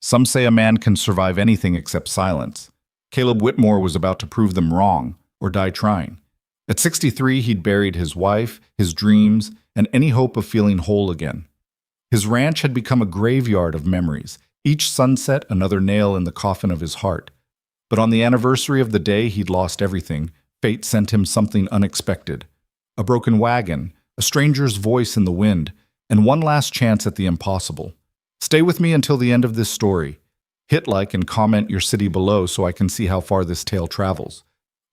Some say a man can survive anything except silence. Caleb Whitmore was about to prove them wrong, or die trying. At 63, he'd buried his wife, his dreams, and any hope of feeling whole again. His ranch had become a graveyard of memories, each sunset another nail in the coffin of his heart. But on the anniversary of the day he'd lost everything, fate sent him something unexpected. A broken wagon, a stranger's voice in the wind, and one last chance at the impossible. Stay with me until the end of this story. Hit like and comment your city below so I can see how far this tale travels.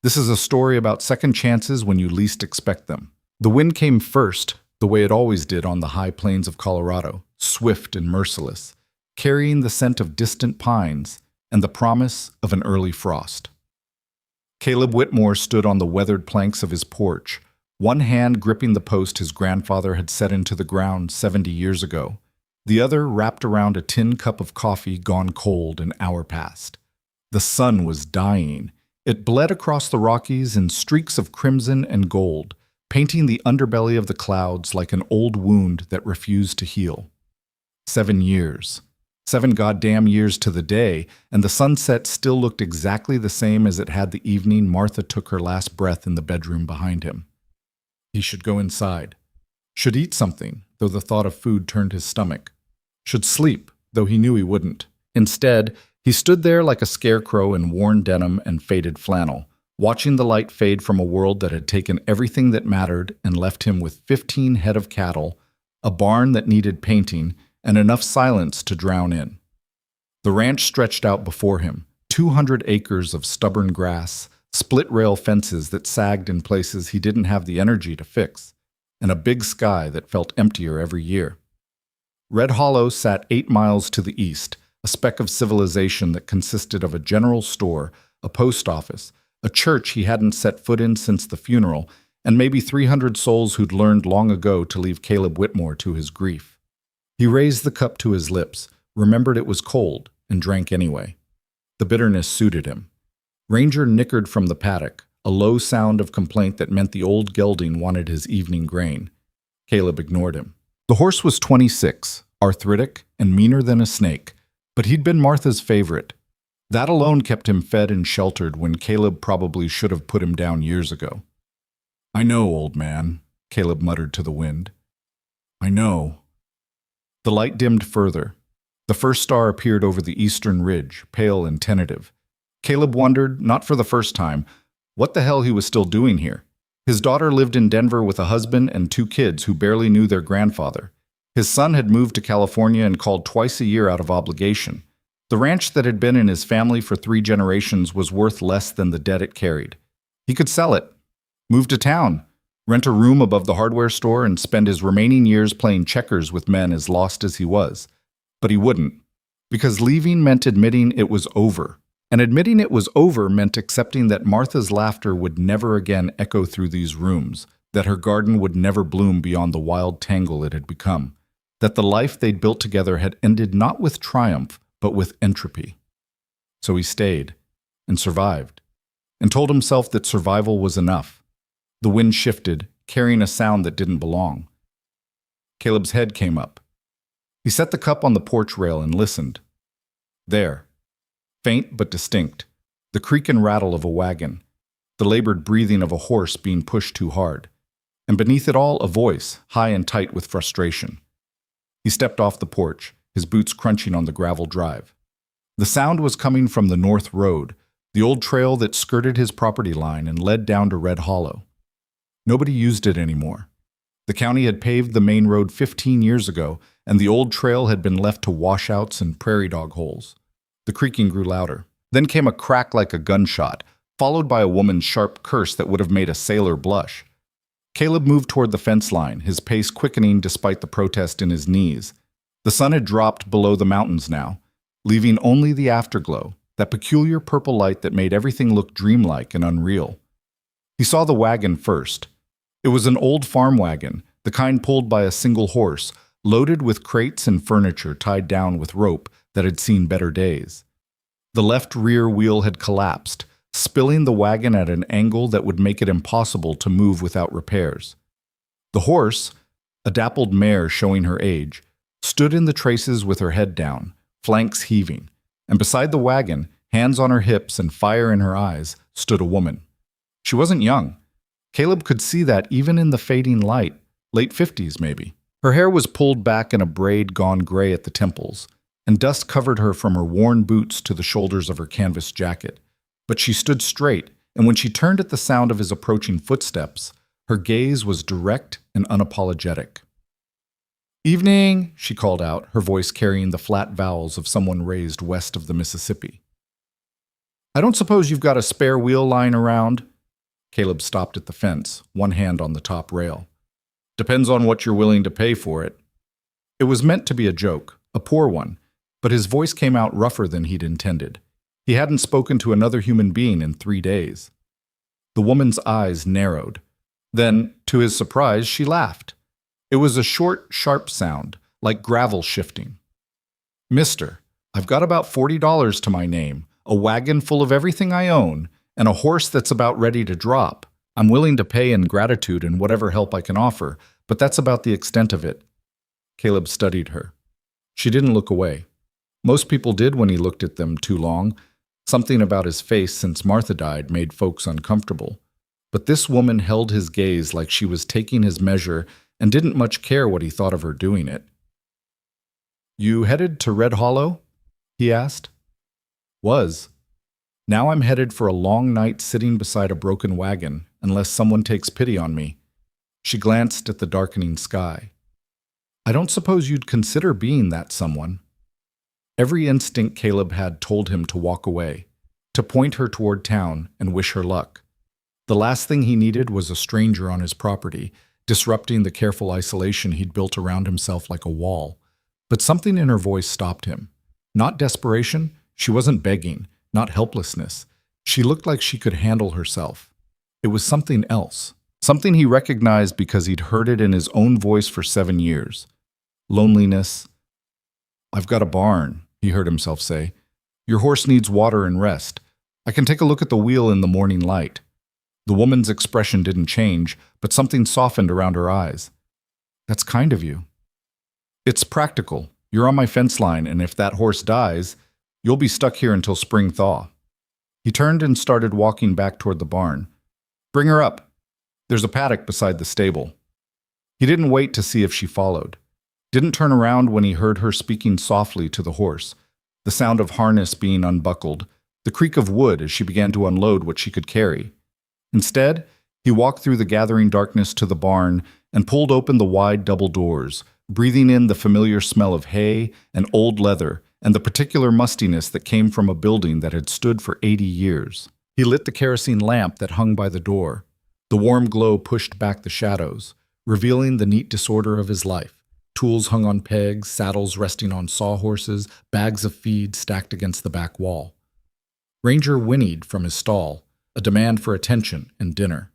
This is a story about second chances when you least expect them. The wind came first, the way it always did on the high plains of Colorado, swift and merciless, carrying the scent of distant pines and the promise of an early frost. Caleb Whitmore stood on the weathered planks of his porch, one hand gripping the post his grandfather had set into the ground 70 years ago, the other wrapped around a tin cup of coffee gone cold an hour past. The sun was dying. It bled across the Rockies in streaks of crimson and gold, painting the underbelly of the clouds like an old wound that refused to heal. 7 years. 7 goddamn years to the day, and the sunset still looked exactly the same as it had the evening Martha took her last breath in the bedroom behind him. He should go inside. Should eat something, though the thought of food turned his stomach. Should sleep, though he knew he wouldn't. Instead, he stood there like a scarecrow in worn denim and faded flannel, watching the light fade from a world that had taken everything that mattered and left him with 15 head of cattle, a barn that needed painting, and enough silence to drown in. The ranch stretched out before him, 200 acres of stubborn grass, split-rail fences that sagged in places he didn't have the energy to fix, and a big sky that felt emptier every year. Red Hollow sat 8 miles to the east, a speck of civilization that consisted of a general store, a post office, a church he hadn't set foot in since the funeral, and maybe 300 souls who'd learned long ago to leave Caleb Whitmore to his grief. He raised the cup to his lips, remembered it was cold, and drank anyway. The bitterness suited him. Ranger nickered from the paddock, a low sound of complaint that meant the old gelding wanted his evening grain. Caleb ignored him. The horse was 26, arthritic, and meaner than a snake, but he'd been Martha's favorite. That alone kept him fed and sheltered when Caleb probably should have put him down years ago. "I know, old man," Caleb muttered to the wind. "I know." The light dimmed further. The first star appeared over the eastern ridge, pale and tentative. Caleb wondered, not for the first time, what the hell he was still doing here. His daughter lived in Denver with a husband and 2 kids who barely knew their grandfather. His son had moved to California and called twice a year out of obligation. The ranch that had been in his family for 3 generations was worth less than the debt it carried. He could sell it, move to town, rent a room above the hardware store, and spend his remaining years playing checkers with men as lost as he was. But he wouldn't, because leaving meant admitting it was over. And admitting it was over meant accepting that Martha's laughter would never again echo through these rooms, that her garden would never bloom beyond the wild tangle it had become, that the life they'd built together had ended not with triumph, but with entropy. So he stayed, and survived, and told himself that survival was enough. The wind shifted, carrying a sound that didn't belong. Caleb's head came up. He set the cup on the porch rail and listened. There, faint but distinct, the creak and rattle of a wagon, the labored breathing of a horse being pushed too hard, and beneath it all a voice, high and tight with frustration. He stepped off the porch, his boots crunching on the gravel drive. The sound was coming from the North Road, the old trail that skirted his property line and led down to Red Hollow. Nobody used it anymore. The county had paved the main road 15 years ago, and the old trail had been left to washouts and prairie dog holes. The creaking grew louder. Then came a crack like a gunshot, followed by a woman's sharp curse that would have made a sailor blush. Caleb moved toward the fence line, his pace quickening despite the protest in his knees. The sun had dropped below the mountains now, leaving only the afterglow, that peculiar purple light that made everything look dreamlike and unreal. He saw the wagon first. It was an old farm wagon, the kind pulled by a single horse, loaded with crates and furniture tied down with rope that had seen better days. The left rear wheel had collapsed, spilling the wagon at an angle that would make it impossible to move without repairs. The horse, a dappled mare showing her age, stood in the traces with her head down, flanks heaving, and beside the wagon, hands on her hips and fire in her eyes, stood a woman. She wasn't young. Caleb could see that even in the fading light, late 50s maybe. Her hair was pulled back in a braid gone gray at the temples, and dust covered her from her worn boots to the shoulders of her canvas jacket. But she stood straight, and when she turned at the sound of his approaching footsteps, her gaze was direct and unapologetic. "Evening," she called out, her voice carrying the flat vowels of someone raised west of the Mississippi. "I don't suppose you've got a spare wheel lying around?" Caleb stopped at the fence, one hand on the top rail. "Depends on what you're willing to pay for it." It was meant to be a joke, a poor one, but his voice came out rougher than he'd intended. He hadn't spoken to another human being in 3 days. The woman's eyes narrowed. Then, to his surprise, she laughed. It was a short, sharp sound, like gravel shifting. "Mister, I've got about $40 to my name, a wagon full of everything I own, and a horse that's about ready to drop. I'm willing to pay in gratitude and whatever help I can offer, but that's about the extent of it." Caleb studied her. She didn't look away. Most people did when he looked at them too long. Something about his face since Martha died made folks uncomfortable. But this woman held his gaze like she was taking his measure and didn't much care what he thought of her doing it. "You headed to Red Hollow?" he asked. "Was. Now I'm headed for a long night sitting beside a broken wagon, unless someone takes pity on me." She glanced at the darkening sky. "I don't suppose you'd consider being that someone." Every instinct Caleb had told him to walk away, to point her toward town and wish her luck. The last thing he needed was a stranger on his property, disrupting the careful isolation he'd built around himself like a wall. But something in her voice stopped him. Not desperation, she wasn't begging, not helplessness. She looked like she could handle herself. It was something else, something he recognized because he'd heard it in his own voice for 7 years. Loneliness. "I've got a barn," he heard himself say. "Your horse needs water and rest. I can take a look at the wheel in the morning light." The woman's expression didn't change, but something softened around her eyes. "That's kind of you." "It's practical. You're on my fence line, and if that horse dies, you'll be stuck here until spring thaw." He turned and started walking back toward the barn. "Bring her up. There's a paddock beside the stable." He didn't wait to see if she followed. Didn't turn around when he heard her speaking softly to the horse, the sound of harness being unbuckled, the creak of wood as she began to unload what she could carry. Instead, he walked through the gathering darkness to the barn and pulled open the wide double doors, breathing in the familiar smell of hay and old leather and the particular mustiness that came from a building that had stood for 80 years. He lit the kerosene lamp that hung by the door. The warm glow pushed back the shadows, revealing the neat disorder of his life. Tools hung on pegs, saddles resting on sawhorses, bags of feed stacked against the back wall. Ranger whinnied from his stall, a demand for attention and dinner.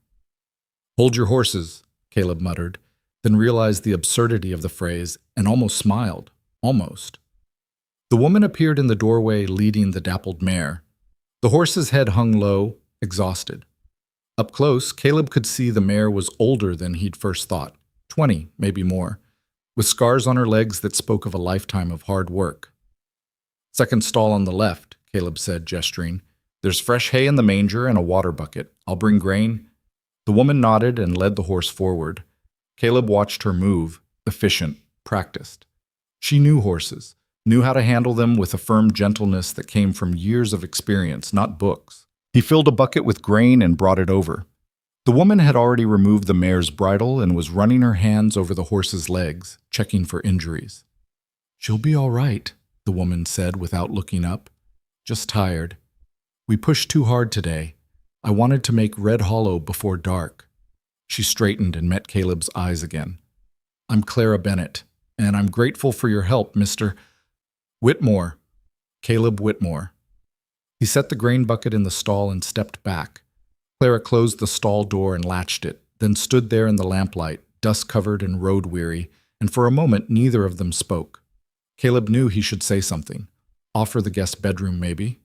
"Hold your horses," Caleb muttered, then realized the absurdity of the phrase and almost smiled. Almost. The woman appeared in the doorway leading the dappled mare. The horse's head hung low, exhausted. Up close, Caleb could see the mare was older than he'd first thought, 20, maybe more, with scars on her legs that spoke of a lifetime of hard work. "Second stall on the left," Caleb said, gesturing. "There's fresh hay in the manger and a water bucket. I'll bring grain." The woman nodded and led the horse forward. Caleb watched her move, efficient, practiced. She knew horses, knew how to handle them with a firm gentleness that came from years of experience, not books. He filled a bucket with grain and brought it over. The woman had already removed the mare's bridle and was running her hands over the horse's legs, checking for injuries. "She'll be all right," the woman said without looking up. "Just tired. We pushed too hard today. I wanted to make Red Hollow before dark." She straightened and met Caleb's eyes again. "I'm Clara Bennett, and I'm grateful for your help, Mr. Whitmore. Caleb Whitmore." He set the grain bucket in the stall and stepped back. Clara closed the stall door and latched it, then stood there in the lamplight, dust-covered and road-weary, and for a moment neither of them spoke. Caleb knew he should say something. Offer the guest bedroom, maybe.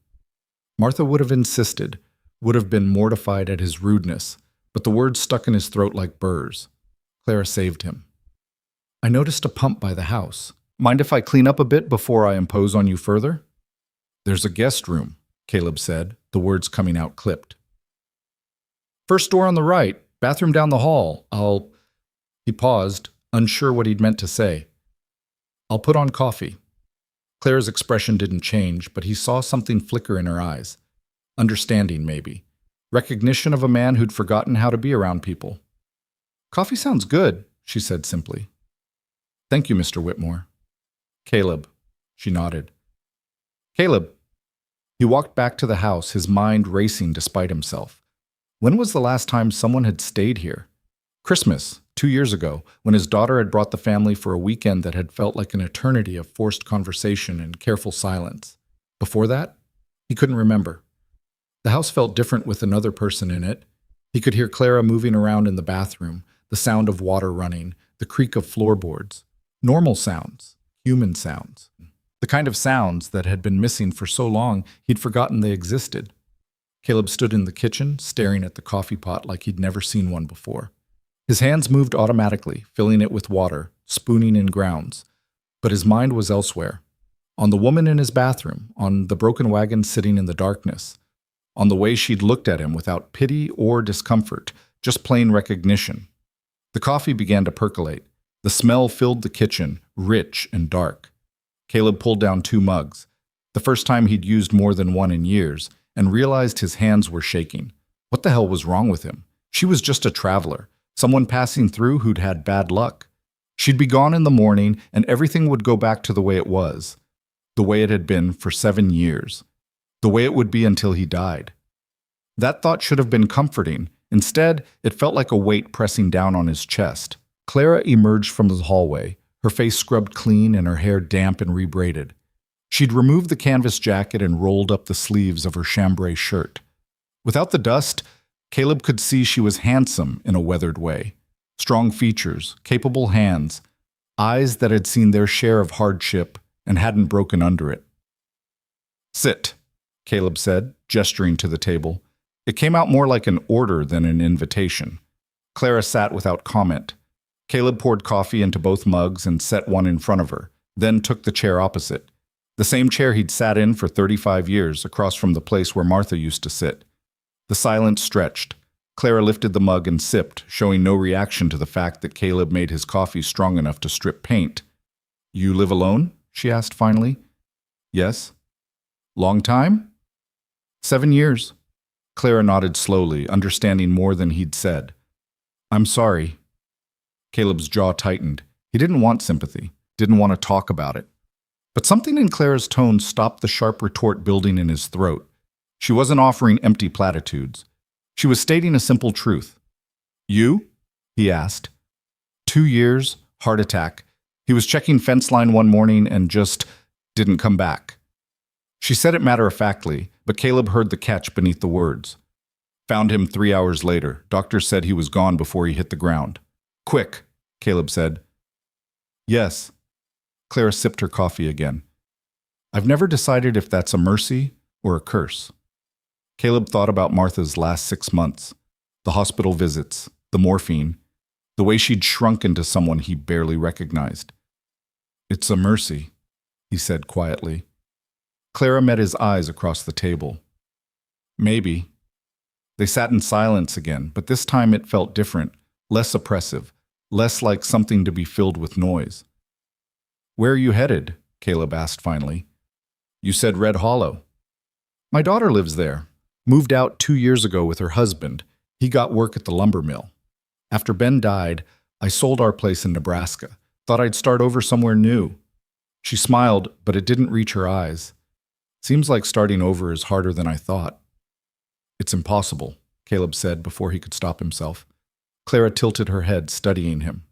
Martha would have insisted, would have been mortified at his rudeness, but the words stuck in his throat like burrs. Clara saved him. "I noticed a pump by the house. Mind if I clean up a bit before I impose on you further? There's a guest room, Caleb said, the words coming out clipped. First door on the right, bathroom down the hall. He paused, unsure what he'd meant to say. I'll put on coffee. Claire's expression didn't change, but he saw something flicker in her eyes. Understanding, maybe. Recognition of a man who'd forgotten how to be around people. Coffee sounds good, she said simply. Thank you, Mr. Whitmore. Caleb. She nodded. Caleb. He walked back to the house, his mind racing despite himself. When was the last time someone had stayed here? Christmas, 2 years ago, when his daughter had brought the family for a weekend that had felt like an eternity of forced conversation and careful silence. Before that, he couldn't remember. The house felt different with another person in it. He could hear Clara moving around in the bathroom, the sound of water running, the creak of floorboards. Normal sounds, human sounds. The kind of sounds that had been missing for so long he'd forgotten they existed. Caleb stood in the kitchen, staring at the coffee pot like he'd never seen one before. His hands moved automatically, filling it with water, spooning in grounds. But his mind was elsewhere. On the woman in his bathroom, on the broken wagon sitting in the darkness, on the way she'd looked at him without pity or discomfort, just plain recognition. The coffee began to percolate. The smell filled the kitchen, rich and dark. Caleb pulled down 2 mugs, the first time he'd used more than one in years, and realized his hands were shaking. What the hell was wrong with him? She was just a traveler, someone passing through who'd had bad luck. She'd be gone in the morning, and everything would go back to the way it was, the way it had been for 7 years, the way it would be until he died. That thought should have been comforting. Instead, it felt like a weight pressing down on his chest. Clara emerged from the hallway, her face scrubbed clean and her hair damp and rebraided. She'd removed the canvas jacket and rolled up the sleeves of her chambray shirt. Without the dust, Caleb could see she was handsome in a weathered way. Strong features, capable hands, eyes that had seen their share of hardship and hadn't broken under it. Sit, Caleb said, gesturing to the table. It came out more like an order than an invitation. Clara sat without comment. Caleb poured coffee into both mugs and set one in front of her, then took the chair opposite. The same chair he'd sat in for 35 years, across from the place where Martha used to sit. The silence stretched. Clara lifted the mug and sipped, showing no reaction to the fact that Caleb made his coffee strong enough to strip paint. You live alone? She asked finally. Yes. Long time? 7 years. Clara nodded slowly, understanding more than he'd said. I'm sorry. Caleb's jaw tightened. He didn't want sympathy, didn't want to talk about it. But something in Clara's tone stopped the sharp retort building in his throat. She wasn't offering empty platitudes. She was stating a simple truth. You? He asked. 2 years, heart attack. He was checking fence line one morning and just didn't come back. She said it matter-of-factly, but Caleb heard the catch beneath the words. Found him 3 hours later. Doctor said he was gone before he hit the ground. Quick, Caleb said. Yes. Clara sipped her coffee again. I've never decided if that's a mercy or a curse. Caleb thought about Martha's last 6 months, the hospital visits, the morphine, the way she'd shrunk into someone he barely recognized. It's a mercy, he said quietly. Clara met his eyes across the table. Maybe. They sat in silence again, but this time it felt different, less oppressive, less like something to be filled with noise. Where are you headed? Caleb asked finally. You said Red Hollow. My daughter lives there. Moved out 2 years ago with her husband. He got work at the lumber mill. After Ben died, I sold our place in Nebraska. Thought I'd start over somewhere new. She smiled, but it didn't reach her eyes. Seems like starting over is harder than I thought. It's impossible, Caleb said before he could stop himself. Clara tilted her head, studying him.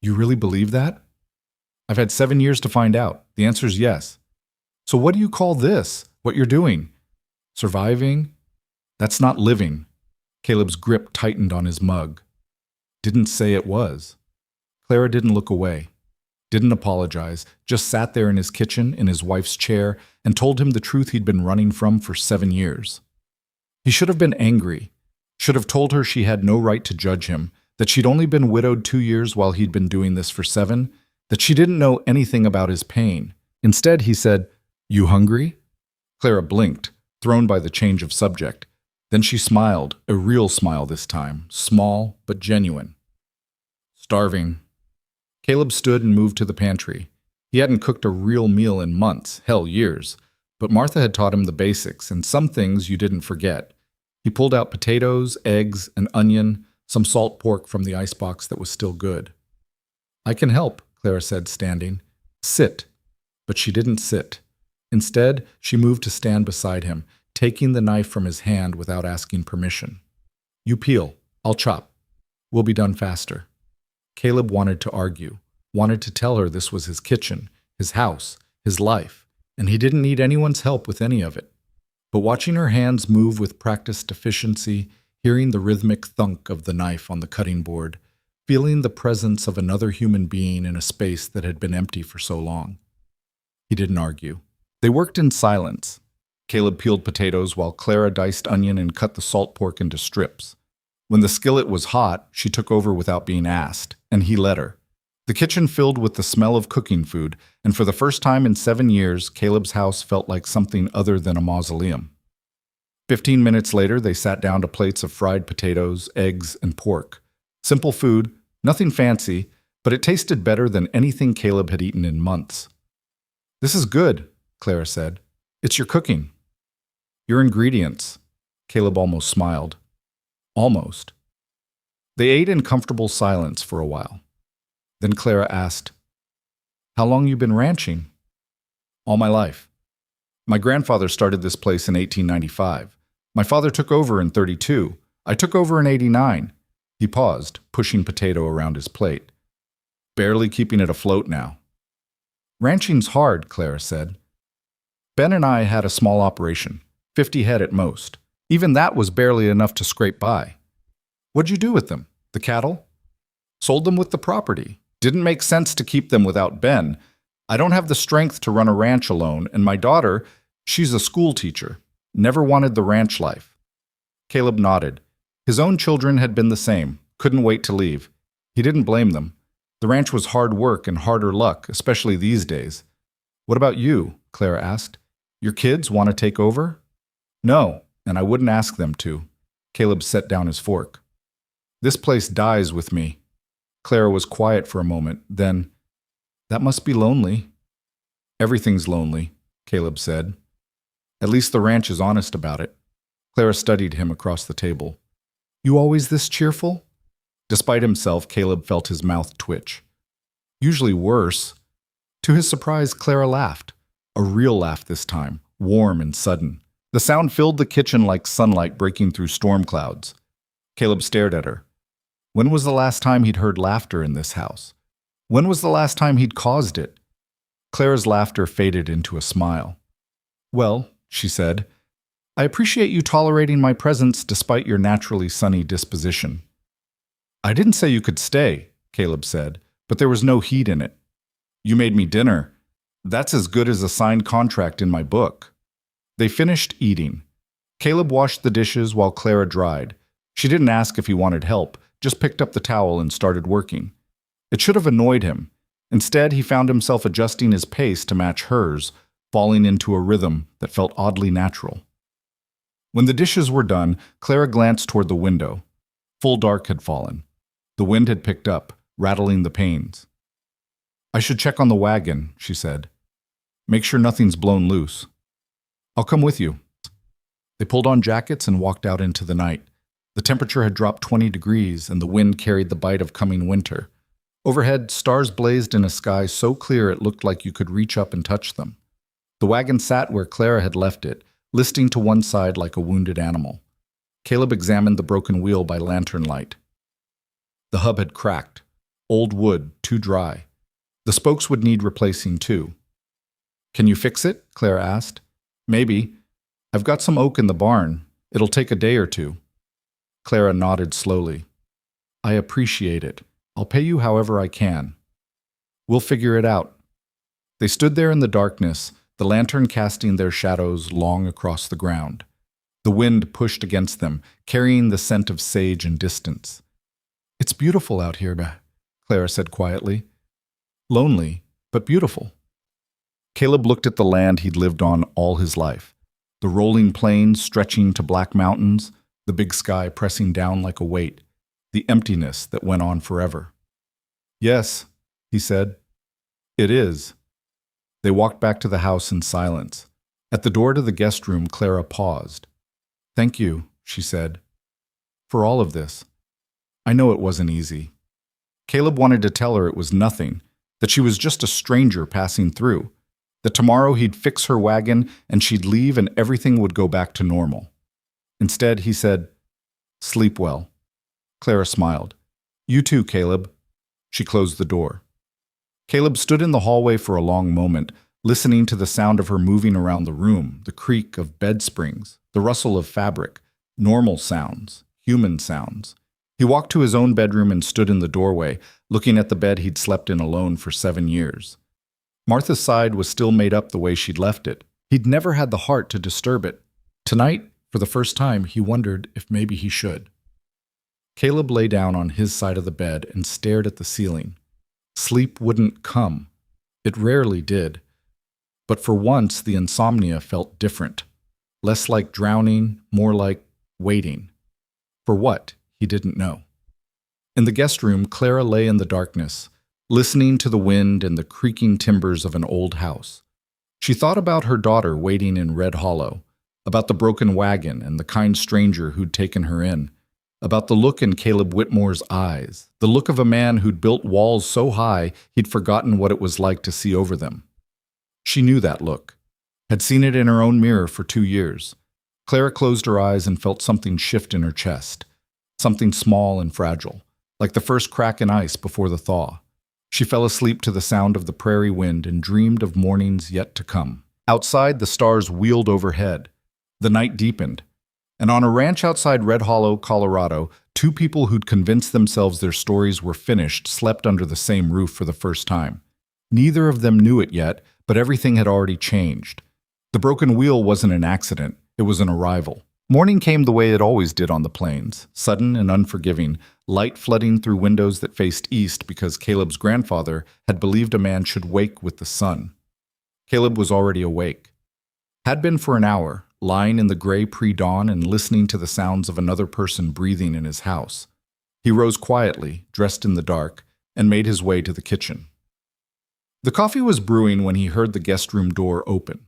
You really believe that? I've had 7 years to find out. The answer's yes. So what do you call this? What you're doing? Surviving? That's not living. Caleb's grip tightened on his mug. Didn't say it was. Clara didn't look away. Didn't apologize, just sat there in his kitchen, in his wife's chair, and told him the truth he'd been running from for 7 years. He should have been angry. Should have told her she had no right to judge him, that she'd only been widowed 2 years while he'd been doing this for 7, that she didn't know anything about his pain. Instead, he said, "You hungry?" Clara blinked, thrown by the change of subject. Then she smiled, a real smile this time, small but genuine. "Starving." Caleb stood and moved to the pantry. He hadn't cooked a real meal in months, hell, years. But Martha had taught him the basics, and some things you didn't forget. He pulled out potatoes, eggs, an onion, some salt pork from the icebox that was still good. "I can help," Clara said, standing. "Sit." But she didn't sit. Instead, she moved to stand beside him, taking the knife from his hand without asking permission. "You peel. I'll chop. We'll be done faster." Caleb wanted to argue, wanted to tell her this was his kitchen, his house, his life, and he didn't need anyone's help with any of it. But watching her hands move with practiced efficiency, hearing the rhythmic thunk of the knife on the cutting board, feeling the presence of another human being in a space that had been empty for so long, he didn't argue. They worked in silence. Caleb peeled potatoes while Clara diced onion and cut the salt pork into strips. When the skillet was hot, she took over without being asked, and he let her. The kitchen filled with the smell of cooking food, and for the first time in 7 years, Caleb's house felt like something other than a mausoleum. 15 minutes later, they sat down to plates of fried potatoes, eggs, and pork. Simple food, nothing fancy, but it tasted better than anything Caleb had eaten in months. "This is good," Clara said. "It's your cooking." "Your ingredients." Caleb almost smiled. Almost. They ate in comfortable silence for a while. Then Clara asked, "How long you been ranching?" "All my life. My grandfather started this place in 1895. My father took over in 32. I took over in 89. He paused, pushing potato around his plate. "Barely keeping it afloat now." "Ranching's hard," Clara said. "Ben and I had a small operation, 50 head at most. Even that was barely enough to scrape by." "What'd you do with them? The cattle?" "Sold them with the property. Didn't make sense to keep them without Ben. I don't have the strength to run a ranch alone, and my daughter, she's a school teacher, never wanted the ranch life." Caleb nodded. His own children had been the same, couldn't wait to leave. He didn't blame them. The ranch was hard work and harder luck, especially these days. "What about you?" Clara asked. "Your kids want to take over?" "No, and I wouldn't ask them to." Caleb set down his fork. "This place dies with me." Clara was quiet for a moment, then, "That must be lonely." "Everything's lonely," Caleb said. "At least the ranch is honest about it." Clara studied him across the table. "You always this cheerful?" Despite himself, Caleb felt his mouth twitch. "Usually worse." To his surprise, Clara laughed. A real laugh this time, warm and sudden. The sound filled the kitchen like sunlight breaking through storm clouds. Caleb stared at her. When was the last time he'd heard laughter in this house? When was the last time he'd caused it? Clara's laughter faded into a smile. "Well," she said, "I appreciate you tolerating my presence despite your naturally sunny disposition." "I didn't say you could stay," Caleb said, "but there was no heat in it. You made me dinner. That's as good as a signed contract in my book." They finished eating. Caleb washed the dishes while Clara dried. She didn't ask if he wanted help, just picked up the towel and started working. It should have annoyed him. Instead, he found himself adjusting his pace to match hers, falling into a rhythm that felt oddly natural. When the dishes were done, Clara glanced toward the window. Full dark had fallen. The wind had picked up, rattling the panes. "I should check on the wagon," she said. "Make sure nothing's blown loose." "I'll come with you." They pulled on jackets and walked out into the night. The temperature had dropped 20 degrees, and the wind carried the bite of coming winter. Overhead, stars blazed in a sky so clear it looked like you could reach up and touch them. The wagon sat where Clara had left it, listing to one side like a wounded animal. Caleb examined the broken wheel by lantern light. The hub had cracked. Old wood, too dry. The spokes would need replacing too. "Can you fix it?" Clara asked. "Maybe. I've got some oak in the barn. It'll take a day or two." Clara nodded slowly. "I appreciate it. I'll pay you however I can." "We'll figure it out." They stood there in the darkness, the lantern casting their shadows long across the ground. The wind pushed against them, carrying the scent of sage and distance. "It's beautiful out here," Clara said quietly. lonely, but beautiful. Caleb looked at the land he'd lived on all his life, the rolling plains stretching to black mountains, the big sky pressing down like a weight, the emptiness that went on forever. "Yes," he said, "it is." They walked back to the house in silence. At the door to the guest room, Clara paused. "Thank you," she said, "for all of this. I know it wasn't easy." Caleb wanted to tell her it was nothing, that she was just a stranger passing through, that tomorrow he'd fix her wagon and she'd leave and everything would go back to normal. Instead, he said, "Sleep well." Clara smiled. "You too, Caleb." She closed the door. Caleb stood in the hallway for a long moment, listening to the sound of her moving around the room, the creak of bed springs, the rustle of fabric, normal sounds, human sounds. He walked to his own bedroom and stood in the doorway, looking at the bed he'd slept in alone for 7 years. Martha's side was still made up the way she'd left it. He'd never had the heart to disturb it. Tonight, for the first time, he wondered if maybe he should. Caleb lay down on his side of the bed and stared at the ceiling. Sleep wouldn't come. It rarely did. But for once, the insomnia felt different. Less like drowning, more like waiting. For what? He didn't know. In the guest room, Clara lay in the darkness, listening to the wind and the creaking timbers of an old house. She thought about her daughter waiting in Red Hollow, about the broken wagon and the kind stranger who'd taken her in, about the look in Caleb Whitmore's eyes, the look of a man who'd built walls so high he'd forgotten what it was like to see over them. She knew that look, had seen it in her own mirror for 2 years. Clara closed her eyes and felt something shift in her chest, something small and fragile, like the first crack in ice before the thaw. She fell asleep to the sound of the prairie wind and dreamed of mornings yet to come. Outside, the stars wheeled overhead. The night deepened. And on a ranch outside Red Hollow, Colorado, 2 people who'd convinced themselves their stories were finished slept under the same roof for the first time. Neither of them knew it yet, but everything had already changed. The broken wheel wasn't an accident, it was an arrival. Morning came the way it always did on the plains, sudden and unforgiving, light flooding through windows that faced east because Caleb's grandfather had believed a man should wake with the sun. Caleb was already awake. Had been for an hour, lying in the gray pre-dawn and listening to the sounds of another person breathing in his house. He rose quietly, dressed in the dark, and made his way to the kitchen. The coffee was brewing when he heard the guest room door open.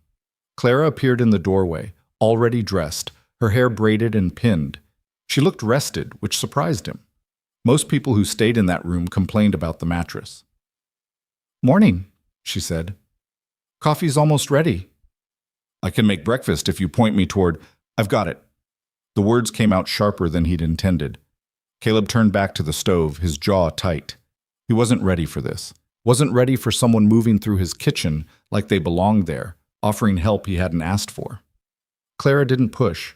Clara appeared in the doorway, already dressed, her hair braided and pinned. She looked rested, which surprised him. Most people who stayed in that room complained about the mattress. "Morning," she said. "Coffee's almost ready." "I can make breakfast if you point me toward—" "I've got it." The words came out sharper than he'd intended. Caleb turned back to the stove, his jaw tight. He wasn't ready for this. Wasn't ready for someone moving through his kitchen like they belonged there, offering help he hadn't asked for. Clara didn't push.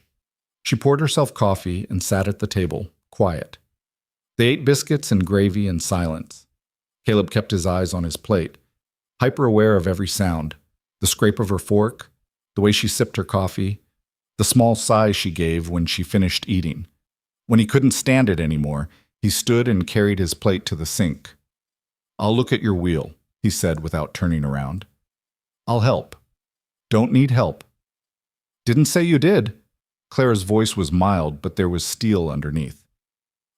She poured herself coffee and sat at the table, quiet. They ate biscuits and gravy in silence. Caleb kept his eyes on his plate, hyper-aware of every sound, the scrape of her fork, the way she sipped her coffee, the small sigh she gave when she finished eating. When he couldn't stand it anymore, he stood and carried his plate to the sink. "I'll look at your wheel," he said without turning around. "I'll help." "Don't need help." "Didn't say you did." Clara's voice was mild, but there was steel underneath.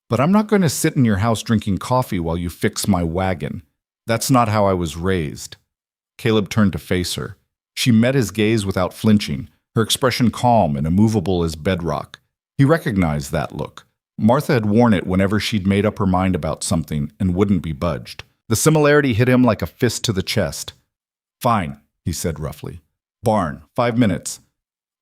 "But I'm not going to sit in your house drinking coffee while you fix my wagon. That's not how I was raised." Caleb turned to face her. She met his gaze without flinching, her expression calm and immovable as bedrock. He recognized that look. Martha had worn it whenever she'd made up her mind about something and wouldn't be budged. The similarity hit him like a fist to the chest. "Fine," he said roughly. "Barn, 5 minutes."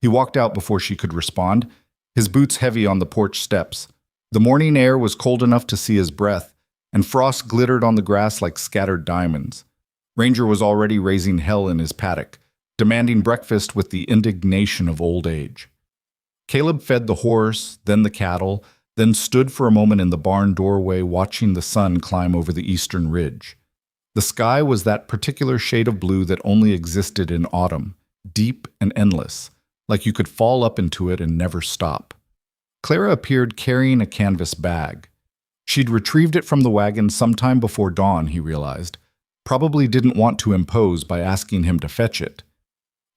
He walked out before she could respond, his boots heavy on the porch steps. The morning air was cold enough to see his breath, and frost glittered on the grass like scattered diamonds. Ranger was already raising hell in his paddock, demanding breakfast with the indignation of old age. Caleb fed the horse, then the cattle, then stood for a moment in the barn doorway watching the sun climb over the eastern ridge. The sky was that particular shade of blue that only existed in autumn, deep and endless, like you could fall up into it and never stop. Clara appeared carrying a canvas bag. She'd retrieved it from the wagon sometime before dawn, he realized. Probably didn't want to impose by asking him to fetch it.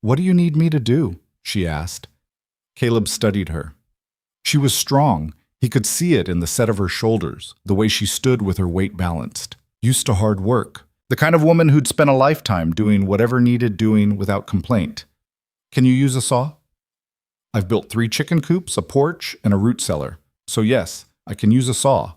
"What do you need me to do?" she asked. Caleb studied her. She was strong. He could see it in the set of her shoulders, the way she stood with her weight balanced. Used to hard work. The kind of woman who'd spent a lifetime doing whatever needed doing without complaint. "Can you use a saw?" "I've built 3 chicken coops, a porch, and a root cellar. So yes, I can use a saw."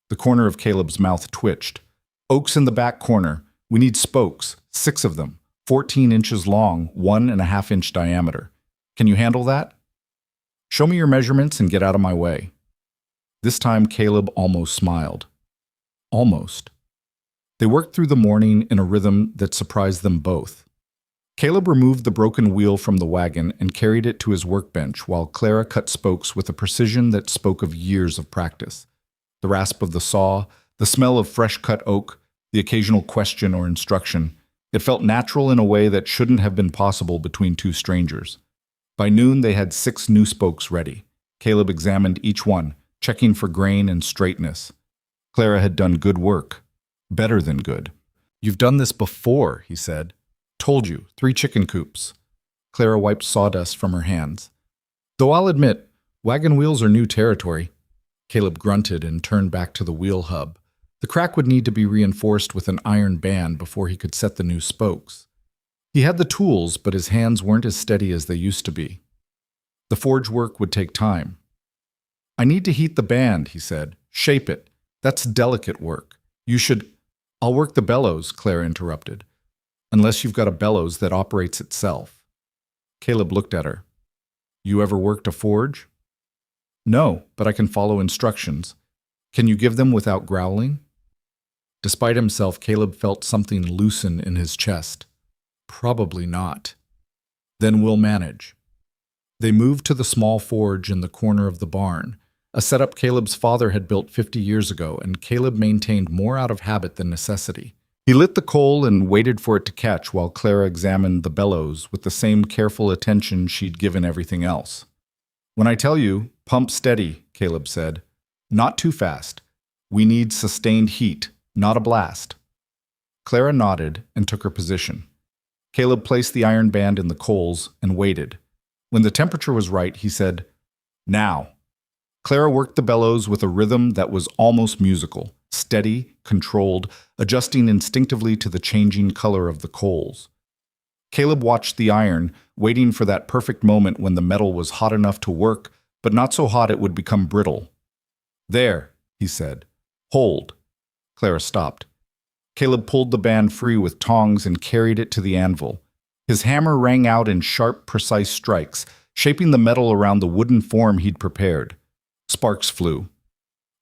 The corner of Caleb's mouth twitched. "Oak's in the back corner. We need spokes, 6 of them, 14 inches long, 1.5-inch diameter. Can you handle that?" "Show me your measurements and get out of my way." This time Caleb almost smiled. Almost. They worked through the morning in a rhythm that surprised them both. Caleb removed the broken wheel from the wagon and carried it to his workbench while Clara cut spokes with a precision that spoke of years of practice. The rasp of the saw, the smell of fresh-cut oak, the occasional question or instruction. It felt natural in a way that shouldn't have been possible between 2 strangers. By noon, they had 6 new spokes ready. Caleb examined each one, checking for grain and straightness. Clara had done good work. Better than good. "You've done this before," he said. "Told you, 3 chicken coops." Clara wiped sawdust from her hands. "Though I'll admit, wagon wheels are new territory." Caleb grunted and turned back to the wheel hub. The crack would need to be reinforced with an iron band before he could set the new spokes. He had the tools, but his hands weren't as steady as they used to be. The forge work would take time. "I need to heat the band," he said. "Shape it. That's delicate work. You should—" "I'll work the bellows," Clara interrupted. "Unless you've got a bellows that operates itself." Caleb looked at her. "You ever worked a forge?" "No, but I can follow instructions. Can you give them without growling?" Despite himself, Caleb felt something loosen in his chest. Probably not. "Then we'll manage." They moved to the small forge in the corner of the barn, a setup Caleb's father had built 50 years ago, and Caleb maintained more out of habit than necessity. He lit the coal and waited for it to catch while Clara examined the bellows with the same careful attention she'd given everything else. "When I tell you, pump steady," Caleb said. "Not too fast. We need sustained heat, not a blast." Clara nodded and took her position. Caleb placed the iron band in the coals and waited. When the temperature was right, he said, "Now." Clara worked the bellows with a rhythm that was almost musical, steady, controlled, adjusting instinctively to the changing color of the coals. Caleb watched the iron, waiting for that perfect moment when the metal was hot enough to work, but not so hot it would become brittle. "There," he said. "Hold." Clara stopped. Caleb pulled the band free with tongs and carried it to the anvil. His hammer rang out in sharp, precise strikes, shaping the metal around the wooden form he'd prepared. Sparks flew.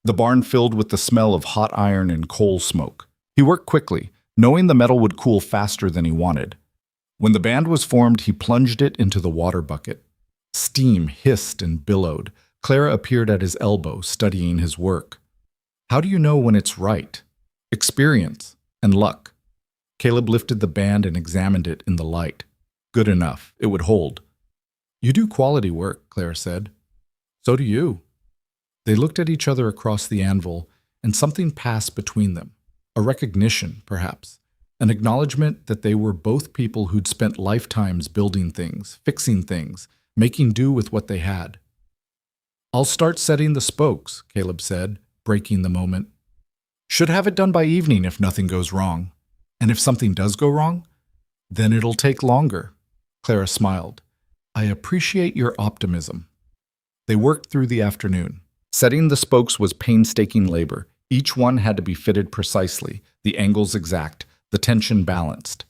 The barn filled with the smell of hot iron and coal smoke. He worked quickly, knowing the metal would cool faster than he wanted. When the band was formed, he plunged it into the water bucket. Steam hissed and billowed. Clara appeared at his elbow, studying his work. "How do you know when it's right?" "Experience and luck." Caleb lifted the band and examined it in the light. "Good enough. It would hold." "You do quality work," Clara said. "So do you." They looked at each other across the anvil, and something passed between them. A recognition, perhaps. An acknowledgement that they were both people who'd spent lifetimes building things, fixing things, making do with what they had. "I'll start setting the spokes," Caleb said, breaking the moment. "Should have it done by evening if nothing goes wrong. And if something does go wrong, then it'll take longer." Clara smiled. "I appreciate your optimism." They worked through the afternoon. Setting the spokes was painstaking labor. Each one had to be fitted precisely, the angles exact, the tension balanced.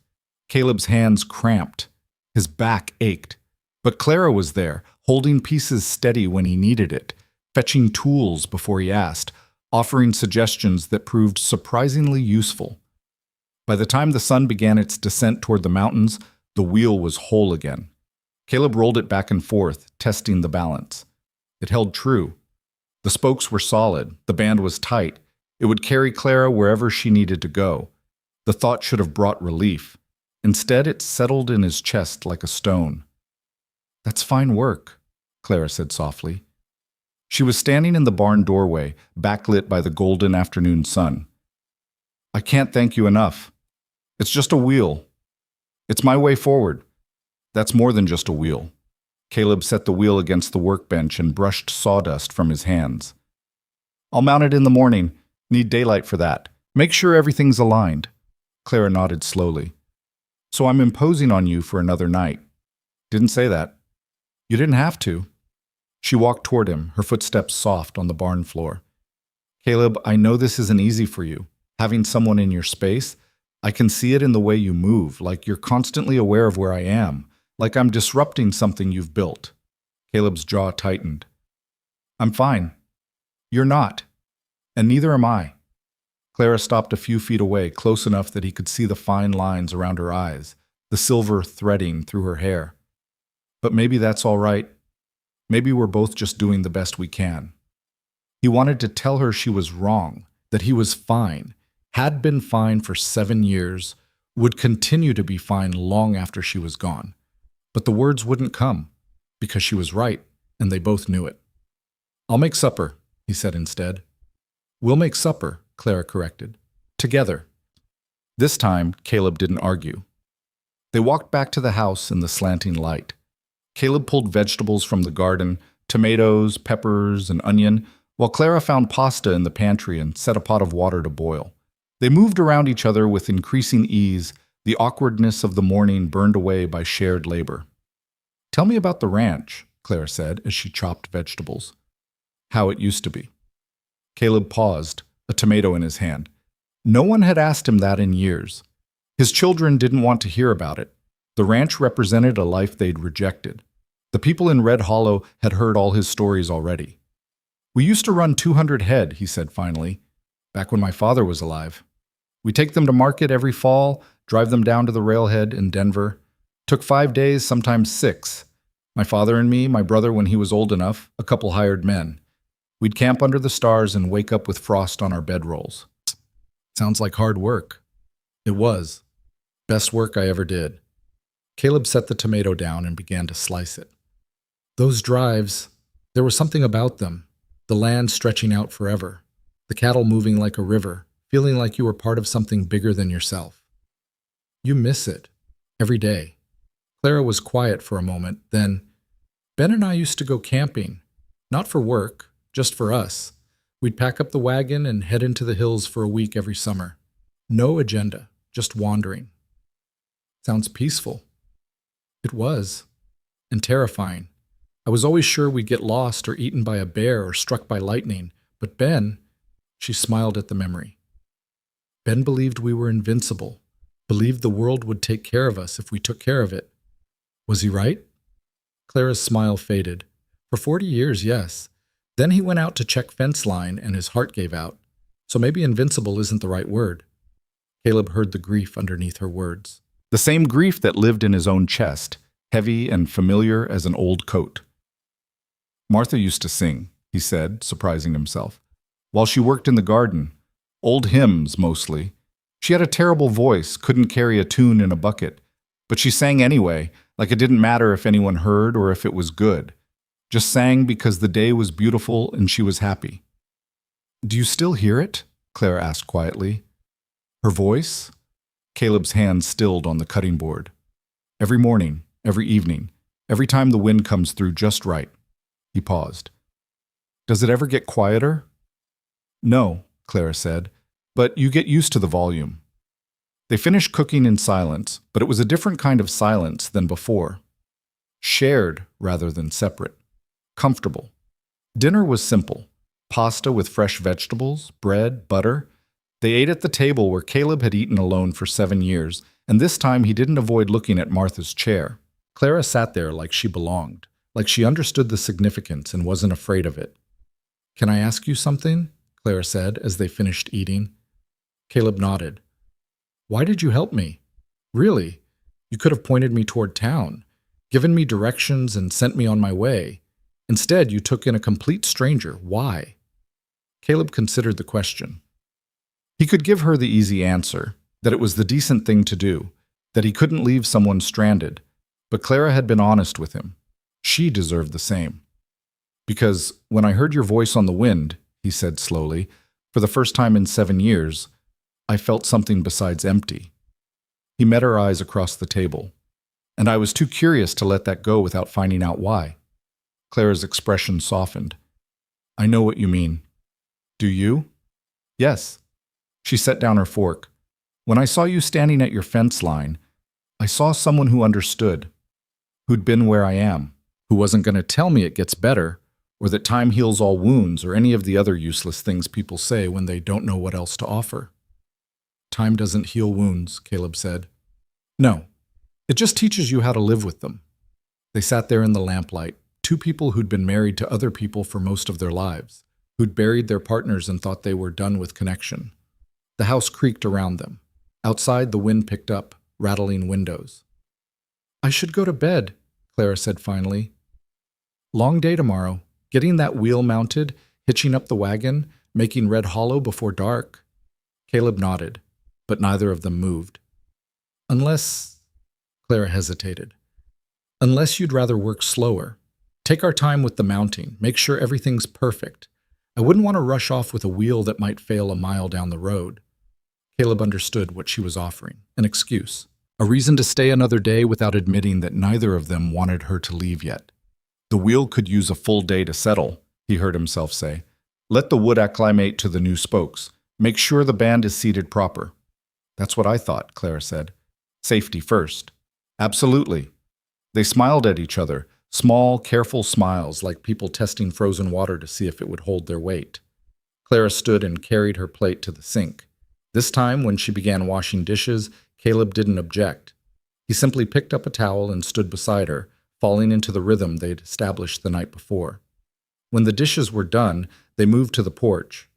Caleb's hands cramped. His back ached. But Clara was there, holding pieces steady when he needed it, fetching tools before he asked, offering suggestions that proved surprisingly useful. By the time the sun began its descent toward the mountains, the wheel was whole again. Caleb rolled it back and forth, testing the balance. It held true. The spokes were solid, the band was tight. It would carry Clara wherever she needed to go. The thought should have brought relief. Instead, it settled in his chest like a stone. "That's fine work," Clara said softly. She was standing in the barn doorway, backlit by the golden afternoon sun. "I can't thank you enough." It's just a wheel. It's my way forward. That's more than just a wheel. Caleb set the wheel against the workbench and brushed sawdust from his hands. I'll mount it in the morning. Need daylight for that. Make sure everything's aligned. Clara nodded slowly. So I'm imposing on you for another night. Didn't say that. You didn't have to. She walked toward him, her footsteps soft on the barn floor. Caleb, I know this isn't easy for you. Having someone in your space, I can see it in the way you move, like you're constantly aware of where I am, like I'm disrupting something you've built. Caleb's jaw tightened. I'm fine. You're not. And neither am I. Clara stopped a few feet away, close enough that he could see the fine lines around her eyes, the silver threading through her hair. But maybe that's all right. Maybe we're both just doing the best we can. He wanted to tell her she was wrong, that he was fine, had been fine for 7 years, would continue to be fine long after she was gone. But the words wouldn't come, because she was right, and they both knew it. I'll make supper, he said instead. We'll make supper, Clara corrected. Together. This time, Caleb didn't argue. They walked back to the house in the slanting light. Caleb pulled vegetables from the garden, tomatoes, peppers, and onion, while Clara found pasta in the pantry and set a pot of water to boil. They moved around each other with increasing ease, the awkwardness of the morning burned away by shared labor. Tell me about the ranch, Clara said as she chopped vegetables. How it used to be. Caleb paused, a tomato in his hand. No one had asked him that in years. His children didn't want to hear about it. The ranch represented a life they'd rejected. The people in Red Hollow had heard all his stories already. We used to run 200 head, he said finally, back when my father was alive. We take them to market every fall, drive them down to the railhead in Denver. Took 5 days, sometimes 6. My father and me, my brother when he was old enough, a couple hired men. We'd camp under the stars and wake up with frost on our bedrolls. Sounds like hard work. It was. Best work I ever did. Caleb set the tomato down and began to slice it. Those drives, there was something about them. The land stretching out forever. The cattle moving like a river, feeling like you were part of something bigger than yourself. You miss it. Every day. Clara was quiet for a moment, then, Ben and I used to go camping. Not for work, just for us. We'd pack up the wagon and head into the hills for a week every summer. No agenda, just wandering. Sounds peaceful. It was. And terrifying. I was always sure we'd get lost or eaten by a bear or struck by lightning, but Ben, she smiled at the memory. Ben believed we were invincible, believed the world would take care of us if we took care of it. Was he right? Clara's smile faded. For 40 years, yes. Then he went out to check fence line and his heart gave out. So maybe invincible isn't the right word. Caleb heard the grief underneath her words. The same grief that lived in his own chest, heavy and familiar as an old coat. Martha used to sing, he said, surprising himself. While she worked in the garden, old hymns mostly. She had a terrible voice, couldn't carry a tune in a bucket, but she sang anyway, like it didn't matter if anyone heard or if it was good. Just sang because the day was beautiful and she was happy. Do you still hear it? Clara asked quietly. Her voice? Caleb's hand stilled on the cutting board. Every morning, every evening, every time the wind comes through just right. He paused. Does it ever get quieter? No, Clara said, but you get used to the volume. They finished cooking in silence, but it was a different kind of silence than before. Shared rather than separate. Comfortable. Dinner was simple. Pasta with fresh vegetables, bread, butter. They ate at the table where Caleb had eaten alone for 7 years, and this time he didn't avoid looking at Martha's chair. Clara sat there like she belonged, like she understood the significance and wasn't afraid of it. Can I ask you something? Clara said as they finished eating. Caleb nodded. Why did you help me? Really? You could have pointed me toward town, given me directions and sent me on my way. Instead, you took in a complete stranger. Why? Caleb considered the question. He could give her the easy answer, that it was the decent thing to do, that he couldn't leave someone stranded, but Clara had been honest with him. She deserved the same. Because when I heard your voice on the wind, he said slowly, for the first time in 7 years, I felt something besides empty. He met her eyes across the table. And I was too curious to let that go without finding out why. Clara's expression softened. I know what you mean. Do you? Yes. She set down her fork. When I saw you standing at your fence line, I saw someone who understood, who'd been where I am, who wasn't going to tell me it gets better, or that time heals all wounds, or any of the other useless things people say when they don't know what else to offer. Time doesn't heal wounds, Caleb said. No, it just teaches you how to live with them. They sat there in the lamplight, two people who'd been married to other people for most of their lives, who'd buried their partners and thought they were done with connection. The house creaked around them. Outside, the wind picked up, rattling windows. I should go to bed, Clara said finally. Long day tomorrow. Getting that wheel mounted, hitching up the wagon, making Red Hollow before dark. Caleb nodded, but neither of them moved. Unless, Clara hesitated, unless you'd rather work slower. Take our time with the mounting, make sure everything's perfect. I wouldn't want to rush off with a wheel that might fail a mile down the road. Caleb understood what she was offering, an excuse, a reason to stay another day without admitting that neither of them wanted her to leave yet. The wheel could use a full day to settle, he heard himself say. Let the wood acclimate to the new spokes. Make sure the band is seated proper. That's what I thought, Clara said. Safety first. Absolutely. They smiled at each other, small, careful smiles like people testing frozen water to see if it would hold their weight. Clara stood and carried her plate to the sink. This time, when she began washing dishes, Caleb didn't object. He simply picked up a towel and stood beside her, falling into the rhythm they'd established the night before. When the dishes were done, they moved to the porch.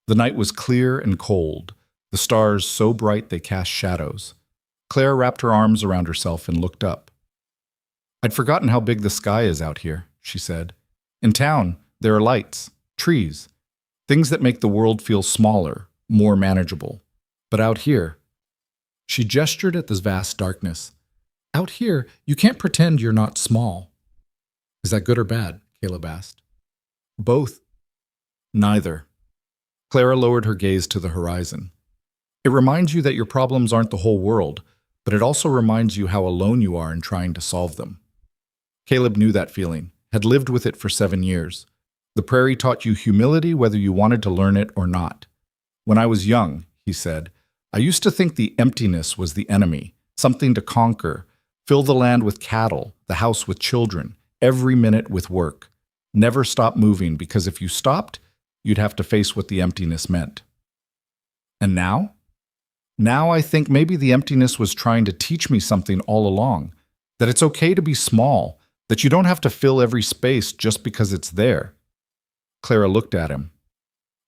The night was clear and cold, the stars so bright they cast shadows. Claire wrapped her arms around herself and looked up. I'd forgotten how big the sky is out here, she said. In town, there are lights, trees, things that make the world feel smaller, more manageable. But out here, she gestured at this vast darkness. Out here, you can't pretend you're not small. Is that good or bad? Caleb asked. Both. Neither. Clara lowered her gaze to the horizon. It reminds you that your problems aren't the whole world, but it also reminds you how alone you are in trying to solve them. Caleb knew that feeling, had lived with it for 7 years. The prairie taught you humility whether you wanted to learn it or not. When I was young, he said, I used to think the emptiness was the enemy, something to conquer, fill the land with cattle, the house with children, every minute with work. Never stop moving, because if you stopped, you'd have to face what the emptiness meant. And now? Now I think maybe the emptiness was trying to teach me something all along, that it's okay to be small, that you don't have to fill every space just because it's there. Clara looked at him.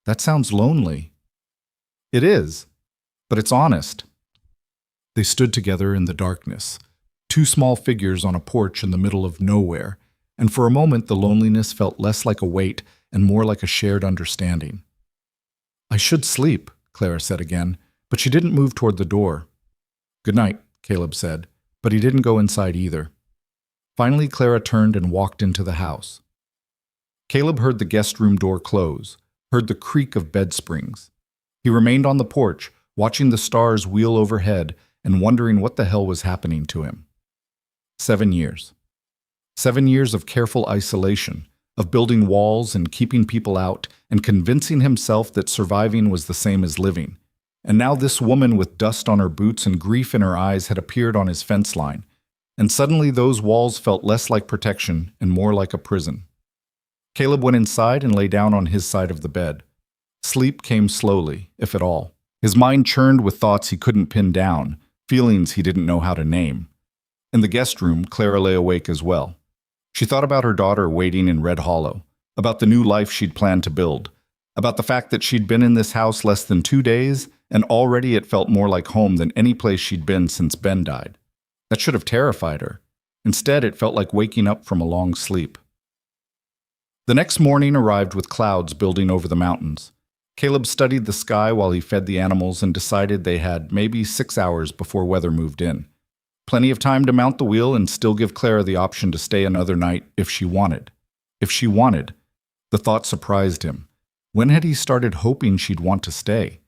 That sounds lonely. It is, but it's honest. They stood together in the darkness, two small figures on a porch in the middle of nowhere, and for a moment the loneliness felt less like a weight and more like a shared understanding. I should sleep, Clara said again, but she didn't move toward the door. Good night, Caleb said, but he didn't go inside either. Finally, Clara turned and walked into the house. Caleb heard the guest room door close, heard the creak of bed springs. He remained on the porch, watching the stars wheel overhead and wondering what the hell was happening to him. 7 years. 7 years of careful isolation, of building walls and keeping people out and convincing himself that surviving was the same as living. And now this woman with dust on her boots and grief in her eyes had appeared on his fence line, and suddenly those walls felt less like protection and more like a prison. Caleb went inside and lay down on his side of the bed. Sleep came slowly, if at all. His mind churned with thoughts he couldn't pin down, feelings he didn't know how to name. In the guest room, Clara lay awake as well. She thought about her daughter waiting in Red Hollow, about the new life she'd planned to build, about the fact that she'd been in this house less than 2 days, and already it felt more like home than any place she'd been since Ben died. That should have terrified her. Instead, it felt like waking up from a long sleep. The next morning arrived with clouds building over the mountains. Caleb studied the sky while he fed the animals and decided they had maybe 6 hours before weather moved in. Plenty of time to mount the wheel and still give Clara the option to stay another night if she wanted. If she wanted. The thought surprised him. When had he started hoping she'd want to stay?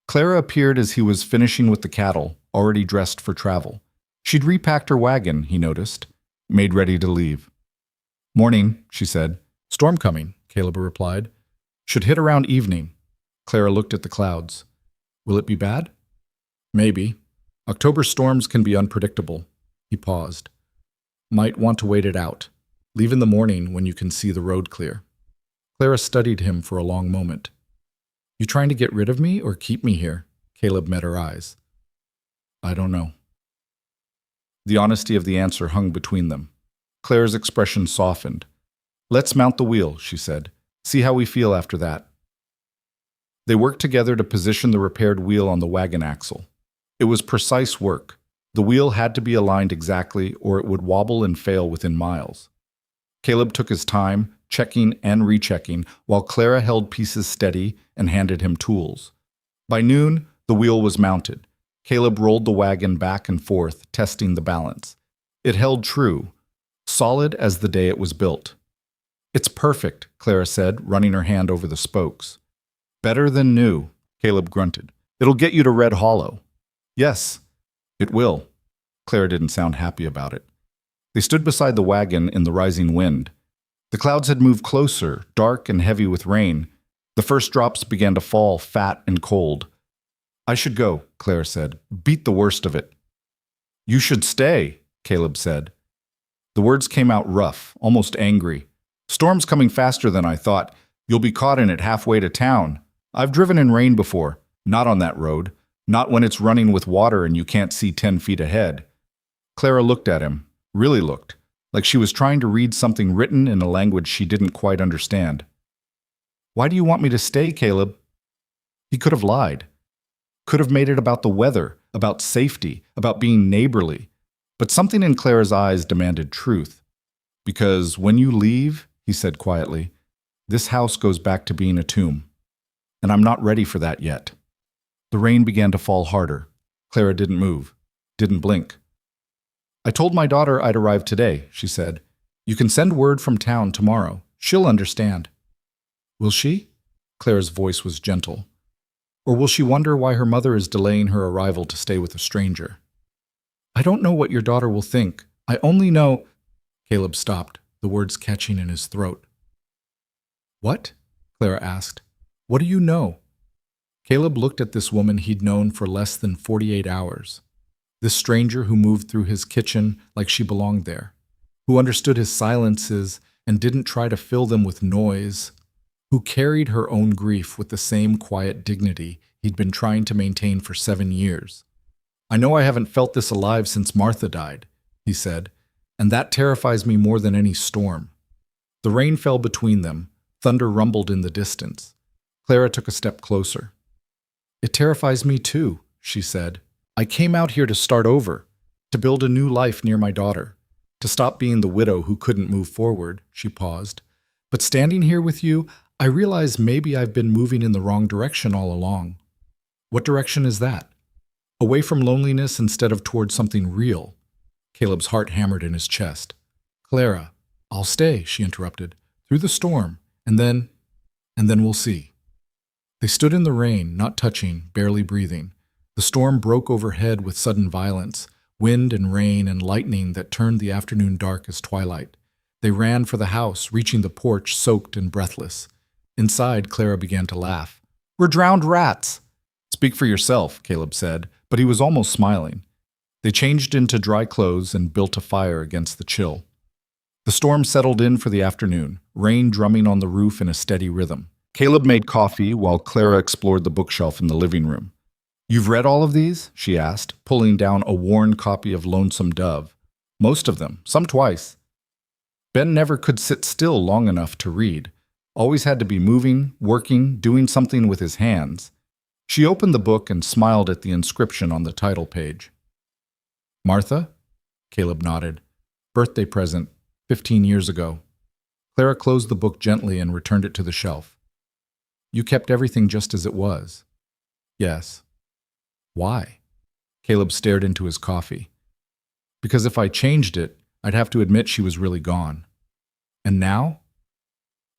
Clara appeared as he was finishing with the cattle, already dressed for travel. She'd repacked her wagon, he noticed, made ready to leave. "Morning," she said. "Storm coming," Caleb replied. "Should hit around evening." Clara looked at the clouds. "Will it be bad?" "Maybe. October storms can be unpredictable." He paused. "Might want to wait it out. Leave in the morning when you can see the road clear." Clara studied him for a long moment. "You trying to get rid of me or keep me here?" Caleb met her eyes. "I don't know." The honesty of the answer hung between them. Claire's expression softened. "Let's mount the wheel," she said. "See how we feel after that." They worked together to position the repaired wheel on the wagon axle. It was precise work. The wheel had to be aligned exactly, or it would wobble and fail within miles. Caleb took his time, checking and rechecking, while Clara held pieces steady and handed him tools. By noon, the wheel was mounted. Caleb rolled the wagon back and forth, testing the balance. It held true, solid as the day it was built. "It's perfect," Clara said, running her hand over the spokes. "Better than new," Caleb grunted. "It'll get you to Red Hollow." "Yes, it will." Clara didn't sound happy about it. They stood beside the wagon in the rising wind. The clouds had moved closer, dark and heavy with rain. The first drops began to fall, fat and cold. "I should go," Clara said. "Beat the worst of it." "You should stay," Caleb said. The words came out rough, almost angry. "Storm's coming faster than I thought. You'll be caught in it halfway to town. I've driven in rain before. Not on that road. Not when it's running with water and you can't see 10 feet ahead." Clara looked at him, really looked, like she was trying to read something written in a language she didn't quite understand. "Why do you want me to stay, Caleb?" He could have lied. Could have made it about the weather, about safety, about being neighborly. But something in Clara's eyes demanded truth. "Because when you leave," he said quietly, "this house goes back to being a tomb. And I'm not ready for that yet." The rain began to fall harder. Clara didn't move, didn't blink. "I told my daughter I'd arrive today," she said. "You can send word from town tomorrow. She'll understand." "Will she?" Clara's voice was gentle. "Or will she wonder why her mother is delaying her arrival to stay with a stranger?" "I don't know what your daughter will think. I only know—" Caleb stopped, the words catching in his throat. "What?" Clara asked. "What do you know?" Caleb looked at this woman he'd known for less than 48 hours. This stranger who moved through his kitchen like she belonged there, who understood his silences and didn't try to fill them with noise, who carried her own grief with the same quiet dignity he'd been trying to maintain for 7 years. "I know I haven't felt this alive since Martha died," he said, "and that terrifies me more than any storm." The rain fell between them, thunder rumbled in the distance. Clara took a step closer. "It terrifies me too," she said. "I came out here to start over, to build a new life near my daughter, to stop being the widow who couldn't move forward." She paused. "But standing here with you, I realize maybe I've been moving in the wrong direction all along." "What direction is that?" "Away from loneliness instead of towards something real." Caleb's heart hammered in his chest. "Clara, I'll stay," she interrupted, "through the storm, and then we'll see." They stood in the rain, not touching, barely breathing. The storm broke overhead with sudden violence, wind and rain and lightning that turned the afternoon dark as twilight. They ran for the house, reaching the porch soaked and breathless. Inside, Clara began to laugh. "We're drowned rats." "Speak for yourself," Caleb said, but he was almost smiling. They changed into dry clothes and built a fire against the chill. The storm settled in for the afternoon, rain drumming on the roof in a steady rhythm. Caleb made coffee while Clara explored the bookshelf in the living room. "You've read all of these?" she asked, pulling down a worn copy of Lonesome Dove. "Most of them, some twice." Ben never could sit still long enough to read. Always had to be moving, working, doing something with his hands. She opened the book and smiled at the inscription on the title page. "Martha?" Caleb nodded. "Birthday present, 15 years ago." Clara closed the book gently and returned it to the shelf. "You kept everything just as it was." "Yes." "Why?" Caleb stared into his coffee. "Because if I changed it, I'd have to admit she was really gone." "And now?"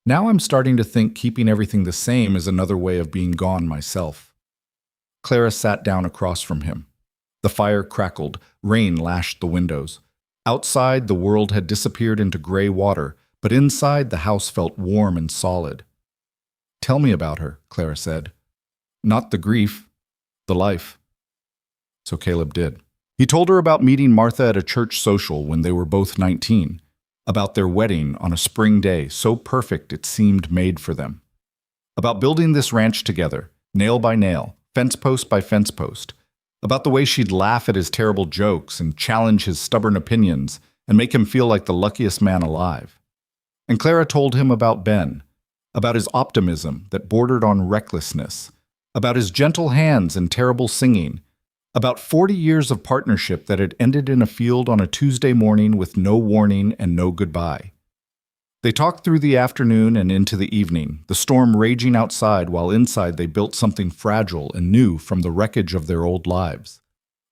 "Now I'm starting to think keeping everything the same is another way of being gone myself." Clara sat down across from him. The fire crackled, rain lashed the windows. Outside, the world had disappeared into gray water, but inside, the house felt warm and solid. "Tell me about her," Clara said. "Not the grief, the life." So Caleb did. He told her about meeting Martha at a church social when they were both 19, about their wedding on a spring day so perfect it seemed made for them, about building this ranch together, nail by nail, fence post by fence post, about the way she'd laugh at his terrible jokes and challenge his stubborn opinions and make him feel like the luckiest man alive. And Clara told him about Ben, about his optimism that bordered on recklessness, about his gentle hands and terrible singing, about 40 years of partnership that had ended in a field on a Tuesday morning with no warning and no goodbye. They talked through the afternoon and into the evening, the storm raging outside while inside they built something fragile and new from the wreckage of their old lives.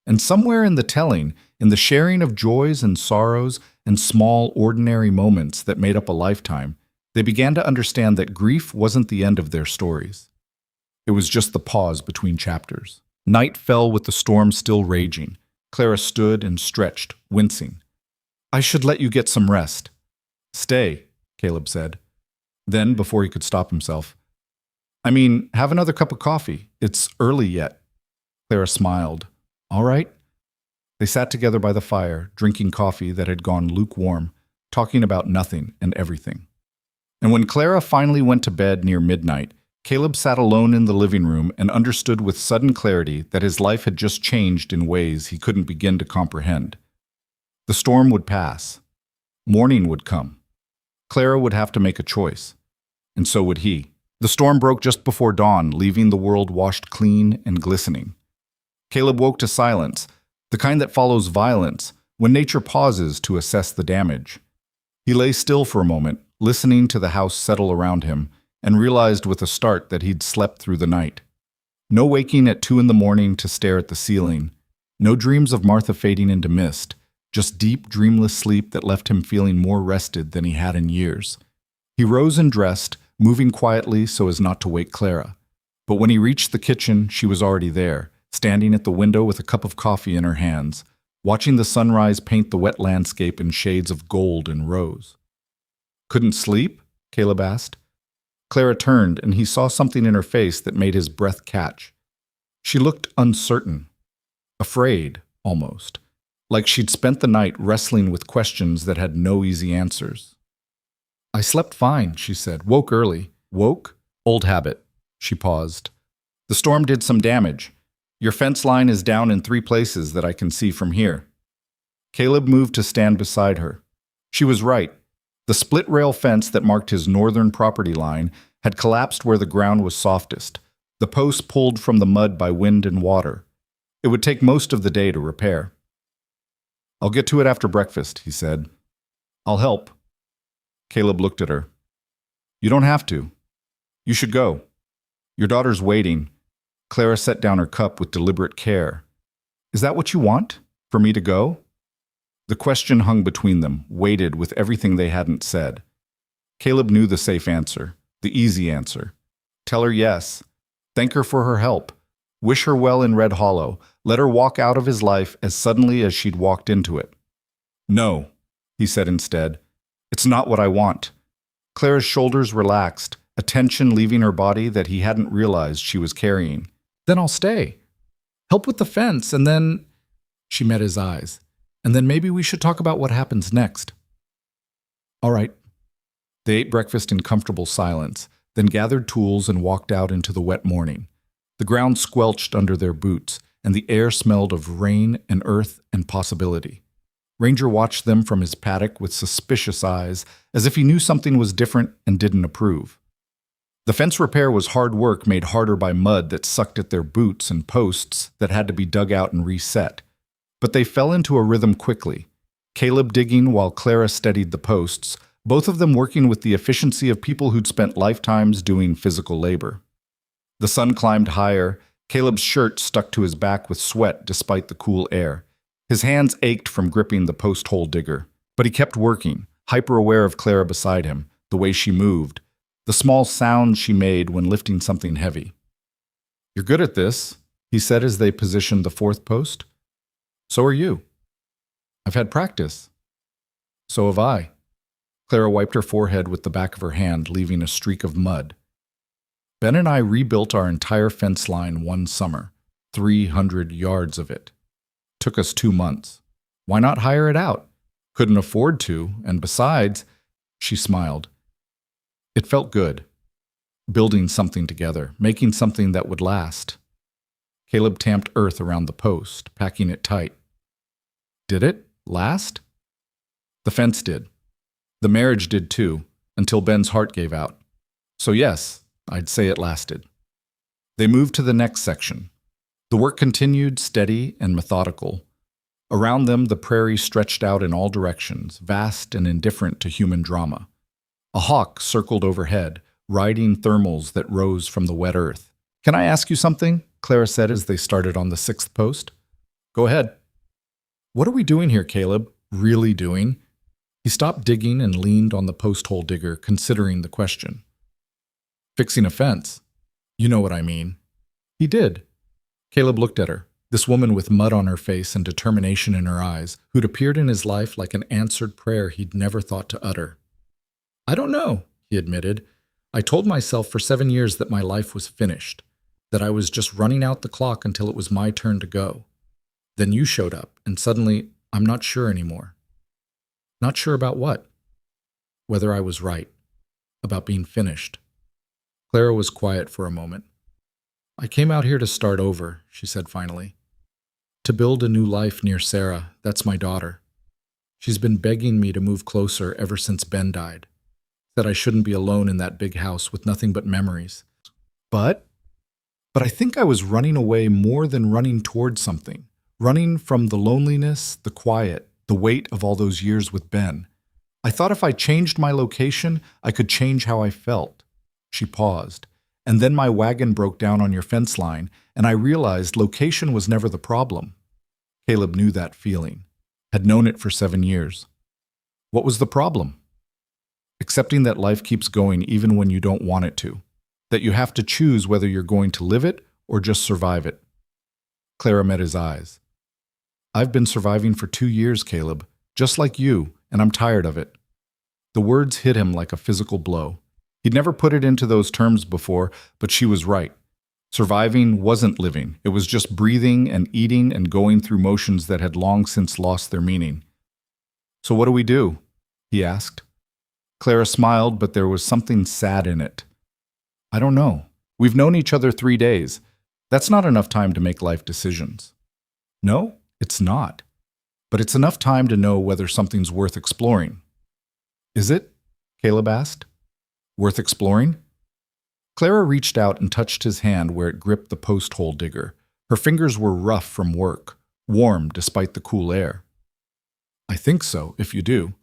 And somewhere in the telling, in the sharing of joys and sorrows and small, ordinary moments that made up a lifetime, they began to understand that grief wasn't the end of their stories. It was just the pause between chapters. Night fell with the storm still raging. Clara stood and stretched, wincing. "I should let you get some rest." "Stay," Caleb said. Then, before he could stop himself, "Have another cup of coffee. It's early yet." Clara smiled. "All right." They sat together by the fire, drinking coffee that had gone lukewarm, talking about nothing and everything. And when Clara finally went to bed near midnight, Caleb sat alone in the living room and understood with sudden clarity that his life had just changed in ways he couldn't begin to comprehend. The storm would pass. Morning would come. Clara would have to make a choice. And so would he. The storm broke just before dawn, leaving the world washed clean and glistening. Caleb woke to silence, the kind that follows violence, when nature pauses to assess the damage. He lay still for a moment, listening to the house settle around him, and realized with a start that he'd slept through the night. No waking at 2 a.m. to stare at the ceiling. No dreams of Martha fading into mist. Just deep, dreamless sleep that left him feeling more rested than he had in years. He rose and dressed, moving quietly so as not to wake Clara. But when he reached the kitchen, she was already there, standing at the window with a cup of coffee in her hands, watching the sunrise paint the wet landscape in shades of gold and rose. "Couldn't sleep?" Caleb asked. Clara turned, and he saw something in her face that made his breath catch. She looked uncertain, afraid, almost, like she'd spent the night wrestling with questions that had no easy answers. "I slept fine," she said. "Woke early." "Woke?" "Old habit." She paused. "The storm did some damage. Your fence line is down in 3 places that I can see from here." Caleb moved to stand beside her. She was right. The split-rail fence that marked his northern property line had collapsed where the ground was softest, the posts pulled from the mud by wind and water. It would take most of the day to repair. "I'll get to it after breakfast," he said. "I'll help." Caleb looked at her. "You don't have to. You should go. Your daughter's waiting." Clara set down her cup with deliberate care. "Is that what you want? For me to go?" The question hung between them, weighted with everything they hadn't said. Caleb knew the safe answer, the easy answer. Tell her yes. Thank her for her help. Wish her well in Red Hollow. Let her walk out of his life as suddenly as she'd walked into it. "No," he said instead. "It's not what I want." Clara's shoulders relaxed, a tension leaving her body that he hadn't realized she was carrying. "Then I'll stay. Help with the fence, and then—" She met his eyes. "And then maybe we should talk about what happens next." "All right." They ate breakfast in comfortable silence, then gathered tools and walked out into the wet morning. The ground squelched under their boots, and the air smelled of rain and earth and possibility. Ranger watched them from his paddock with suspicious eyes, as if he knew something was different and didn't approve. The fence repair was hard work made harder by mud that sucked at their boots and posts that had to be dug out and reset. But they fell into a rhythm quickly, Caleb digging while Clara steadied the posts, both of them working with the efficiency of people who'd spent lifetimes doing physical labor. The sun climbed higher. Caleb's shirt stuck to his back with sweat despite the cool air. His hands ached from gripping the post hole digger, but he kept working, hyper-aware of Clara beside him, the way she moved, the small sounds she made when lifting something heavy. "You're good at this," he said as they positioned the 4th post. So are you. I've had practice. So have I. Clara wiped her forehead with the back of her hand, leaving a streak of mud. Ben and I rebuilt our entire fence line one summer, 300 yards of it. Took us 2 months. Why not hire it out? Couldn't afford to, and besides, she smiled. It felt good. Building something together, making something that would last. Caleb tamped earth around the post, packing it tight. Did it last? The fence did. The marriage did too, until Ben's heart gave out. So yes, I'd say it lasted. They moved to the next section. The work continued, steady and methodical. Around them, the prairie stretched out in all directions, vast and indifferent to human drama. A hawk circled overhead, riding thermals that rose from the wet earth. Can I ask you something? Clara said as they started on the 6th post. Go ahead. What are we doing here, Caleb? Really doing? He stopped digging and leaned on the post hole digger, considering the question. Fixing a fence. You know what I mean. He did. Caleb looked at her, this woman with mud on her face and determination in her eyes, who'd appeared in his life like an answered prayer he'd never thought to utter. I don't know, he admitted. I told myself for 7 years that my life was finished, that I was just running out the clock until it was my turn to go. Then you showed up, and suddenly I'm not sure anymore. Not sure about what? Whether I was right. About being finished. Clara was quiet for a moment. I came out here to start over, she said finally. To build a new life near Sarah, that's my daughter. She's been begging me to move closer ever since Ben died. That I shouldn't be alone in that big house with nothing but memories. But I think I was running away more than running towards something. Running from the loneliness, the quiet, the weight of all those years with Ben. I thought if I changed my location, I could change how I felt. She paused. And then my wagon broke down on your fence line, and I realized location was never the problem. Caleb knew that feeling, had known it for 7 years. What was the problem? Accepting that life keeps going even when you don't want it to, that you have to choose whether you're going to live it or just survive it. Clara met his eyes. I've been surviving for 2 years, Caleb, just like you, and I'm tired of it. The words hit him like a physical blow. He'd never put it into those terms before, but she was right. Surviving wasn't living. It was just breathing and eating and going through motions that had long since lost their meaning. So what do we do? He asked. Clara smiled, but there was something sad in it. I don't know. We've known each other 3 days. That's not enough time to make life decisions. No, it's not. But it's enough time to know whether something's worth exploring. Is it? Caleb asked. Worth exploring? Clara reached out and touched his hand where it gripped the post hole digger. Her fingers were rough from work, warm despite the cool air. I think so, if you do.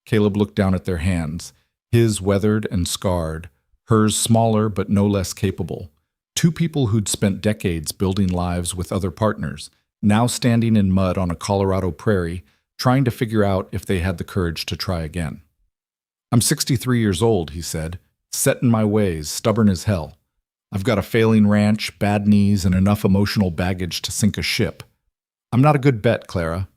Caleb looked down at their hands, his weathered and scarred, hers smaller but no less capable. 2 people who'd spent decades building lives with other partners, now standing in mud on a Colorado prairie, trying to figure out if they had the courage to try again. I'm 63 years old, he said, set in my ways, stubborn as hell. I've got a failing ranch, bad knees, and enough emotional baggage to sink a ship. I'm not a good bet, Clara.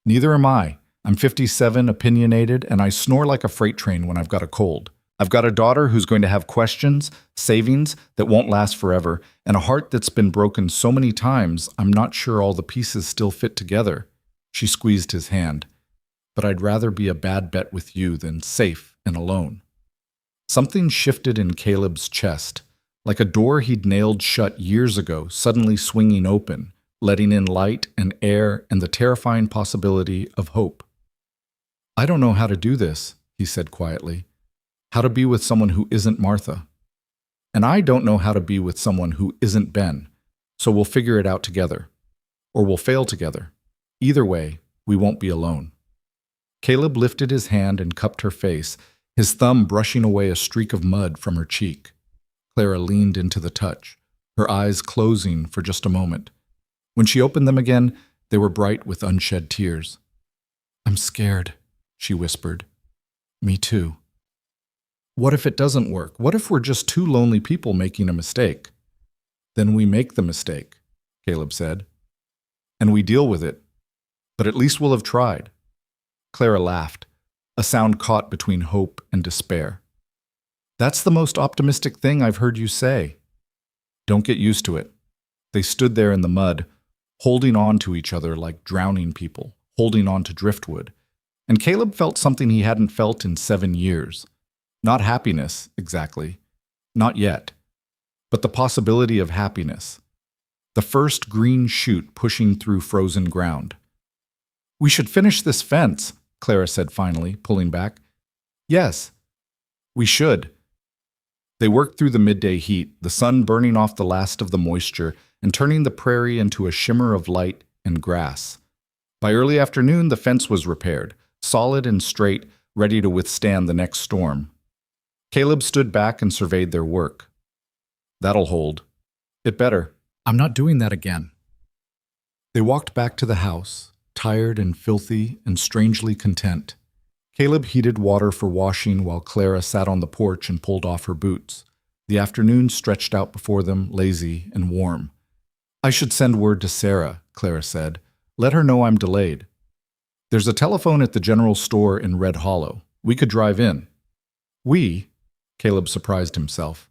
Neither am I. I'm 57, opinionated, and I snore like a freight train when I've got a cold. I've got a daughter who's going to have questions, savings that won't last forever, and a heart that's been broken so many times I'm not sure all the pieces still fit together. She squeezed his hand. But I'd rather be a bad bet with you than safe and alone. Something shifted in Caleb's chest, like a door he'd nailed shut years ago, suddenly swinging open, letting in light and air and the terrifying possibility of hope. I don't know how to do this, he said quietly. How to be with someone who isn't Martha. And I don't know how to be with someone who isn't Ben, so we'll figure it out together. Or we'll fail together. Either way, we won't be alone. Caleb lifted his hand and cupped her face, his thumb brushing away a streak of mud from her cheek. Clara leaned into the touch, her eyes closing for just a moment. When she opened them again, they were bright with unshed tears. I'm scared, she whispered. Me too. What if it doesn't work? What if we're just 2 lonely people making a mistake? Then we make the mistake, Caleb said. And we deal with it, But at least we'll have tried. Clara laughed, a sound caught between hope and despair. That's the most optimistic thing I've heard you say. Don't get used to it. They stood there in the mud, holding on to each other like drowning people, holding on to driftwood. And Caleb felt something he hadn't felt in 7 years. Not happiness, exactly. Not yet. But the possibility of happiness. The first green shoot pushing through frozen ground. We should finish this fence, Clara said finally, pulling back. Yes, we should. They worked through the midday heat, the sun burning off the last of the moisture and turning the prairie into a shimmer of light and grass. By early afternoon, the fence was repaired, solid and straight, ready to withstand the next storm. Caleb stood back and surveyed their work. That'll hold. It better. I'm not doing that again. They walked back to the house, tired and filthy and strangely content. Caleb heated water for washing while Clara sat on the porch and pulled off her boots. The afternoon stretched out before them, lazy and warm. I should send word to Sarah, Clara said. Let her know I'm delayed. There's a telephone at the general store in Red Hollow. We could drive in. We? Caleb surprised himself.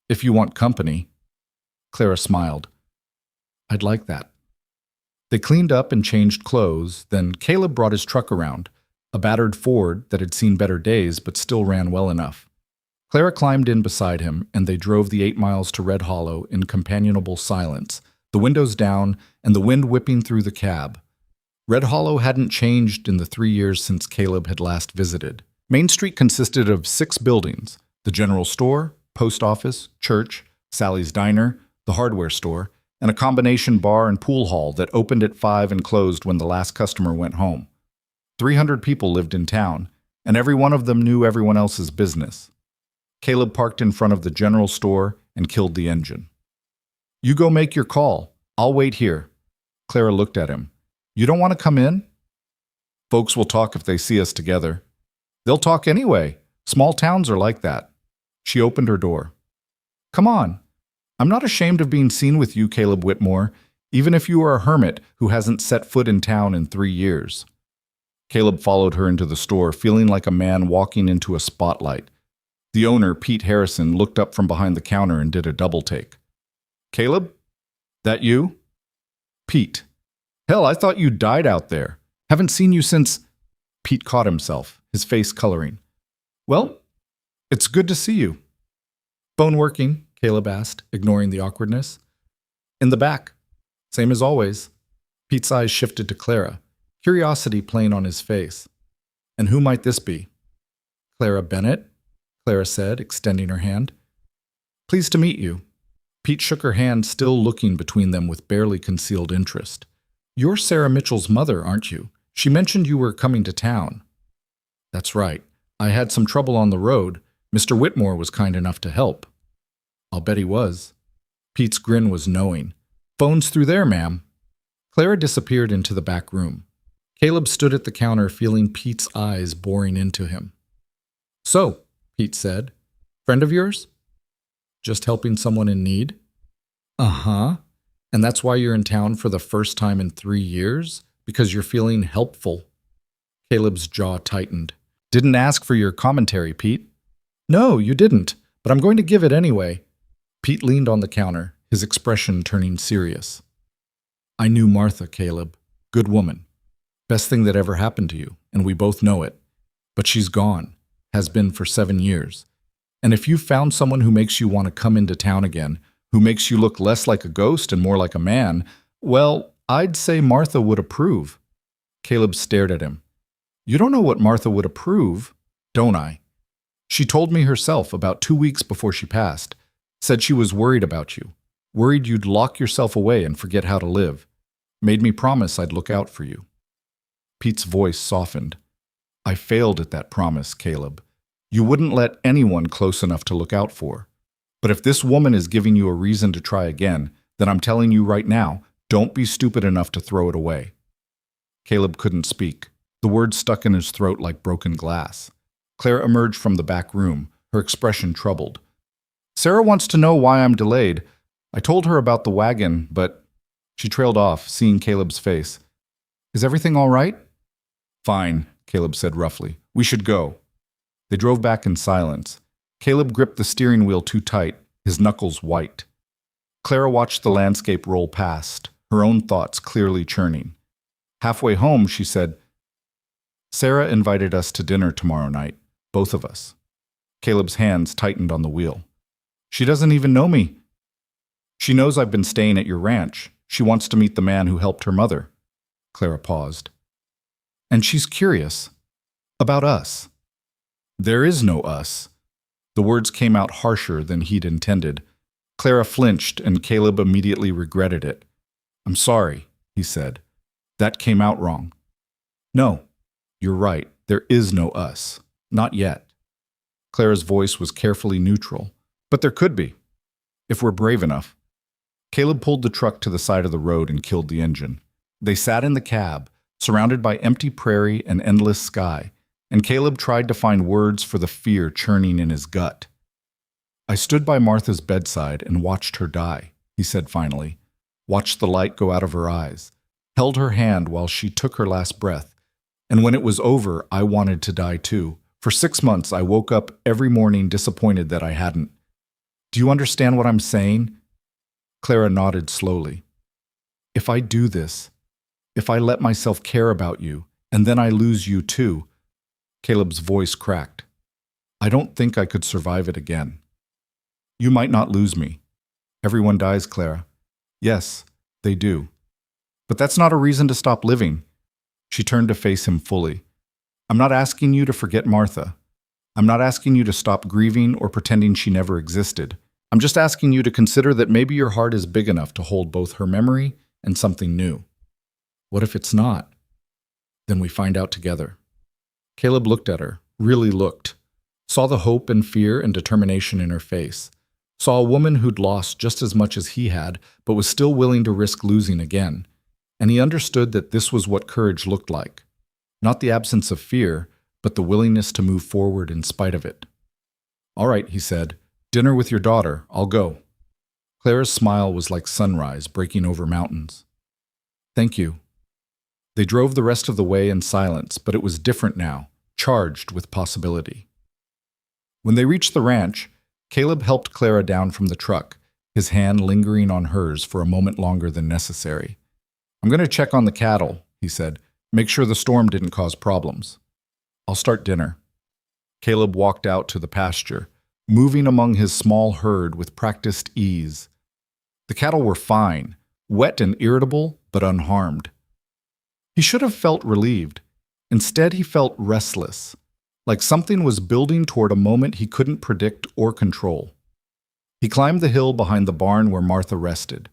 If you want company. Clara smiled. I'd like that. They cleaned up and changed clothes, then Caleb brought his truck around, a battered Ford that had seen better days but still ran well enough. Clara climbed in beside him, and they drove the 8 miles to Red Hollow in companionable silence, the windows down and the wind whipping through the cab. Red Hollow hadn't changed in the 3 years since Caleb had last visited. Main Street consisted of 6 buildings: the general store, post office, church, Sally's Diner, the hardware store, and a combination bar and pool hall that opened at 5 and closed when the last customer went home. 300 people lived in town, and every one of them knew everyone else's business. Caleb parked in front of the general store and killed the engine. You go make your call. I'll wait here. Clara looked at him. You don't want to come in? Folks will talk if they see us together. They'll talk anyway. Small towns are like that. She opened her door. Come on. I'm not ashamed of being seen with you, Caleb Whitmore, even if you are a hermit who hasn't set foot in town in 3 years. Caleb followed her into the store, feeling like a man walking into a spotlight. The owner, Pete Harrison, looked up from behind the counter and did a double take. Caleb? That you? Pete. Hell, I thought you died out there. Haven't seen you since... Pete caught himself, his face coloring. Well, it's good to see you. Phone working? Caleb asked, ignoring the awkwardness. In the back. Same as always. Pete's eyes shifted to Clara, curiosity playing on his face. And who might this be? Clara Bennett, Clara said, extending her hand. Pleased to meet you. Pete shook her hand, still looking between them with barely concealed interest. You're Sarah Mitchell's mother, aren't you? She mentioned you were coming to town. That's right. I had some trouble on the road. Mr. Whitmore was kind enough to help. I'll bet he was. Pete's grin was knowing. Phone's through there, ma'am. Clara disappeared into the back room. Caleb stood at the counter, feeling Pete's eyes boring into him. So, Pete said, friend of yours? Just helping someone in need? Uh-huh. And that's why you're in town for the first time in 3 years? Because you're feeling helpful. Caleb's jaw tightened. Didn't ask for your commentary, Pete. No, you didn't, but I'm going to give it anyway. Pete leaned on the counter, his expression turning serious. I knew Martha, Caleb. Good woman. Best thing that ever happened to you, and we both know it. But she's gone. Has been for 7 years. And if you've found someone who makes you want to come into town again, who makes you look less like a ghost and more like a man, well, I'd say Martha would approve. Caleb stared at him. You don't know what Martha would approve, don't I? She told me herself about 2 weeks before she passed. Said she was worried about you. Worried you'd lock yourself away and forget how to live. Made me promise I'd look out for you. Pete's voice softened. I failed at that promise, Caleb. You wouldn't let anyone close enough to look out for. But if this woman is giving you a reason to try again, then I'm telling you right now, don't be stupid enough to throw it away. Caleb couldn't speak. The words stuck in his throat like broken glass. Clara emerged from the back room, her expression troubled. Sarah wants to know why I'm delayed. I told her about the wagon, but... She trailed off, seeing Caleb's face. Is everything all right? Fine, Caleb said roughly. We should go. They drove back in silence. Caleb gripped the steering wheel too tight, his knuckles white. Clara watched the landscape roll past, her own thoughts clearly churning. Halfway home, she said, Sarah invited us to dinner tomorrow night, both of us. Caleb's hands tightened on the wheel. She doesn't even know me. She knows I've been staying at your ranch. She wants to meet the man who helped her mother. Clara paused. And she's curious. About us. There is no us. The words came out harsher than he'd intended. Clara flinched, and Caleb immediately regretted it. I'm sorry, he said. That came out wrong. No, you're right. There is no us. Not yet. Clara's voice was carefully neutral. But there could be, if we're brave enough. Caleb pulled the truck to the side of the road and killed the engine. They sat in the cab, surrounded by empty prairie and endless sky, and Caleb tried to find words for the fear churning in his gut. I stood by Martha's bedside and watched her die, he said finally, watched the light go out of her eyes, held her hand while she took her last breath, and when it was over, I wanted to die too. For 6 months, I woke up every morning disappointed that I hadn't. Do you understand what I'm saying? Clara nodded slowly. If I do this, if I let myself care about you, and then I lose you too, Caleb's voice cracked. I don't think I could survive it again. You might not lose me. Everyone dies, Clara. Yes, they do. But that's not a reason to stop living. She turned to face him fully. I'm not asking you to forget Martha. I'm not asking you to stop grieving or pretending she never existed. I'm just asking you to consider that maybe your heart is big enough to hold both her memory and something new. What if it's not? Then we find out together. Caleb looked at her, really looked, saw the hope and fear and determination in her face, saw a woman who'd lost just as much as he had, but was still willing to risk losing again. And he understood that this was what courage looked like. Not the absence of fear, but the willingness to move forward in spite of it. All right, he said. Dinner with your daughter. I'll go. Clara's smile was like sunrise breaking over mountains. Thank you. They drove the rest of the way in silence, but it was different now, charged with possibility. When they reached the ranch, Caleb helped Clara down from the truck, his hand lingering on hers for a moment longer than necessary. I'm going to check on the cattle, he said. Make sure the storm didn't cause problems. I'll start dinner. Caleb walked out to the pasture, moving among his small herd with practiced ease. The cattle were fine, wet and irritable, but unharmed. He should have felt relieved. Instead, he felt restless, like something was building toward a moment he couldn't predict or control. He climbed the hill behind the barn where Martha rested.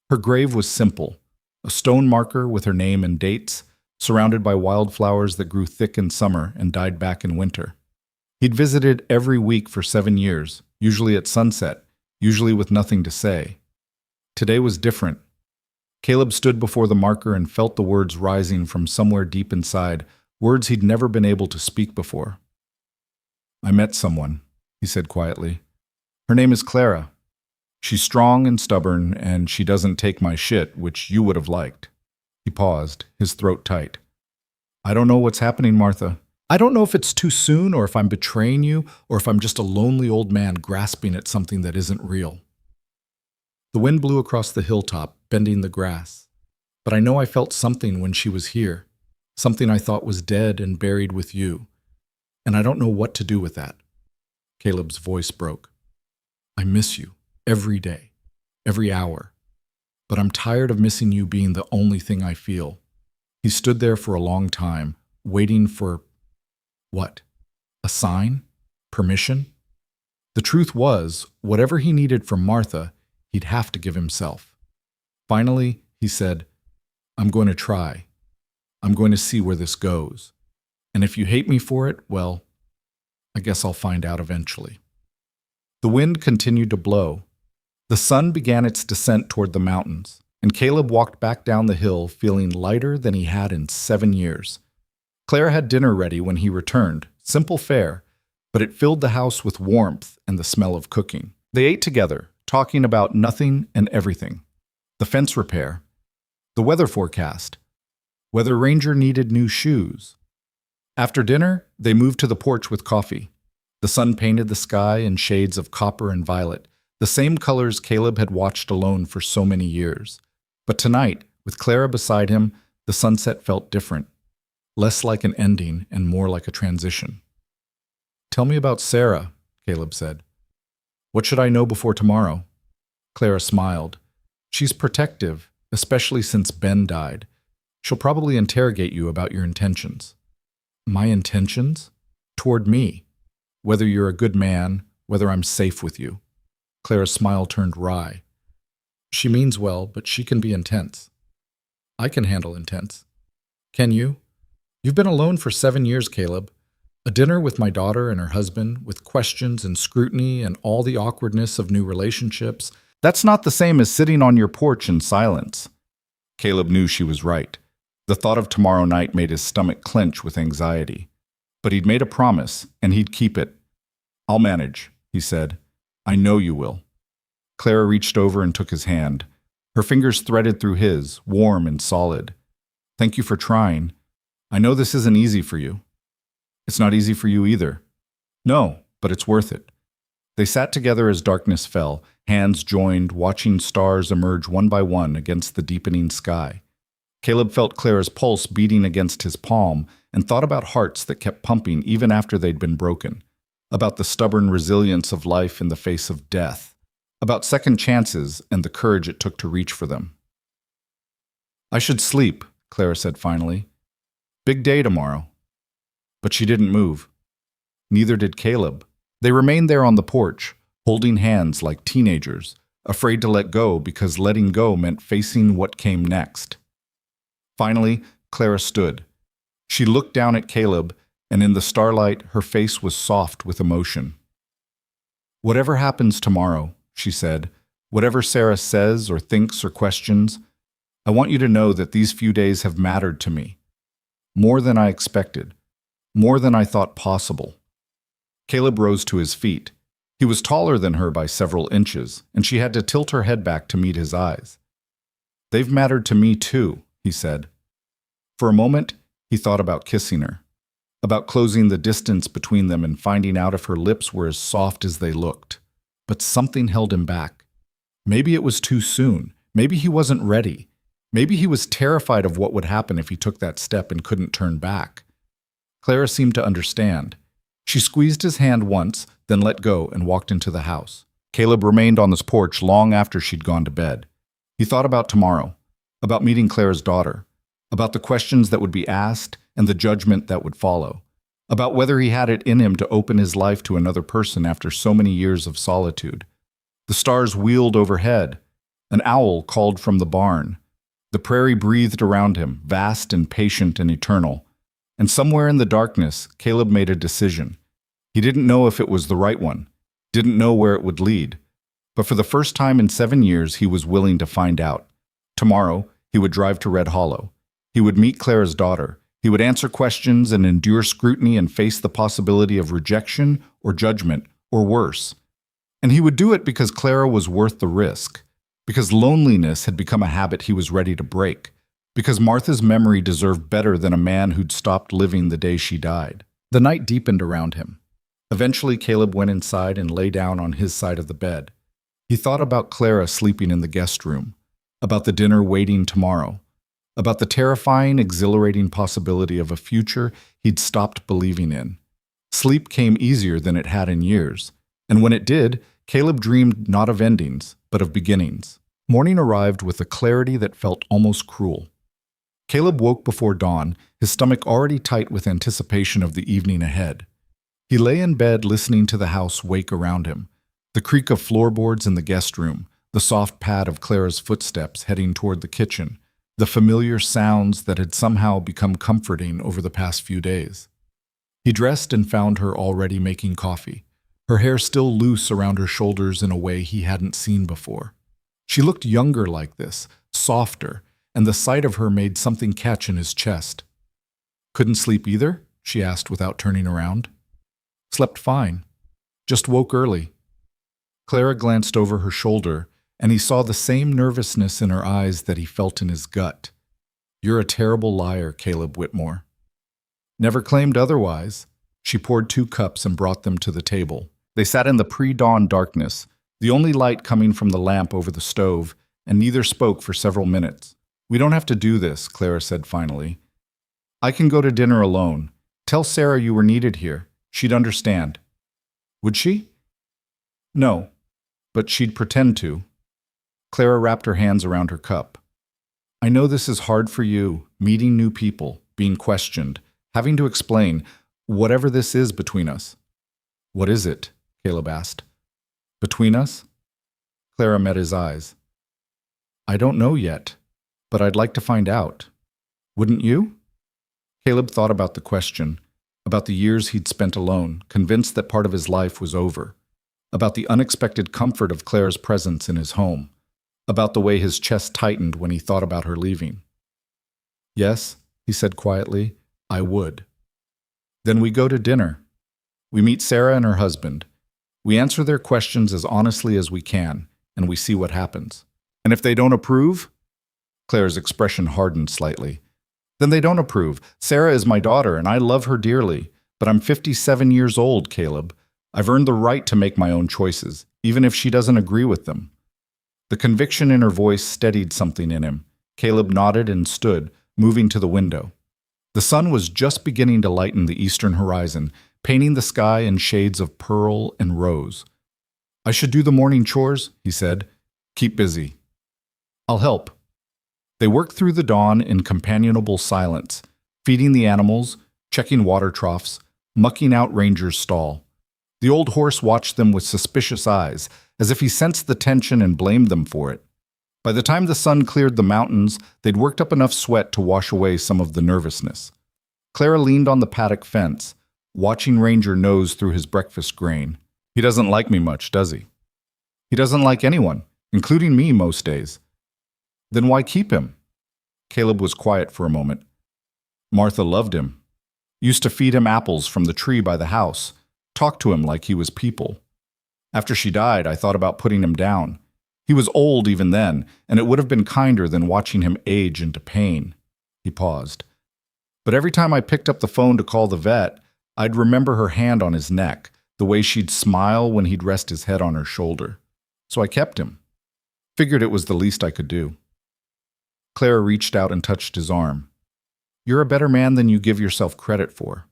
Her grave was simple, a stone marker with her name and dates, surrounded by wildflowers that grew thick in summer and died back in winter. He'd visited every week for 7 years, usually at sunset, usually with nothing to say. Today was different. Caleb stood before the marker and felt the words rising from somewhere deep inside, words he'd never been able to speak before. I met someone, he said quietly. Her name is Clara. She's strong and stubborn, and she doesn't take my shit, which you would have liked. He paused, his throat tight. I don't know what's happening, Martha. I don't know if it's too soon or if I'm betraying you or if I'm just a lonely old man grasping at something that isn't real. The wind blew across the hilltop, bending the grass. But I know I felt something when she was here, something I thought was dead and buried with you. And I don't know what to do with that. Caleb's voice broke. I miss you every day, every hour. But I'm tired of missing you being the only thing I feel. He stood there for a long time, waiting for what? A sign? Permission? The truth was, whatever he needed from Martha, he'd have to give himself. Finally, he said, I'm going to try. I'm going to see where this goes. And if you hate me for it, well, I guess I'll find out eventually. The wind continued to blow. The sun began its descent toward the mountains, and Caleb walked back down the hill feeling lighter than he had in 7 years. Clara had dinner ready when he returned, simple fare, but it filled the house with warmth and the smell of cooking. They ate together, talking about nothing and everything. The fence repair, the weather forecast, whether Ranger needed new shoes. After dinner, they moved to the porch with coffee. The sun painted the sky in shades of copper and violet, the same colors Caleb had watched alone for so many years. But tonight, with Clara beside him, the sunset felt different, less like an ending and more like a transition. "Tell me about Sarah," Caleb said. "What should I know before tomorrow?" Clara smiled. "She's protective, especially since Ben died. She'll probably interrogate you about your intentions." "My intentions?" "Toward me. Whether you're a good man, whether I'm safe with you." Clara's smile turned wry. "She means well, but she can be intense." "I can handle intense." "Can you?" "You've been alone for 7 years, Caleb. A dinner with my daughter and her husband, with questions and scrutiny and all the awkwardness of new relationships. That's not the same as sitting on your porch in silence." Caleb knew she was right. The thought of tomorrow night made his stomach clench with anxiety. But he'd made a promise, and he'd keep it. "I'll manage," he said. "I know you will." Clara reached over and took his hand. Her fingers threaded through his, warm and solid. "Thank you for trying. I know this isn't easy for you." "It's not easy for you either." "No, but it's worth it." They sat together as darkness fell, hands joined, watching stars emerge one by one against the deepening sky. Caleb felt Clara's pulse beating against his palm and thought about hearts that kept pumping even after they'd been broken, about the stubborn resilience of life in the face of death, about second chances and the courage it took to reach for them. "I should sleep," Clara said finally. "Big day tomorrow." But she didn't move. Neither did Caleb. They remained there on the porch, holding hands like teenagers, afraid to let go because letting go meant facing what came next. Finally, Clara stood. She looked down at Caleb, and in the starlight, her face was soft with emotion. "Whatever happens tomorrow," she said, "whatever Sarah says or thinks or questions, I want you to know that these few days have mattered to me. More than I expected. More than I thought possible." Caleb rose to his feet. He was taller than her by several inches, and she had to tilt her head back to meet his eyes. "They've mattered to me too," he said. For a moment, he thought about kissing her, about closing the distance between them and finding out if her lips were as soft as they looked. But something held him back. Maybe it was too soon. Maybe he wasn't ready. Maybe he was terrified of what would happen if he took that step and couldn't turn back. Clara seemed to understand. She squeezed his hand once, then let go and walked into the house. Caleb remained on this porch long after she'd gone to bed. He thought about tomorrow, about meeting Clara's daughter, about the questions that would be asked and the judgment that would follow, about whether he had it in him to open his life to another person after so many years of solitude. The stars wheeled overhead. An owl called from the barn. The prairie breathed around him, vast and patient and eternal. And somewhere in the darkness, Caleb made a decision. He didn't know if it was the right one, didn't know where it would lead. But for the first time in 7 years, he was willing to find out. Tomorrow, he would drive to Red Hollow. He would meet Clara's daughter. He would answer questions and endure scrutiny and face the possibility of rejection or judgment, or worse. And he would do it because Clara was worth the risk, because loneliness had become a habit he was ready to break, because Martha's memory deserved better than a man who'd stopped living the day she died. The night deepened around him. Eventually, Caleb went inside and lay down on his side of the bed. He thought about Clara sleeping in the guest room, about the dinner waiting tomorrow, about the terrifying, exhilarating possibility of a future he'd stopped believing in. Sleep came easier than it had in years, and when it did, Caleb dreamed not of endings, but of beginnings. Morning arrived with a clarity that felt almost cruel. Caleb woke before dawn, his stomach already tight with anticipation of the evening ahead. He lay in bed listening to the house wake around him, the creak of floorboards in the guest room, the soft pad of Clara's footsteps heading toward the kitchen, the familiar sounds that had somehow become comforting over the past few days. He dressed and found her already making coffee, her hair still loose around her shoulders in a way he hadn't seen before. She looked younger like this, softer, and the sight of her made something catch in his chest. "Couldn't sleep either?" she asked without turning around. "Slept fine. Just woke early." Clara glanced over her shoulder, and he saw the same nervousness in her eyes that he felt in his gut. You're a terrible liar, Caleb Whitmore. Never claimed otherwise. She poured 2 cups and brought them to the table. They sat in the pre-dawn darkness, the only light coming from the lamp over the stove, and neither spoke for several minutes. We don't have to do this, Clara said finally. I can go to dinner alone. Tell Sarah you were needed here. She'd understand. Would she? No, but she'd pretend to. Clara wrapped her hands around her cup. I know this is hard for you, meeting new people, being questioned, having to explain, whatever this is between us. What is it? Caleb asked. Between us? Clara met his eyes. I don't know yet, but I'd like to find out. Wouldn't you? Caleb thought about the question, about the years he'd spent alone, convinced that part of his life was over, about the unexpected comfort of Clara's presence in his home, about the way his chest tightened when he thought about her leaving. Yes, he said quietly, I would. Then we go to dinner. We meet Sarah and her husband. We answer their questions as honestly as we can, and we see what happens. And if they don't approve? Clara's expression hardened slightly. Then they don't approve. Sarah is my daughter, and I love her dearly. But I'm 57 years old, Caleb. I've earned the right to make my own choices, even if she doesn't agree with them. The conviction in her voice steadied something in him. Caleb nodded and stood, moving to the window. The sun was just beginning to lighten the eastern horizon, painting the sky in shades of pearl and rose. I should do the morning chores, he said. Keep busy. I'll help. They worked through the dawn in companionable silence, feeding the animals, checking water troughs, mucking out Ranger's stall. The old horse watched them with suspicious eyes, as if he sensed the tension and blamed them for it. By the time the sun cleared the mountains, they'd worked up enough sweat to wash away some of the nervousness. Clara leaned on the paddock fence, watching Ranger nose through his breakfast grain. He doesn't like me much, does he? He doesn't like anyone, including me most days. Then why keep him? Caleb was quiet for a moment. Martha loved him. Used to feed him apples from the tree by the house, talked to him like he was people. After she died, I thought about putting him down. He was old even then, and it would have been kinder than watching him age into pain. He paused. But every time I picked up the phone to call the vet, I'd remember her hand on his neck, the way she'd smile when he'd rest his head on her shoulder. So I kept him. Figured it was the least I could do. Clara reached out and touched his arm. You're a better man than you give yourself credit for.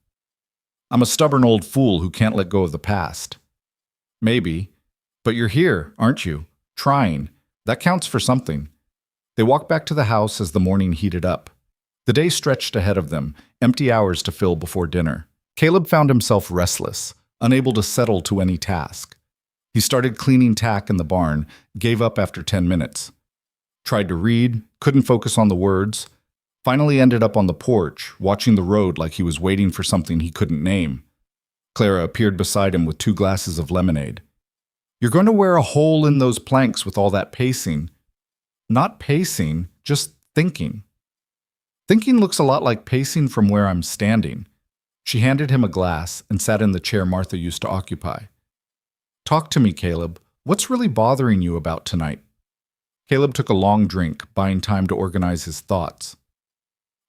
I'm a stubborn old fool who can't let go of the past. Maybe. But you're here, aren't you? Trying. That counts for something. They walked back to the house as the morning heated up. The day stretched ahead of them, empty hours to fill before dinner. Caleb found himself restless, unable to settle to any task. He started cleaning tack in the barn, gave up after 10 minutes. Tried to read, couldn't focus on the words. Finally ended up on the porch, watching the road like he was waiting for something he couldn't name. Clara appeared beside him with 2 glasses of lemonade. You're going to wear a hole in those planks with all that pacing. Not pacing, just thinking. Thinking looks a lot like pacing from where I'm standing. She handed him a glass and sat in the chair Martha used to occupy. Talk to me, Caleb. What's really bothering you about tonight? Caleb took a long drink, buying time to organize his thoughts.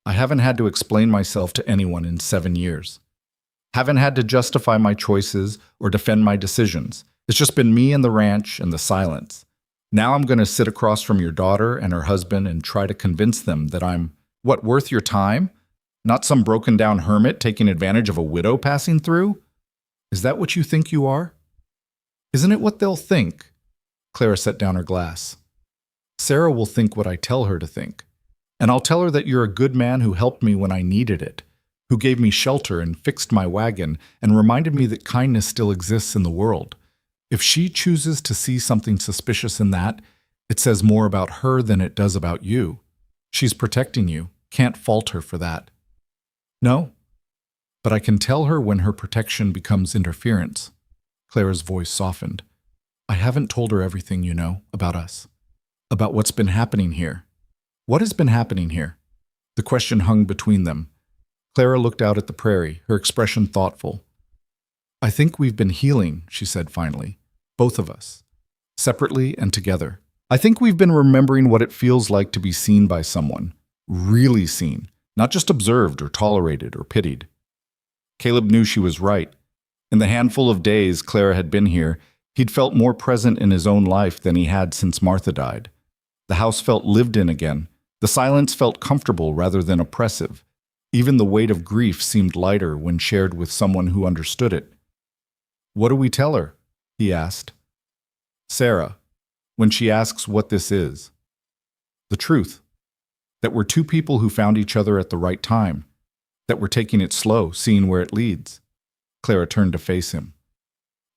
I haven't had to explain myself to anyone in 7 years. Haven't had to justify my choices or defend my decisions. It's just been me and the ranch and the silence. Now I'm going to sit across from your daughter and her husband and try to convince them that I'm, worth your time? Not some broken-down hermit taking advantage of a widow passing through? Is that what you think you are? Isn't it what they'll think? Clara set down her glass. Sarah will think what I tell her to think. And I'll tell her that you're a good man who helped me when I needed it, who gave me shelter and fixed my wagon and reminded me that kindness still exists in the world. If she chooses to see something suspicious in that, it says more about her than it does about you. She's protecting you. Can't fault her for that. No, but I can tell her when her protection becomes interference. Clara's voice softened. I haven't told her everything you know about us, about what's been happening here. What has been happening here? The question hung between them. Clara looked out at the prairie, her expression thoughtful. I think we've been healing, she said finally. Both of us. Separately and together. I think we've been remembering what it feels like to be seen by someone. Really seen, not just observed or tolerated or pitied. Caleb knew she was right. In the handful of days Clara had been here, he'd felt more present in his own life than he had since Martha died. The house felt lived in again. The silence felt comfortable rather than oppressive. Even the weight of grief seemed lighter when shared with someone who understood it. "What do we tell her?" he asked. "Sarah, when she asks what this is." "The truth. That we're two people who found each other at the right time. That we're taking it slow, seeing where it leads." Clara turned to face him.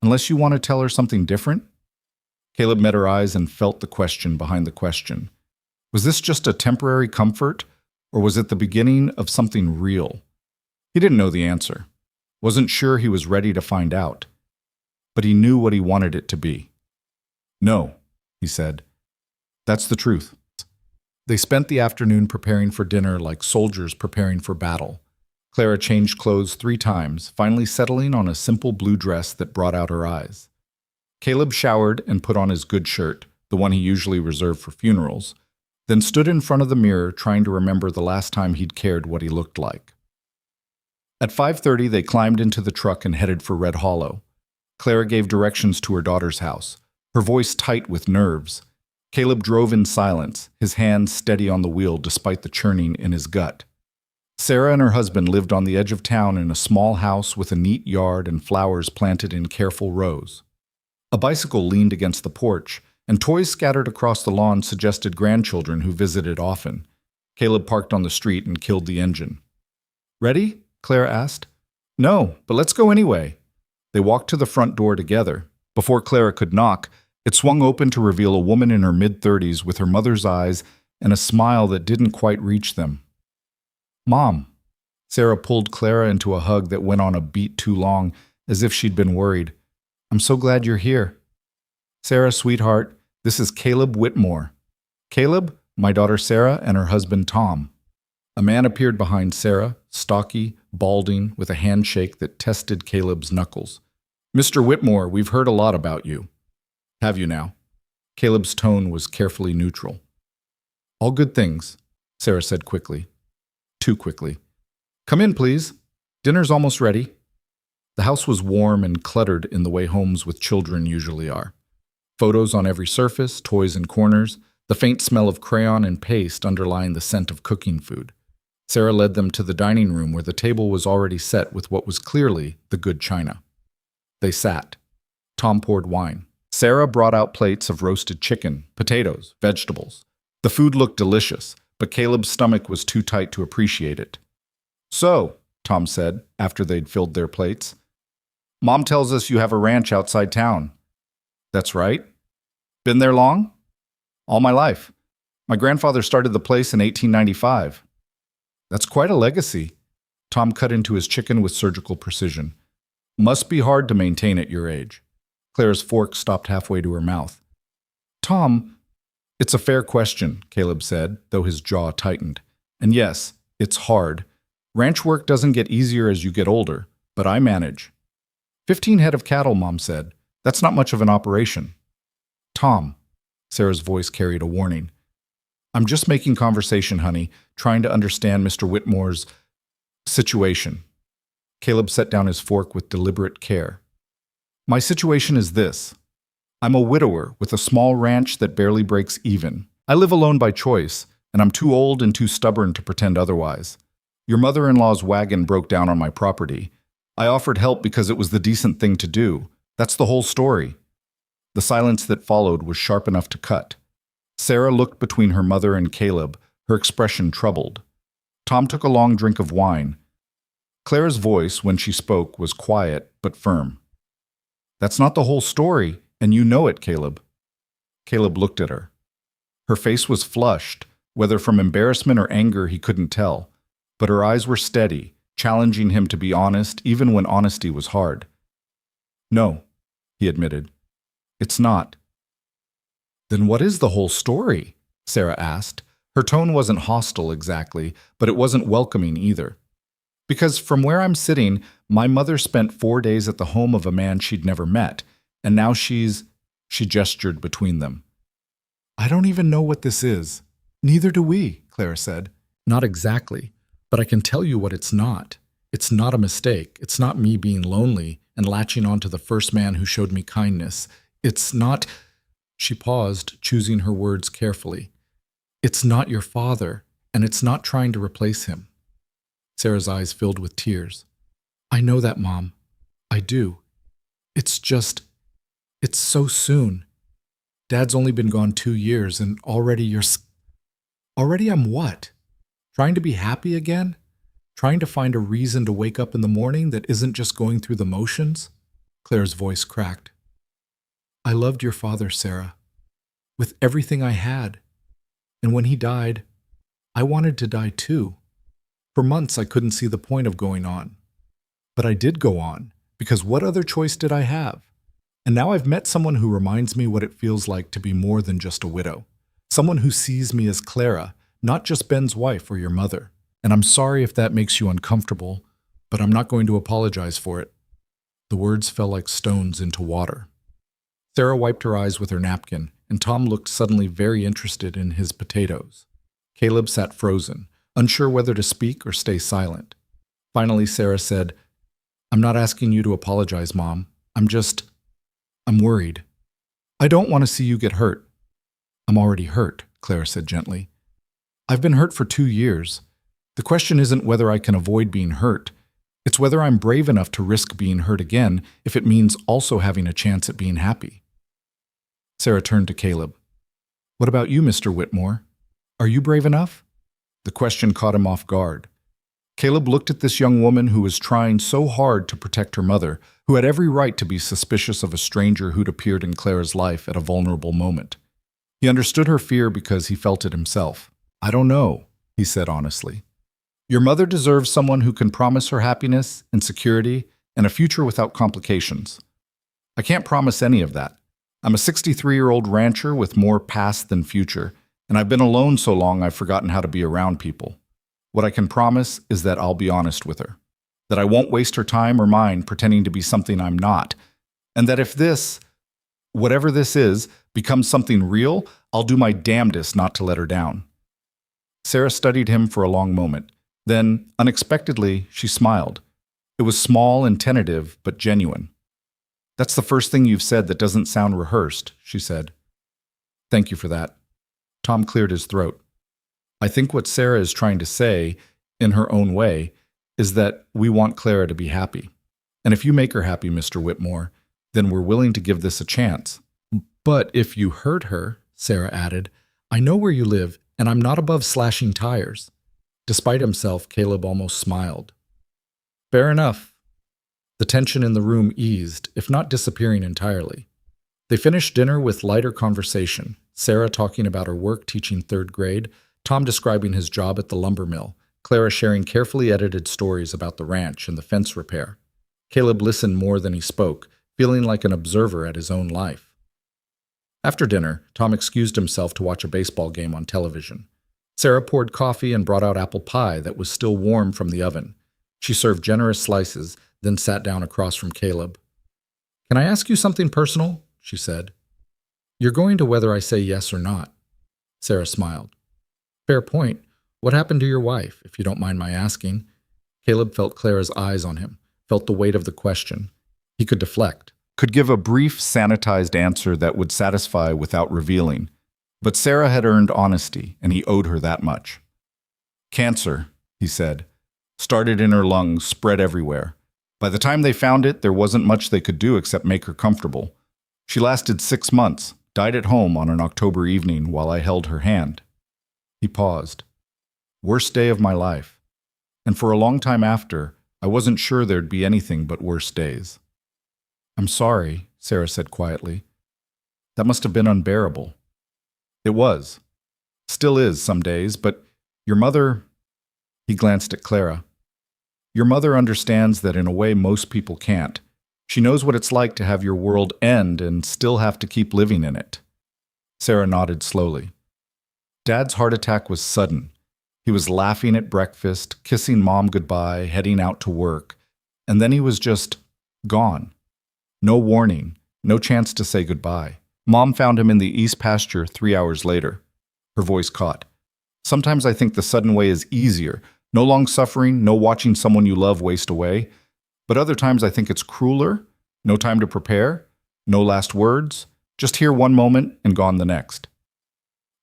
"Unless you want to tell her something different?" Caleb met her eyes and felt the question behind the question. Was this just a temporary comfort, or was it the beginning of something real? He didn't know the answer. Wasn't sure he was ready to find out. But he knew what he wanted it to be. "No," he said. "That's the truth." They spent the afternoon preparing for dinner like soldiers preparing for battle. Clara changed clothes 3 times, finally settling on a simple blue dress that brought out her eyes. Caleb showered and put on his good shirt, the one he usually reserved for funerals, then stood in front of the mirror trying to remember the last time he'd cared what he looked like. At 5:30, they climbed into the truck and headed for Red Hollow. Clara gave directions to her daughter's house, her voice tight with nerves. Caleb drove in silence, his hands steady on the wheel despite the churning in his gut. Sarah and her husband lived on the edge of town in a small house with a neat yard and flowers planted in careful rows. A bicycle leaned against the porch, and toys scattered across the lawn suggested grandchildren who visited often. Caleb parked on the street and killed the engine. "Ready?" Clara asked. "No, but let's go anyway." They walked to the front door together. Before Clara could knock, it swung open to reveal a woman in her mid-30s with her mother's eyes and a smile that didn't quite reach them. "Mom." Sarah pulled Clara into a hug that went on a beat too long, as if she'd been worried. "I'm so glad you're here." "Sarah, sweetheart, this is Caleb Whitmore." "Caleb, my daughter Sarah, and her husband Tom." A man appeared behind Sarah, stocky, balding, with a handshake that tested Caleb's knuckles. "Mr. Whitmore, we've heard a lot about you." "Have you now?" Caleb's tone was carefully neutral. "All good things," Sarah said quickly. Too quickly. "Come in, please. Dinner's almost ready." The house was warm and cluttered in the way homes with children usually are. Photos on every surface, toys in corners, the faint smell of crayon and paste underlying the scent of cooking food. Sarah led them to the dining room where the table was already set with what was clearly the good china. They sat. Tom poured wine. Sarah brought out plates of roasted chicken, potatoes, vegetables. The food looked delicious, but Caleb's stomach was too tight to appreciate it. "So," Tom said, after they'd filled their plates, "Mom tells us you have a ranch outside town." "That's right." "Been there long?" "All my life. My grandfather started the place in 1895. "That's quite a legacy." Tom cut into his chicken with surgical precision. "Must be hard to maintain at your age." Clara's fork stopped halfway to her mouth. "Tom," "It's a fair question," Caleb said, though his jaw tightened. "And yes, it's hard. Ranch work doesn't get easier as you get older, but I manage." 15 head of cattle, Mom said. "That's not much of an operation." "Tom," Sarah's voice carried a warning. "I'm just making conversation, honey, trying to understand Mr. Whitmore's situation." Caleb set down his fork with deliberate care. "My situation is this. I'm a widower with a small ranch that barely breaks even. I live alone by choice, and I'm too old and too stubborn to pretend otherwise. Your mother-in-law's wagon broke down on my property. I offered help because it was the decent thing to do. That's the whole story." The silence that followed was sharp enough to cut. Sarah looked between her mother and Caleb, her expression troubled. Tom took a long drink of wine. Clara's voice, when she spoke, was quiet but firm. "That's not the whole story, and you know it, Caleb." Caleb looked at her. Her face was flushed, whether from embarrassment or anger he couldn't tell, but her eyes were steady, challenging him to be honest even when honesty was hard. "No," he admitted. "It's not." "Then what is the whole story?" Sarah asked. Her tone wasn't hostile exactly, but it wasn't welcoming either. "Because from where I'm sitting, my mother spent 4 days at the home of a man she'd never met, and now she gestured between them. "I don't even know what this is." "Neither do we," Clara said. Not exactly, but I can tell you what it's not. It's not a mistake. It's not me being lonely and latching on to the first man who showed me kindness. It's not. She paused, choosing her words carefully. It's not your father, and it's not trying to replace him. Sarah's eyes filled with tears. I know that, Mom. I do. It's just, it's so soon. Dad's only been gone 2 years, and already already I'm what? Trying to be happy again? Trying to find a reason to wake up in the morning that isn't just going through the motions? Claire's voice cracked. I loved your father, Sarah, with everything I had. And when he died, I wanted to die too. For months, I couldn't see the point of going on. But I did go on, because what other choice did I have? And now I've met someone who reminds me what it feels like to be more than just a widow. Someone who sees me as Clara, not just Ben's wife or your mother. And I'm sorry if that makes you uncomfortable, but I'm not going to apologize for it. The words fell like stones into water. Sarah wiped her eyes with her napkin, and Tom looked suddenly very interested in his potatoes. Caleb sat frozen, unsure whether to speak or stay silent. Finally, Sarah said, I'm not asking you to apologize, Mom. I'm worried. I don't want to see you get hurt. I'm already hurt, Clara said gently. I've been hurt for 2 years. The question isn't whether I can avoid being hurt. It's whether I'm brave enough to risk being hurt again if it means also having a chance at being happy. Sarah turned to Caleb. What about you, Mr. Whitmore? Are you brave enough? The question caught him off guard. Caleb looked at this young woman who was trying so hard to protect her mother, who had every right to be suspicious of a stranger who'd appeared in Clara's life at a vulnerable moment. He understood her fear because he felt it himself. I don't know, he said honestly. Your mother deserves someone who can promise her happiness and security and a future without complications. I can't promise any of that. I'm a 63-year-old rancher with more past than future, and I've been alone so long I've forgotten how to be around people. What I can promise is that I'll be honest with her, that I won't waste her time or mine pretending to be something I'm not, and that if this, whatever this is, becomes something real, I'll do my damnedest not to let her down. Sarah studied him for a long moment. Then, unexpectedly, she smiled. It was small and tentative, but genuine. That's the first thing you've said that doesn't sound rehearsed, she said. Thank you for that. Tom cleared his throat. I think what Sarah is trying to say, in her own way, is that we want Clara to be happy. And if you make her happy, Mr. Whitmore, then we're willing to give this a chance. But if you hurt her, Sarah added, I know where you live, and I'm not above slashing tires. Despite himself, Caleb almost smiled. Fair enough. The tension in the room eased, if not disappearing entirely. They finished dinner with lighter conversation, Sarah talking about her work teaching 3rd grade, Tom describing his job at the lumber mill, Clara sharing carefully edited stories about the ranch and the fence repair. Caleb listened more than he spoke, feeling like an observer at his own life. After dinner, Tom excused himself to watch a baseball game on television. Sarah poured coffee and brought out apple pie that was still warm from the oven. She served generous slices, then sat down across from Caleb. Can I ask you something personal? She said. You're going to whether I say yes or not. Sarah smiled. Fair point. What happened to your wife, if you don't mind my asking? Caleb felt Clara's eyes on him, felt the weight of the question. He could deflect, could give a brief, sanitized answer that would satisfy without revealing. But Sarah had earned honesty, and he owed her that much. Cancer, he said, started in her lungs, spread everywhere. By the time they found it, there wasn't much they could do except make her comfortable. She lasted 6 months, died at home on an October evening while I held her hand. He paused. Worst day of my life. And for a long time after, I wasn't sure there'd be anything but worse days. I'm sorry, Sarah said quietly. That must have been unbearable. It was. Still is some days, but your mother... He glanced at Clara. Your mother understands that in a way most people can't. She knows what it's like to have your world end and still have to keep living in it. Sarah nodded slowly. Dad's heart attack was sudden. He was laughing at breakfast, kissing Mom goodbye, heading out to work, and then he was just gone. No warning, no chance to say goodbye. Mom found him in the east pasture 3 hours later. Her voice caught. Sometimes I think the sudden way is easier. No long suffering, no watching someone you love waste away. But other times I think it's crueler. No time to prepare, no last words, just here one moment and gone the next.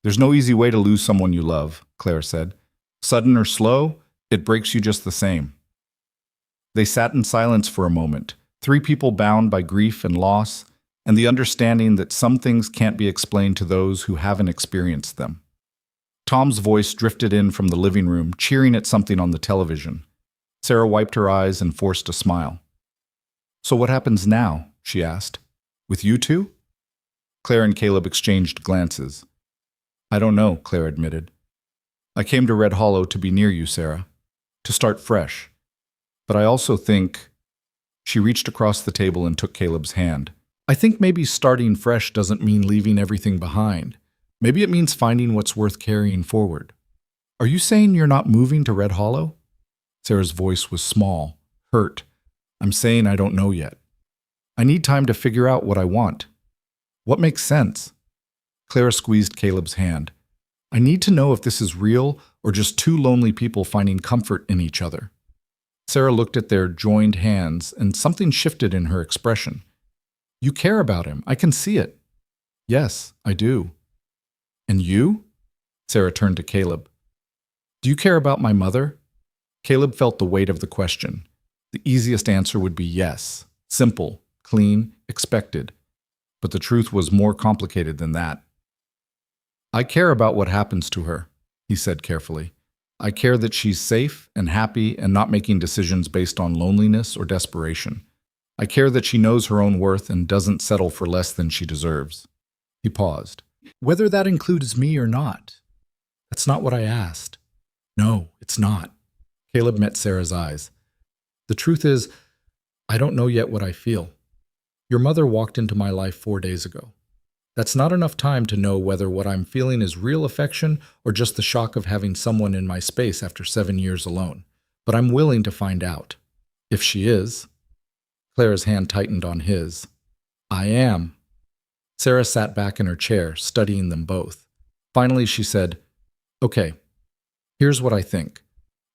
There's no easy way to lose someone you love, Clara said. Sudden or slow, it breaks you just the same. They sat in silence for a moment, three people bound by grief and loss, and the understanding that some things can't be explained to those who haven't experienced them. Tom's voice drifted in from the living room, cheering at something on the television. Sarah wiped her eyes and forced a smile. "So what happens now?" she asked. "With you two?" Claire and Caleb exchanged glances. "I don't know," Claire admitted. "I came to Red Hollow to be near you, Sarah, to start fresh. But I also think—" She reached across the table and took Caleb's hand. "I think maybe starting fresh doesn't mean leaving everything behind. Maybe it means finding what's worth carrying forward. Are you saying you're not moving to Red Hollow?" Sarah's voice was small, hurt. "I'm saying I don't know yet. I need time to figure out what I want. What makes sense?" Clara squeezed Caleb's hand. "I need to know if this is real or just two lonely people finding comfort in each other." Sarah looked at their joined hands, and something shifted in her expression. "You care about him. I can see it." "Yes, I do." "And you?" Sarah turned to Caleb. "Do you care about my mother?" Caleb felt the weight of the question. The easiest answer would be yes. Simple, clean, expected. But the truth was more complicated than that. "I care about what happens to her," he said carefully. "I care that she's safe and happy and not making decisions based on loneliness or desperation. I care that she knows her own worth and doesn't settle for less than she deserves." He paused. "Whether that includes me or not." "That's not what I asked." "No, it's not." Caleb met Sarah's eyes. "The truth is, I don't know yet what I feel. Your mother walked into my life 4 days ago. That's not enough time to know whether what I'm feeling is real affection or just the shock of having someone in my space after 7 years alone. But I'm willing to find out. If she is." Clara's hand tightened on his. "I am." Sarah sat back in her chair, studying them both. Finally, she said, "Okay, here's what I think.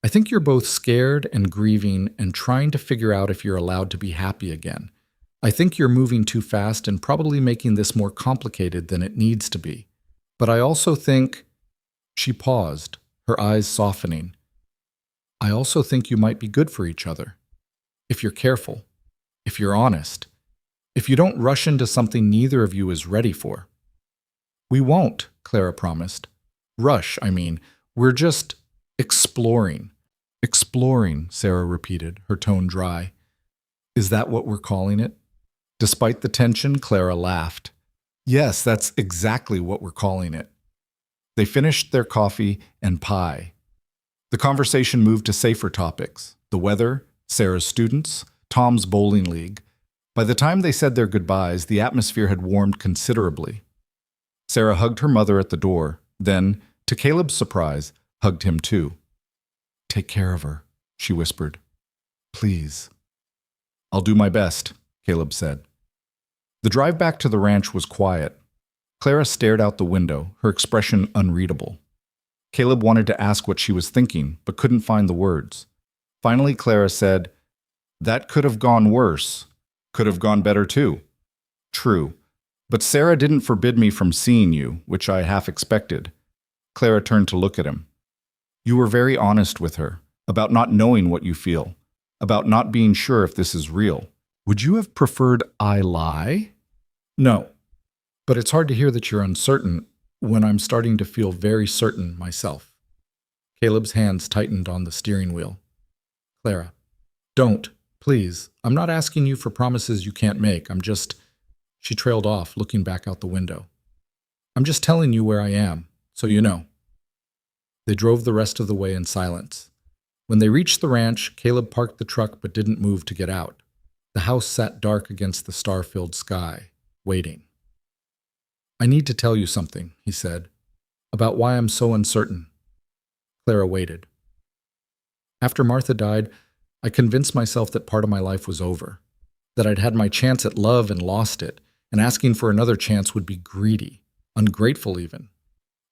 I think you're both scared and grieving and trying to figure out if you're allowed to be happy again. I think you're moving too fast and probably making this more complicated than it needs to be. But I also think—" She paused, her eyes softening. "I also think you might be good for each other. If you're careful. If you're honest. If you don't rush into something neither of you is ready for." "We won't," Clara promised. "Rush, I mean. We're just exploring." "Exploring," Sarah repeated, her tone dry. "Is that what we're calling it?" Despite the tension, Clara laughed. "Yes, that's exactly what we're calling it." They finished their coffee and pie. The conversation moved to safer topics: the weather, Sarah's students, Tom's bowling league. By the time they said their goodbyes, the atmosphere had warmed considerably. Sarah hugged her mother at the door, then, to Caleb's surprise, hugged him too. "Take care of her," she whispered. "Please." "I'll do my best," Caleb said. The drive back to the ranch was quiet. Clara stared out the window, her expression unreadable. Caleb wanted to ask what she was thinking, but couldn't find the words. Finally, Clara said, "That could have gone worse. Could have gone better too." "True. But Sarah didn't forbid me from seeing you, which I half expected." Clara turned to look at him. "You were very honest with her, about not knowing what you feel, about not being sure if this is real. Would you have preferred I lie?" "No. But it's hard to hear that you're uncertain when I'm starting to feel very certain myself." Caleb's hands tightened on the steering wheel. "Clara, don't, please. I'm not asking you for promises you can't make. I'm just—" She trailed off, looking back out the window. "I'm just telling you where I am, so you know." They drove the rest of the way in silence. When they reached the ranch, Caleb parked the truck but didn't move to get out. The house sat dark against the star-filled sky, waiting. "I need to tell you something," he said, "about why I'm so uncertain." Clara waited. "After Martha died, I convinced myself that part of my life was over, that I'd had my chance at love and lost it, and asking for another chance would be greedy, ungrateful even.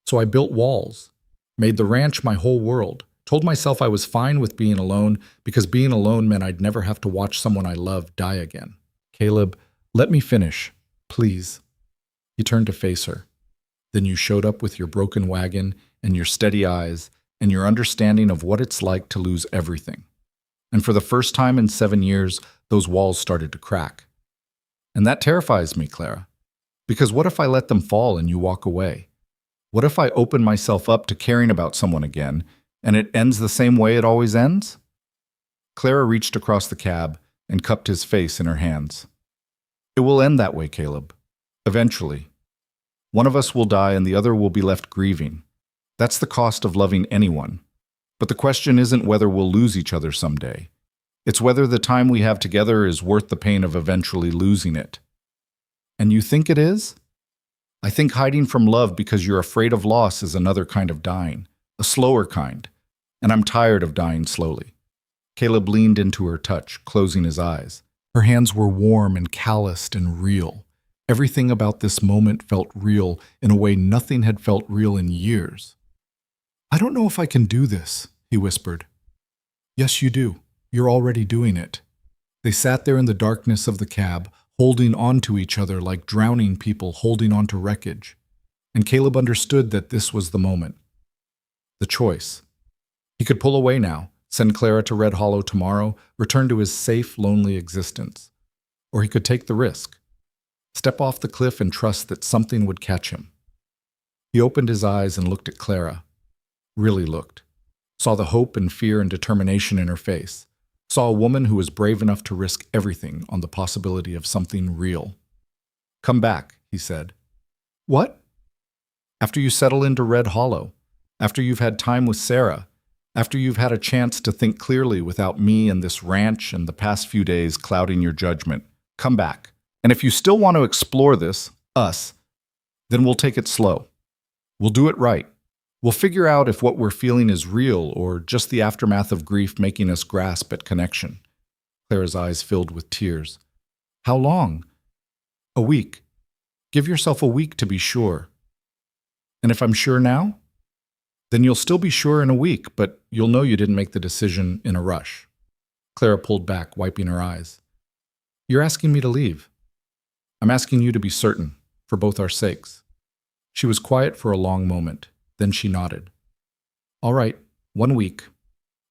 So I built walls. Made the ranch my whole world. Told myself I was fine with being alone because being alone meant I'd never have to watch someone I loved die again. Caleb, let me finish, please. He turned to face her. Then you showed up with your broken wagon and your steady eyes and your understanding of what it's like to lose everything. And for the first time in 7 years, those walls started to crack. And that terrifies me, Clara. Because what if I let them fall and you walk away? What if I open myself up to caring about someone again, and it ends the same way it always ends? Clara reached across the cab and cupped his face in her hands. It will end that way, Caleb. Eventually. One of us will die and the other will be left grieving. That's the cost of loving anyone. But the question isn't whether we'll lose each other someday. It's whether the time we have together is worth the pain of eventually losing it. And you think it is? I think hiding from love because you're afraid of loss is another kind of dying, a slower kind, and I'm tired of dying slowly. Caleb leaned into her touch, closing his eyes. Her hands were warm and calloused and real. Everything about this moment felt real in a way nothing had felt real in years. I don't know if I can do this, he whispered. Yes, you do. You're already doing it. They sat there in the darkness of the cab, holding on to each other like drowning people holding on to wreckage. And Caleb understood that this was the moment. The choice. He could pull away now, send Clara to Red Hollow tomorrow, return to his safe, lonely existence. Or he could take the risk. Step off the cliff and trust that something would catch him. He opened his eyes and looked at Clara. Really looked. Saw the hope and fear and determination in her face. Saw a woman who was brave enough to risk everything on the possibility of something real. Come back, he said. What? After you settle into Red Hollow. After you've had time with Sarah. After you've had a chance to think clearly without me and this ranch and the past few days clouding your judgment. Come back. And if you still want to explore this, us, then we'll take it slow. We'll do it right. We'll figure out if what we're feeling is real or just the aftermath of grief making us grasp at connection. Clara's eyes filled with tears. How long? A week. Give yourself a week to be sure. And if I'm sure now? Then you'll still be sure in a week, but you'll know you didn't make the decision in a rush. Clara pulled back, wiping her eyes. You're asking me to leave. I'm asking you to be certain, for both our sakes. She was quiet for a long moment. Then she nodded. All right, 1 week.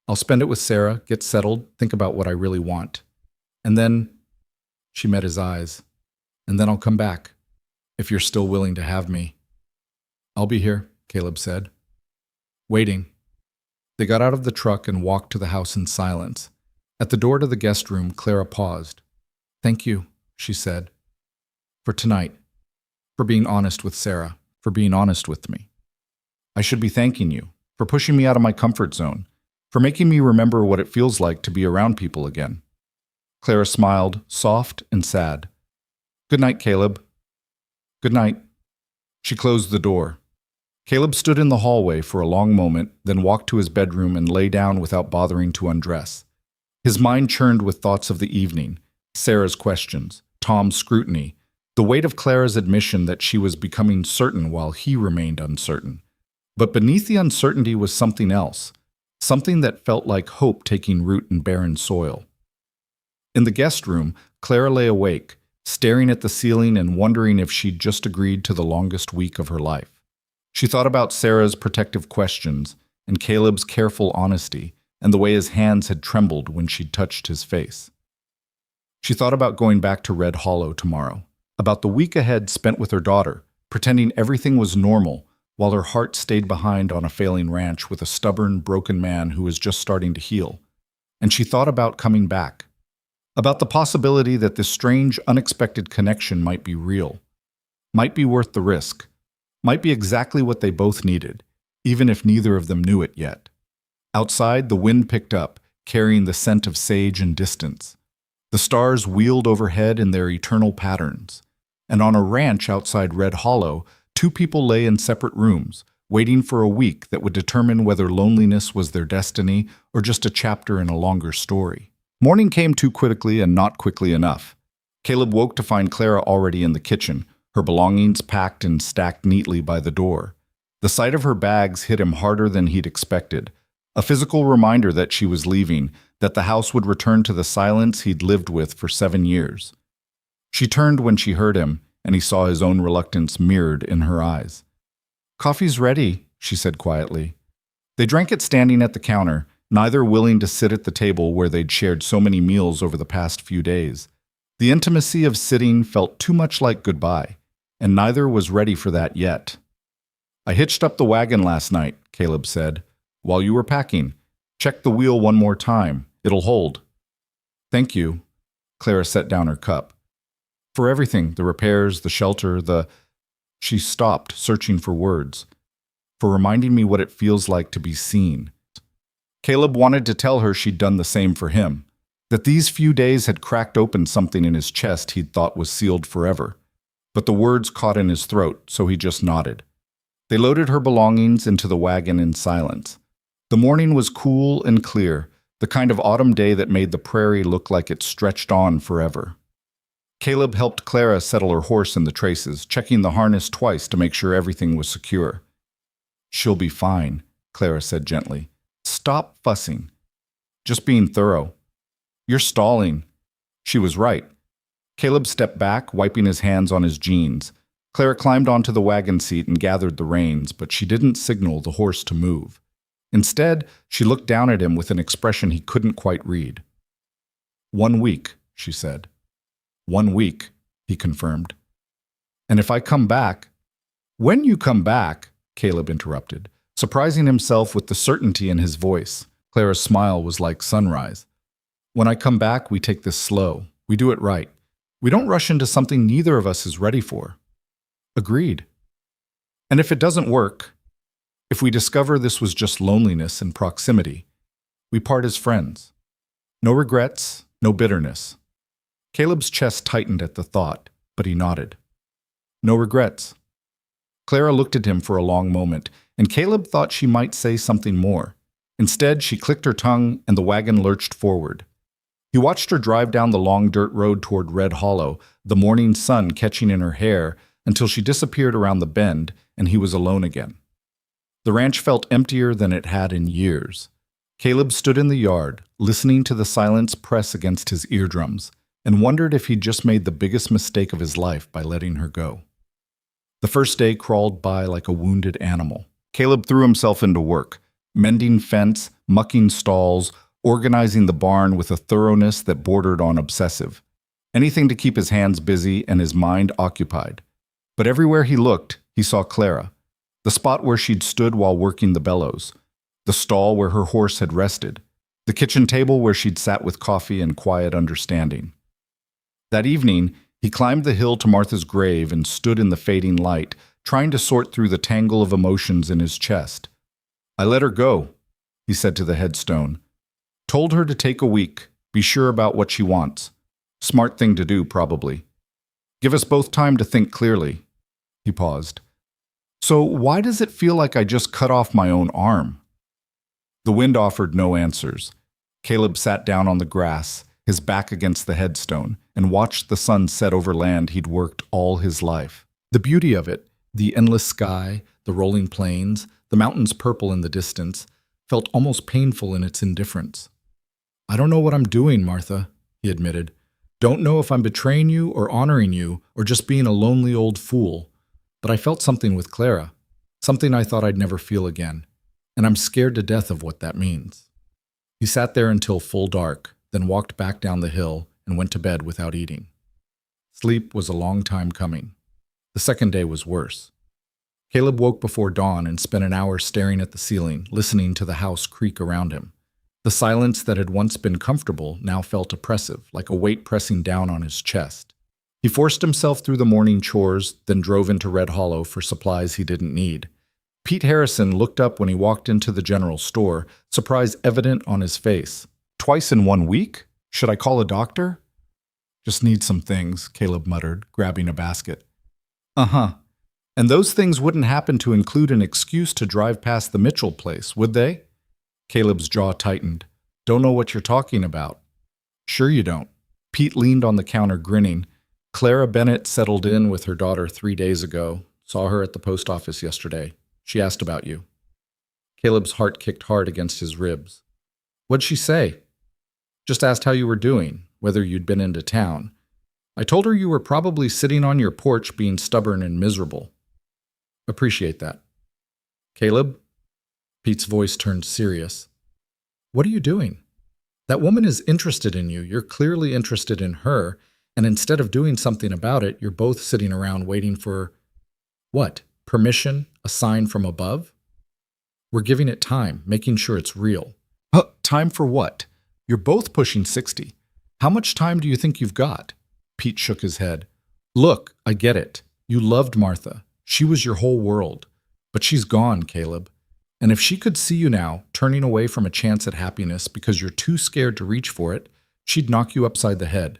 I'll spend it with Sarah, get settled, think about what I really want. And then, she met his eyes, and then I'll come back, if you're still willing to have me. I'll be here, Caleb said. Waiting. They got out of the truck and walked to the house in silence. At the door to the guest room, Clara paused. Thank you, she said. For tonight. For being honest with Sarah. For being honest with me. I should be thanking you for pushing me out of my comfort zone, for making me remember what it feels like to be around people again. Clara smiled, soft and sad. Good night, Caleb. Good night. She closed the door. Caleb stood in the hallway for a long moment, then walked to his bedroom and lay down without bothering to undress. His mind churned with thoughts of the evening, Sarah's questions, Tom's scrutiny, the weight of Clara's admission that she was becoming certain while he remained uncertain. But beneath the uncertainty was something else, something that felt like hope taking root in barren soil. In the guest room, Clara lay awake, staring at the ceiling and wondering if she'd just agreed to the longest week of her life. She thought about Sarah's protective questions and Caleb's careful honesty and the way his hands had trembled when she'd touched his face. She thought about going back to Red Hollow tomorrow, about the week ahead spent with her daughter, pretending everything was normal, while her heart stayed behind on a failing ranch with a stubborn, broken man who was just starting to heal. And she thought about coming back, about the possibility that this strange, unexpected connection might be real, might be worth the risk, might be exactly what they both needed, even if neither of them knew it yet. Outside, the wind picked up, carrying the scent of sage and distance. The stars wheeled overhead in their eternal patterns. And on a ranch outside Red Hollow, 2 people lay in separate rooms, waiting for a week that would determine whether loneliness was their destiny or just a chapter in a longer story. Morning came too quickly and not quickly enough. Caleb woke to find Clara already in the kitchen, her belongings packed and stacked neatly by the door. The sight of her bags hit him harder than he'd expected, a physical reminder that she was leaving, that the house would return to the silence he'd lived with for 7 years. She turned when she heard him, and he saw his own reluctance mirrored in her eyes. "Coffee's ready," she said quietly. They drank it standing at the counter, neither willing to sit at the table where they'd shared so many meals over the past few days. The intimacy of sitting felt too much like goodbye, and neither was ready for that yet. "I hitched up the wagon last night," Caleb said, "while you were packing. Check the wheel one more time. It'll hold." "Thank you." Clara set down her cup. "For everything, the repairs, the shelter, the—" She stopped, searching for words. "For reminding me what it feels like to be seen." Caleb wanted to tell her she'd done the same for him, that these few days had cracked open something in his chest he'd thought was sealed forever. But the words caught in his throat, so he just nodded. They loaded her belongings into the wagon in silence. The morning was cool and clear, the kind of autumn day that made the prairie look like it stretched on forever. Caleb helped Clara settle her horse in the traces, checking the harness twice to make sure everything was secure. "She'll be fine," Clara said gently. "Stop fussing. Just being thorough. You're stalling." She was right. Caleb stepped back, wiping his hands on his jeans. Clara climbed onto the wagon seat and gathered the reins, but she didn't signal the horse to move. Instead, she looked down at him with an expression he couldn't quite read. "1 week," she said. "1 week," he confirmed. "And if I come back—" "When you come back," Caleb interrupted, surprising himself with the certainty in his voice. Clara's smile was like sunrise. "When I come back, we take this slow. We do it right. We don't rush into something neither of us is ready for." "Agreed." "And if it doesn't work, if we discover this was just loneliness and proximity, we part as friends. No regrets, no bitterness." Caleb's chest tightened at the thought, but he nodded. "No regrets." Clara looked at him for a long moment, and Caleb thought she might say something more. Instead, she clicked her tongue, and the wagon lurched forward. He watched her drive down the long dirt road toward Red Hollow, the morning sun catching in her hair, until she disappeared around the bend, and he was alone again. The ranch felt emptier than it had in years. Caleb stood in the yard, listening to the silence press against his eardrums, and wondered if he'd just made the biggest mistake of his life by letting her go. The first day crawled by like a wounded animal. Caleb threw himself into work, mending fence, mucking stalls, organizing the barn with a thoroughness that bordered on obsessive. Anything to keep his hands busy and his mind occupied. But everywhere he looked, he saw Clara. The spot where she'd stood while working the bellows. The stall where her horse had rested. The kitchen table where she'd sat with coffee and quiet understanding. That evening, he climbed the hill to Martha's grave and stood in the fading light, trying to sort through the tangle of emotions in his chest. "I let her go," he said to the headstone. "Told her to take a week, be sure about what she wants. Smart thing to do, probably. Give us both time to think clearly." He paused. "So why does it feel like I just cut off my own arm?" The wind offered no answers. Caleb sat down on the grass, his back against the headstone, and watched the sun set over land he'd worked all his life. The beauty of it, the endless sky, the rolling plains, the mountains purple in the distance, felt almost painful in its indifference. "I don't know what I'm doing, Martha," he admitted. "Don't know if I'm betraying you or honoring you or just being a lonely old fool. But I felt something with Clara, something I thought I'd never feel again, and I'm scared to death of what that means." He sat there until full dark, then walked back down the hill and went to bed without eating. Sleep was a long time coming. The second day was worse. Caleb woke before dawn and spent an hour staring at the ceiling, listening to the house creak around him. The silence that had once been comfortable now felt oppressive, like a weight pressing down on his chest. He forced himself through the morning chores, then drove into Red Hollow for supplies he didn't need. Pete Harrison looked up when he walked into the general store, surprise evident on his face. "Twice in 1 week? Should I call a doctor?" "Just need some things," Caleb muttered, grabbing a basket. "Uh-huh. And those things wouldn't happen to include an excuse to drive past the Mitchell place, would they?" Caleb's jaw tightened. "Don't know what you're talking about." "Sure you don't." Pete leaned on the counter, grinning. "Clara Bennett settled in with her daughter 3 days ago. Saw her at the post office yesterday. She asked about you. Caleb's heart kicked hard against his ribs. What'd she say? Just asked how you were doing, whether you'd been into town. I told her you were probably sitting on your porch being stubborn and miserable. Appreciate that. Caleb? Pete's voice turned serious. What are you doing? That woman is interested in you. You're clearly interested in her, and instead of doing something about it, you're both sitting around waiting for what? Permission? A sign from above? We're giving it time, making sure it's real. Time for what? You're both pushing 60. How much time do you think you've got? Pete shook his head. Look, I get it. You loved Martha. She was your whole world. But she's gone, Caleb. And if she could see you now, turning away from a chance at happiness because you're too scared to reach for it, she'd knock you upside the head.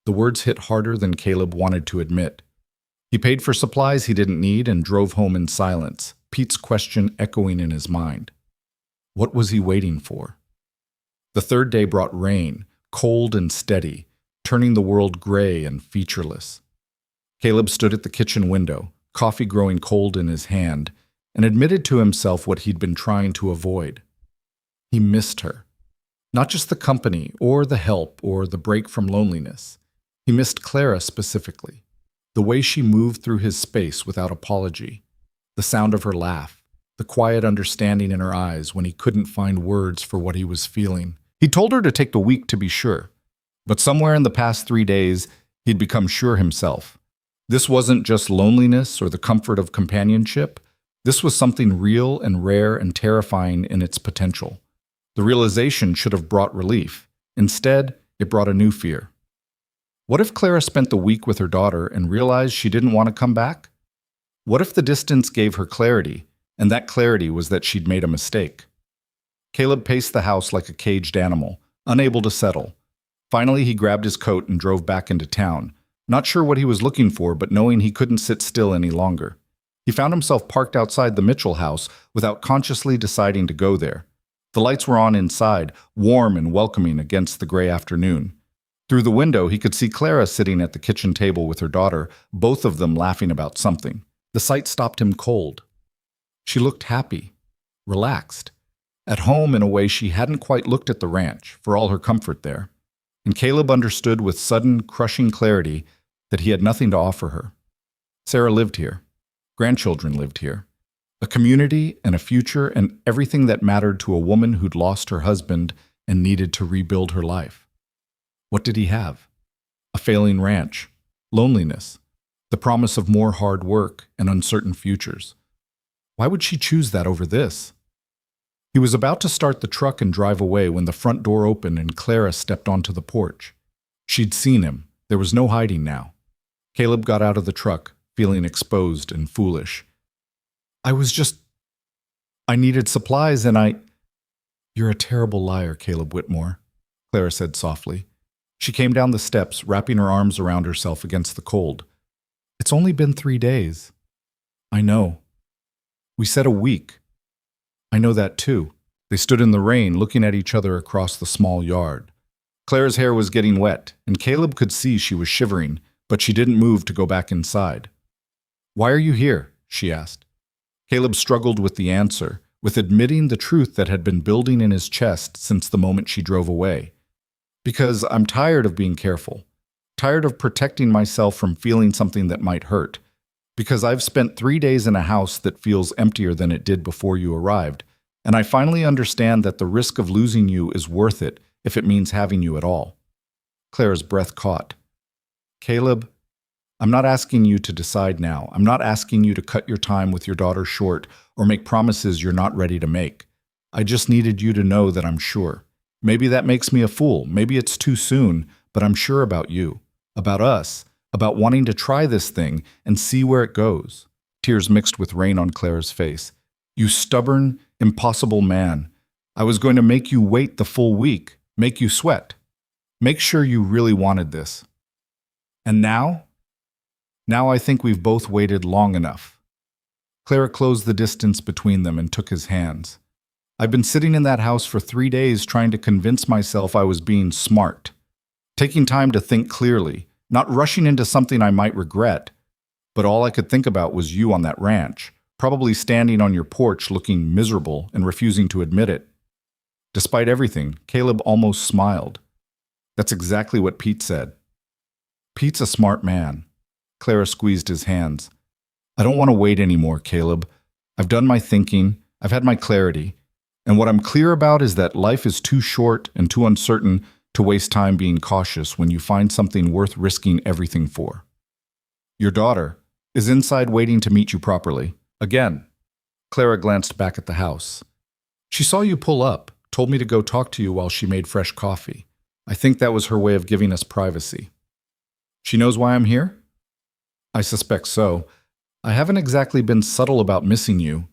The words hit harder than Caleb wanted to admit. He paid for supplies he didn't need and drove home in silence, Pete's question echoing in his mind. What was he waiting for? The third day brought rain, cold and steady, turning the world gray and featureless. Caleb stood at the kitchen window, coffee growing cold in his hand, and admitted to himself what he'd been trying to avoid. He missed her. Not just the company, or the help, or the break from loneliness. He missed Clara specifically. The way she moved through his space without apology. The sound of her laugh. The quiet understanding in her eyes when he couldn't find words for what he was feeling. He told her to take the week to be sure. But somewhere in the past 3 days, he'd become sure himself. This wasn't just loneliness or the comfort of companionship. This was something real and rare and terrifying in its potential. The realization should have brought relief. Instead, it brought a new fear. What if Clara spent the week with her daughter and realized she didn't want to come back? What if the distance gave her clarity, and that clarity was that she'd made a mistake? Caleb paced the house like a caged animal, unable to settle. Finally, he grabbed his coat and drove back into town, not sure what he was looking for, but knowing he couldn't sit still any longer. He found himself parked outside the Mitchell house without consciously deciding to go there. The lights were on inside, warm and welcoming against the gray afternoon. Through the window, he could see Clara sitting at the kitchen table with her daughter, both of them laughing about something. The sight stopped him cold. She looked happy, relaxed, at home in a way she hadn't quite looked at the ranch, for all her comfort there. And Caleb understood with sudden, crushing clarity that he had nothing to offer her. Sarah lived here. Grandchildren lived here. A community and a future and everything that mattered to a woman who'd lost her husband and needed to rebuild her life. What did he have? A failing ranch, loneliness, the promise of more hard work and uncertain futures. Why would she choose that over this? He was about to start the truck and drive away when the front door opened and Clara stepped onto the porch. She'd seen him. There was no hiding now. Caleb got out of the truck, feeling exposed and foolish. I needed supplies and You're a terrible liar, Caleb Whitmore, Clara said softly. She came down the steps, wrapping her arms around herself against the cold. It's only been 3 days. I know. We said a week. I know that too. They stood in the rain, looking at each other across the small yard. Clara's hair was getting wet, and Caleb could see she was shivering, but she didn't move to go back inside. Why are you here? She asked. Caleb struggled with the answer, with admitting the truth that had been building in his chest since the moment she drove away. Because I'm tired of being careful, tired of protecting myself from feeling something that might hurt. Because I've spent 3 days in a house that feels emptier than it did before you arrived, and I finally understand that the risk of losing you is worth it if it means having you at all. Clara's breath caught. Caleb, I'm not asking you to decide now. I'm not asking you to cut your time with your daughter short or make promises you're not ready to make. I just needed you to know that I'm sure. Maybe that makes me a fool. Maybe it's too soon, but I'm sure about you, about us, about wanting to try this thing and see where it goes. Tears mixed with rain on Clara's face. You stubborn, impossible man. I was going to make you wait the full week, make you sweat. Make sure you really wanted this. And now? Now I think we've both waited long enough. Clara closed the distance between them and took his hands. I've been sitting in that house for 3 days trying to convince myself I was being smart, taking time to think clearly, not rushing into something I might regret. But all I could think about was you on that ranch, probably standing on your porch looking miserable and refusing to admit it. Despite everything, Caleb almost smiled. That's exactly what Pete said. Pete's a smart man. Clara squeezed his hands. I don't want to wait anymore, Caleb. I've done my thinking, I've had my clarity, and what I'm clear about is that life is too short and too uncertain to waste time being cautious when you find something worth risking everything for. Your daughter is inside waiting to meet you properly. Again. Clara glanced back at the house. She saw you pull up, told me to go talk to you while she made fresh coffee. I think that was her way of giving us privacy. She knows why I'm here? I suspect so. I haven't exactly been subtle about missing you.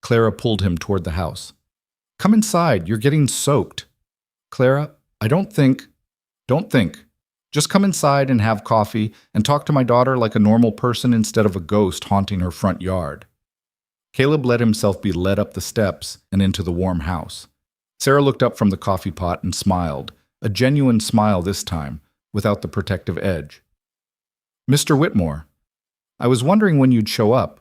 Clara pulled him toward the house. Come inside, you're getting soaked. Clara, Don't think. Just come inside and have coffee and talk to my daughter like a normal person instead of a ghost haunting her front yard. Caleb let himself be led up the steps and into the warm house. Sarah looked up from the coffee pot and smiled, a genuine smile this time, without the protective edge. Mr. Whitmore, I was wondering when you'd show up.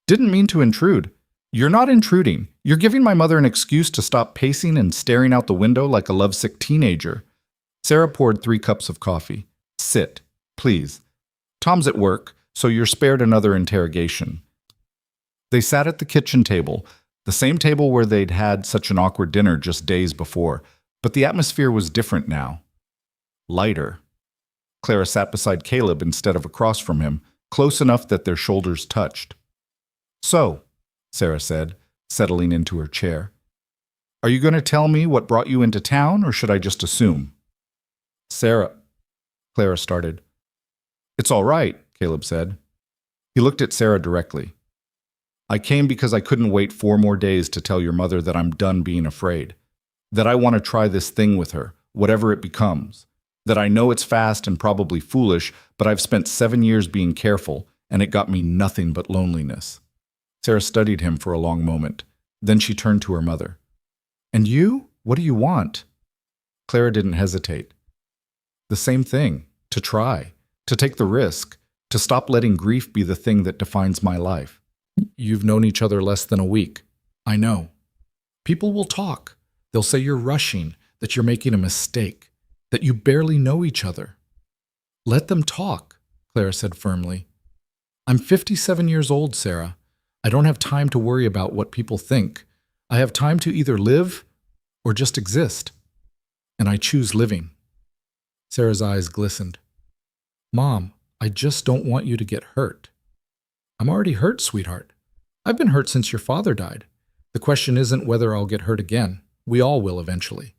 Didn't mean to intrude. You're not intruding. You're giving my mother an excuse to stop pacing and staring out the window like a lovesick teenager. Sarah poured 3 cups of coffee. Sit, please. Tom's at work, so you're spared another interrogation. They sat at the kitchen table, the same table where they'd had such an awkward dinner just days before, but the atmosphere was different now. Lighter. Clara sat beside Caleb instead of across from him, close enough that their shoulders touched. So, Sarah said, settling into her chair, are you going to tell me what brought you into town, or should I just assume? Sarah, Clara started. It's all right, Caleb said. He looked at Sarah directly. I came because I couldn't wait 4 more days to tell your mother that I'm done being afraid, that I want to try this thing with her, whatever it becomes, that I know it's fast and probably foolish, but I've spent 7 years being careful, and it got me nothing but loneliness. Sarah studied him for a long moment. Then she turned to her mother. And you? What do you want? Clara didn't hesitate. The same thing, to try, to take the risk, to stop letting grief be the thing that defines my life. You've known each other less than a week. I know. People will talk. They'll say you're rushing, that you're making a mistake, that you barely know each other. Let them talk, Clara said firmly. I'm 57 years old, Sarah. I don't have time to worry about what people think. I have time to either live or just exist. And I choose living. Sarah's eyes glistened. Mom, I just don't want you to get hurt. I'm already hurt, sweetheart. I've been hurt since your father died. The question isn't whether I'll get hurt again. We all will eventually.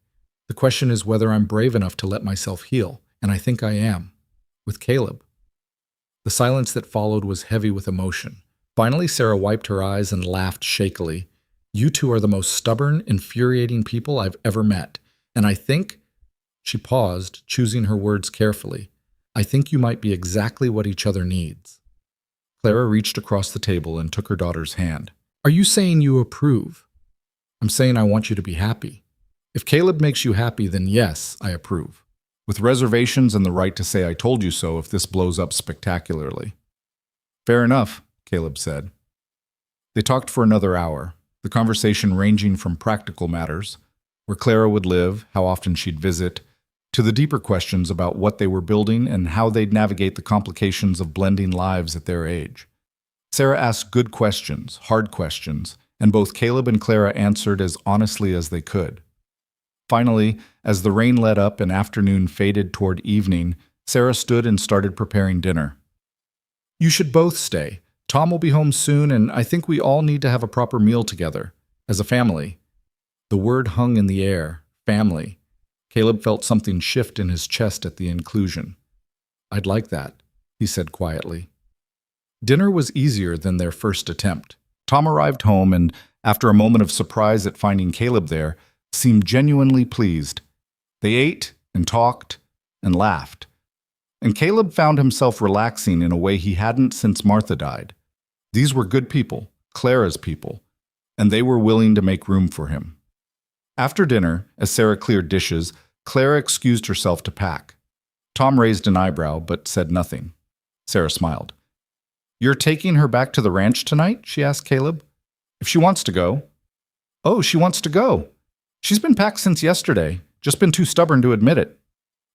The question is whether I'm brave enough to let myself heal, and I think I am. With Caleb. The silence that followed was heavy with emotion. Finally, Sarah wiped her eyes and laughed shakily. You two are the most stubborn, infuriating people I've ever met, and I think... She paused, choosing her words carefully. I think you might be exactly what each other needs. Clara reached across the table and took her daughter's hand. Are you saying you approve? I'm saying I want you to be happy. If Caleb makes you happy, then yes, I approve. With reservations and the right to say I told you so if this blows up spectacularly. Fair enough, Caleb said. They talked for another hour, the conversation ranging from practical matters, where Clara would live, how often she'd visit, to the deeper questions about what they were building and how they'd navigate the complications of blending lives at their age. Sarah asked good questions, hard questions, and both Caleb and Clara answered as honestly as they could. Finally, as the rain let up and afternoon faded toward evening, Sarah stood and started preparing dinner. You should both stay. Tom will be home soon, and I think we all need to have a proper meal together, as a family. The word hung in the air, family. Caleb felt something shift in his chest at the inclusion. I'd like that, he said quietly. Dinner was easier than their first attempt. Tom arrived home and, after a moment of surprise at finding Caleb there, seemed genuinely pleased. They ate and talked and laughed. And Caleb found himself relaxing in a way he hadn't since Martha died. These were good people, Clara's people, and they were willing to make room for him. After dinner, as Sarah cleared dishes, Clara excused herself to pack. Tom raised an eyebrow but said nothing. Sarah smiled. You're taking her back to the ranch tonight? She asked Caleb. If she wants to go. Oh, she wants to go. She's been packed since yesterday, just been too stubborn to admit it.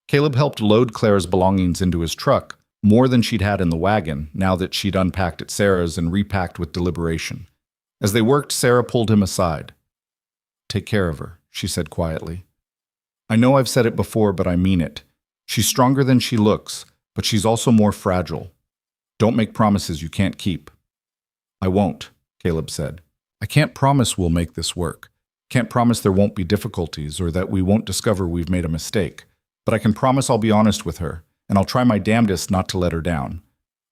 Caleb helped load Clara's belongings into his truck, more than she'd had in the wagon, now that she'd unpacked at Sarah's and repacked with deliberation. As they worked, Sarah pulled him aside. Take care of her, she said quietly. I know I've said it before, but I mean it. She's stronger than she looks, but she's also more fragile. Don't make promises you can't keep. I won't, Caleb said. I can't promise we'll make this work. Can't promise there won't be difficulties or that we won't discover we've made a mistake. But I can promise I'll be honest with her, and I'll try my damnedest not to let her down.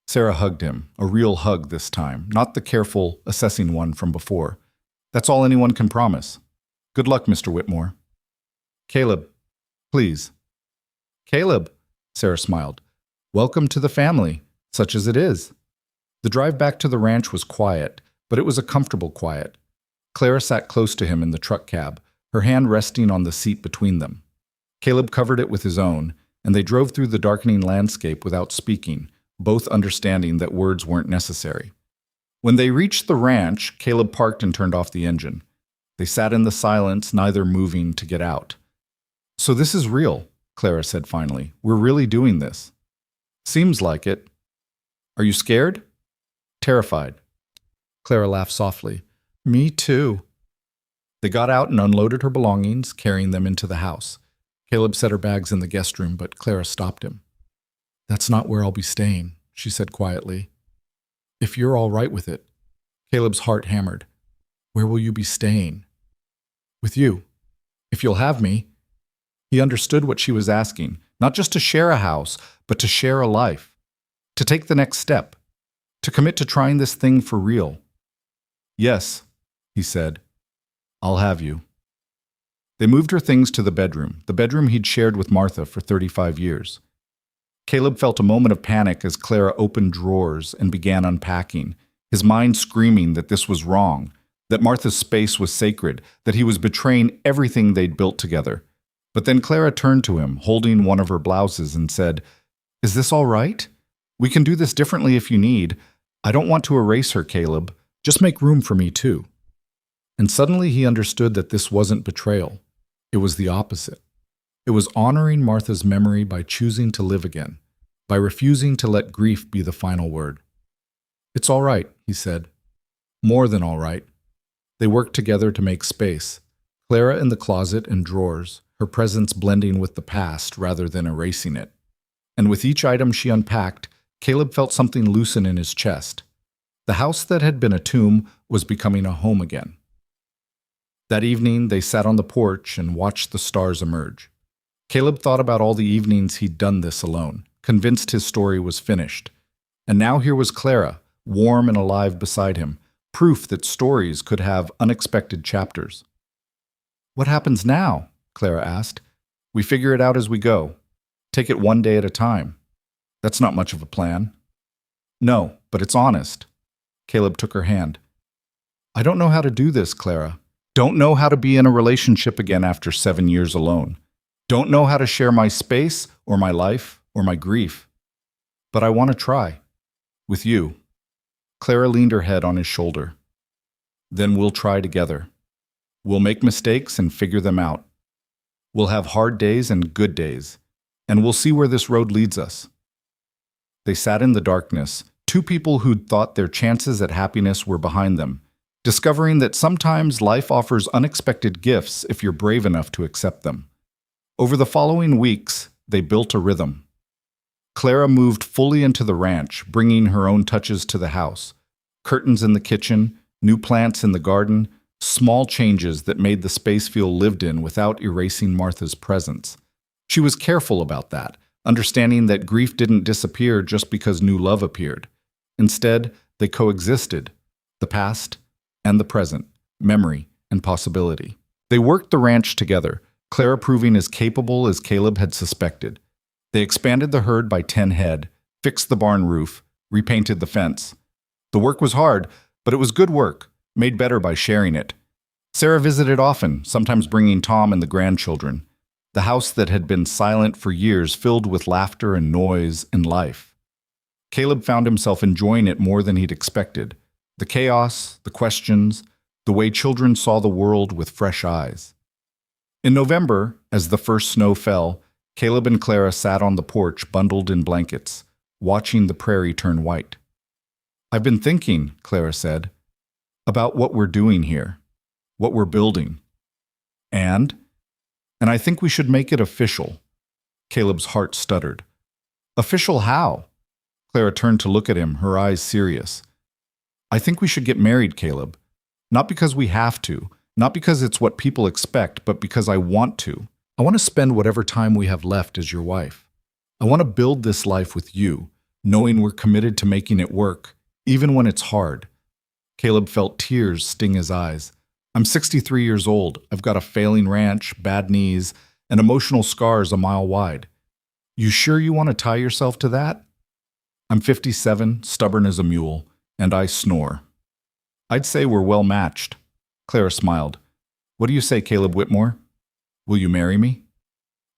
Sarah hugged him, a real hug this time, not the careful, assessing one from before. That's all anyone can promise. Good luck, Mr. Whitmore. Caleb, please. Caleb, Sarah smiled. Welcome to the family, such as it is. The drive back to the ranch was quiet, but it was a comfortable quiet. Clara sat close to him in the truck cab, her hand resting on the seat between them. Caleb covered it with his own, and they drove through the darkening landscape without speaking, both understanding that words weren't necessary. When they reached the ranch, Caleb parked and turned off the engine. They sat in the silence, neither moving to get out. So this is real, Clara said finally. We're really doing this. Seems like it. Are you scared? Terrified. Clara laughed softly. Me too. They got out and unloaded her belongings, carrying them into the house. Caleb set her bags in the guest room, but Clara stopped him. That's not where I'll be staying, she said quietly. If you're all right with it. Caleb's heart hammered. Where will you be staying? With you. If you'll have me. He understood what she was asking, not just to share a house, but to share a life. To take the next step. To commit to trying this thing for real. Yes, he said. I'll have you. They moved her things to the bedroom he'd shared with Martha for 35 years. Caleb felt a moment of panic as Clara opened drawers and began unpacking, his mind screaming that this was wrong, that Martha's space was sacred, that he was betraying everything they'd built together. But then Clara turned to him, holding one of her blouses, and said, Is this all right? We can do this differently if you need. I don't want to erase her, Caleb. Just make room for me, too. And suddenly he understood that this wasn't betrayal. It was the opposite. It was honoring Martha's memory by choosing to live again, by refusing to let grief be the final word. It's all right, he said. More than all right. They worked together to make space, Clara in the closet and drawers, her presence blending with the past rather than erasing it. And with each item she unpacked, Caleb felt something loosen in his chest. The house that had been a tomb was becoming a home again. That evening, they sat on the porch and watched the stars emerge. Caleb thought about all the evenings he'd done this alone, convinced his story was finished. And now here was Clara, warm and alive beside him, proof that stories could have unexpected chapters. What happens now? Clara asked. We figure it out as we go. Take it one day at a time. That's not much of a plan. No, but it's honest. Caleb took her hand. I don't know how to do this, Clara. Don't know how to be in a relationship again after 7 years alone. Don't know how to share my space or my life or my grief. But I want to try. With you. Clara leaned her head on his shoulder. Then we'll try together. We'll make mistakes and figure them out. We'll have hard days and good days. And we'll see where this road leads us. They sat in the darkness, two people who'd thought their chances at happiness were behind them, discovering that sometimes life offers unexpected gifts if you're brave enough to accept them. Over the following weeks, they built a rhythm. Clara moved fully into the ranch, bringing her own touches to the house. Curtains in the kitchen, new plants in the garden, small changes that made the space feel lived in without erasing Martha's presence. She was careful about that, understanding that grief didn't disappear just because new love appeared. Instead, they coexisted, the past and the present, memory and possibility. They worked the ranch together, Clara proving as capable as Caleb had suspected. They expanded the herd by 10 head, fixed the barn roof, repainted the fence. The work was hard, but it was good work, made better by sharing it. Sarah visited often, sometimes bringing Tom and the grandchildren. The house that had been silent for years filled with laughter and noise and life. Caleb found himself enjoying it more than he'd expected. The chaos, the questions, the way children saw the world with fresh eyes. In November, as the first snow fell, Caleb and Clara sat on the porch bundled in blankets, watching the prairie turn white. "I've been thinking," Clara said, "about what we're doing here, what we're building. And I think we should make it official." Caleb's heart stuttered. "Official how?" Clara turned to look at him, her eyes serious. "I think we should get married, Caleb. Not because we have to, not because it's what people expect, but because I want to. I want to spend whatever time we have left as your wife. I want to build this life with you, knowing we're committed to making it work, even when it's hard." Caleb felt tears sting his eyes. "I'm 63 years old. I've got a failing ranch, bad knees, and emotional scars a mile wide. You sure you want to tie yourself to that?" "I'm 57, stubborn as a mule, and I snore." "I'd say we're well matched." Clara smiled. "What do you say, Caleb Whitmore? Will you marry me?"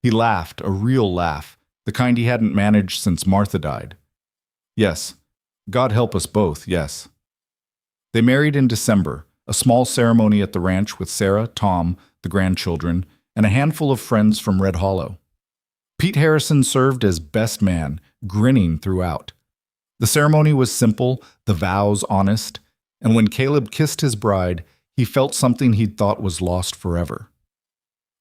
He laughed, a real laugh, the kind he hadn't managed since Martha died. "Yes. God help us both, yes." They married in December, a small ceremony at the ranch with Sarah, Tom, the grandchildren, and a handful of friends from Red Hollow. Pete Harrison served as best man, grinning throughout. The ceremony was simple, the vows honest, and when Caleb kissed his bride, he felt something he'd thought was lost forever.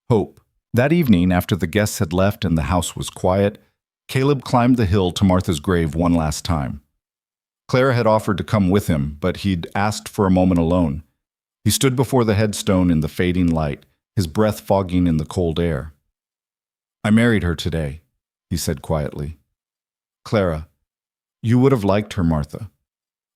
Hope. That evening, after the guests had left and the house was quiet, Caleb climbed the hill to Martha's grave one last time. Clara had offered to come with him, but he'd asked for a moment alone. He stood before the headstone in the fading light, his breath fogging in the cold air. "I married her today," he said quietly. "Clara, you would have liked her, Martha.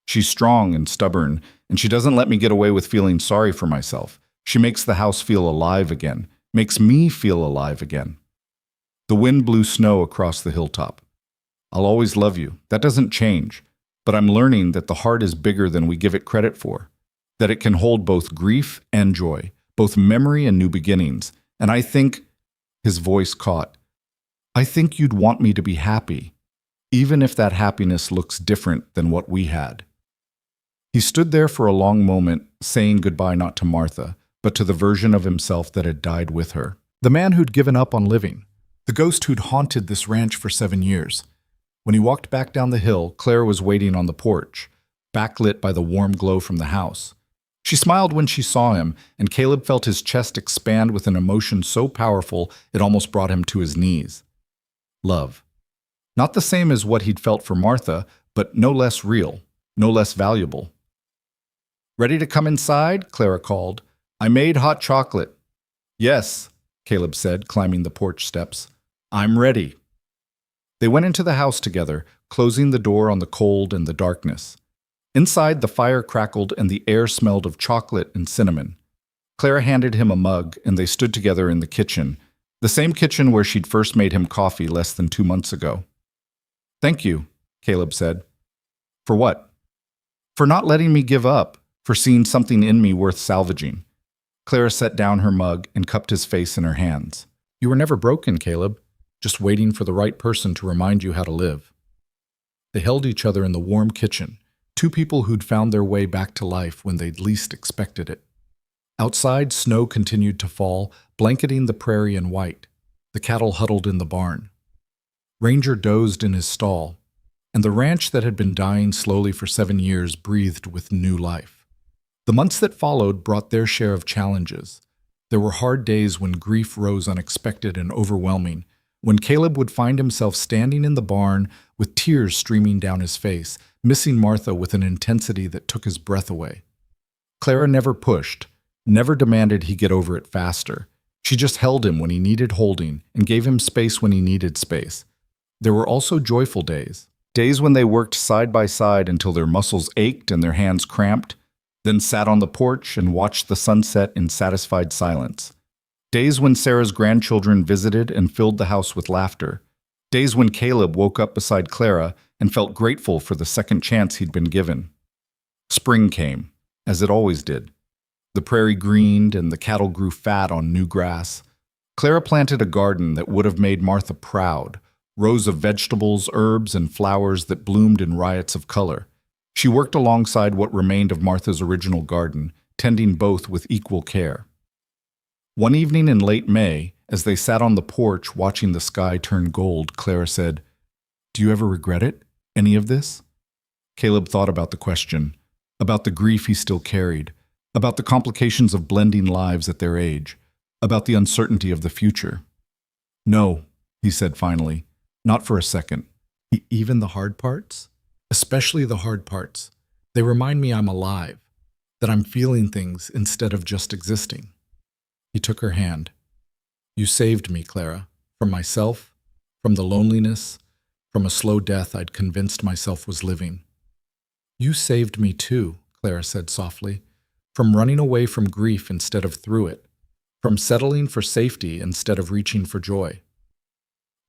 She's strong and stubborn, and she doesn't let me get away with feeling sorry for myself. She makes the house feel alive again, makes me feel alive again." The wind blew snow across the hilltop. "I'll always love you. That doesn't change. But I'm learning that the heart is bigger than we give it credit for, that it can hold both grief and joy, both memory and new beginnings. And I think," his voice caught, "I think you'd want me to be happy, even if that happiness looks different than what we had." He stood there for a long moment, saying goodbye not to Martha, but to the version of himself that had died with her. The man who'd given up on living, the ghost who'd haunted this ranch for 7 years. When he walked back down the hill, Claire was waiting on the porch, backlit by the warm glow from the house. She smiled when she saw him, and Caleb felt his chest expand with an emotion so powerful it almost brought him to his knees. Love. Not the same as what he'd felt for Martha, but no less real, no less valuable. "Ready to come inside?" Clara called. "I made hot chocolate." "Yes," Caleb said, climbing the porch steps. "I'm ready." They went into the house together, closing the door on the cold and the darkness. Inside, the fire crackled and the air smelled of chocolate and cinnamon. Clara handed him a mug, and they stood together in the kitchen, the same kitchen where she'd first made him coffee less than 2 months ago. "Thank you," Caleb said. "For what?" "For not letting me give up, for seeing something in me worth salvaging." Clara set down her mug and cupped his face in her hands. "You were never broken, Caleb. Just waiting for the right person to remind you how to live." They held each other in the warm kitchen, two people who'd found their way back to life when they'd least expected it. Outside, snow continued to fall, blanketing the prairie in white. The cattle huddled in the barn. Ranger dozed in his stall, and the ranch that had been dying slowly for 7 years breathed with new life. The months that followed brought their share of challenges. There were hard days when grief rose unexpected and overwhelming, when Caleb would find himself standing in the barn with tears streaming down his face, missing Martha with an intensity that took his breath away. Clara never pushed, never demanded he get over it faster. She just held him when he needed holding and gave him space when he needed space. There were also joyful days, days when they worked side by side until their muscles ached and their hands cramped, then sat on the porch and watched the sunset in satisfied silence. Days when Sarah's grandchildren visited and filled the house with laughter. Days when Caleb woke up beside Clara and felt grateful for the second chance he'd been given. Spring came, as it always did. The prairie greened and the cattle grew fat on new grass. Clara planted a garden that would have made Martha proud, rows of vegetables, herbs, and flowers that bloomed in riots of color. She worked alongside what remained of Martha's original garden, tending both with equal care. One evening in late May, as they sat on the porch watching the sky turn gold, Clara said, "Do you ever regret it? Any of this?" Caleb thought about the question, about the grief he still carried, about the complications of blending lives at their age, about the uncertainty of the future. "No," he said finally, "not for a second." Even the hard parts? Especially the hard parts. They remind me I'm alive, that I'm feeling things instead of just existing. He took her hand. "You saved me, Clara, from myself, from the loneliness, from a slow death I'd convinced myself was living." "You saved me too," Clara said softly, "from running away from grief instead of through it, from settling for safety instead of reaching for joy."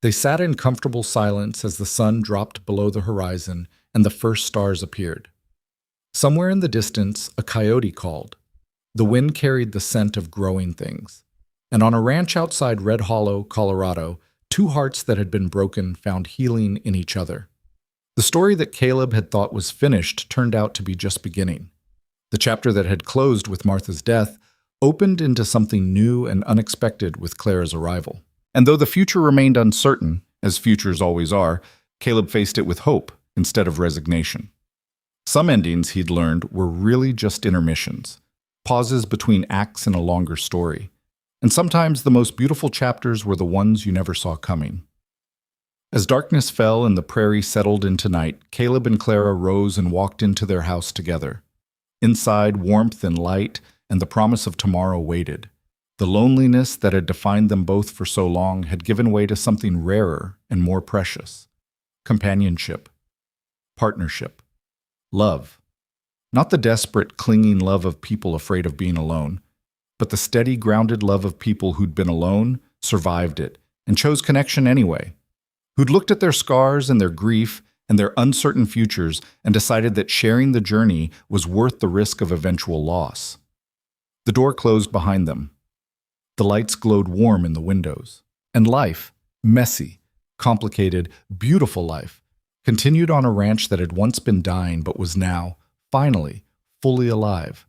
They sat in comfortable silence as the sun dropped below the horizon and the first stars appeared. Somewhere in the distance, a coyote called. The wind carried the scent of growing things. And on a ranch outside Red Hollow, Colorado, two hearts that had been broken found healing in each other. The story that Caleb had thought was finished turned out to be just beginning. The chapter that had closed with Martha's death opened into something new and unexpected with Clara's arrival. And though the future remained uncertain, as futures always are, Caleb faced it with hope instead of resignation. Some endings, he'd learned, were really just intermissions, pauses between acts in a longer story. And sometimes the most beautiful chapters were the ones you never saw coming. As darkness fell and the prairie settled into night, Caleb and Clara rose and walked into their house together. Inside, warmth and light and the promise of tomorrow waited. The loneliness that had defined them both for so long had given way to something rarer and more precious. Companionship. Partnership. Love. Not the desperate, clinging love of people afraid of being alone, but the steady, grounded love of people who'd been alone, survived it, and chose connection anyway. Who'd looked at their scars and their grief and their uncertain futures and decided that sharing the journey was worth the risk of eventual loss. The door closed behind them. The lights glowed warm in the windows. And life, messy, complicated, beautiful life, continued on a ranch that had once been dying but was now, finally, fully alive.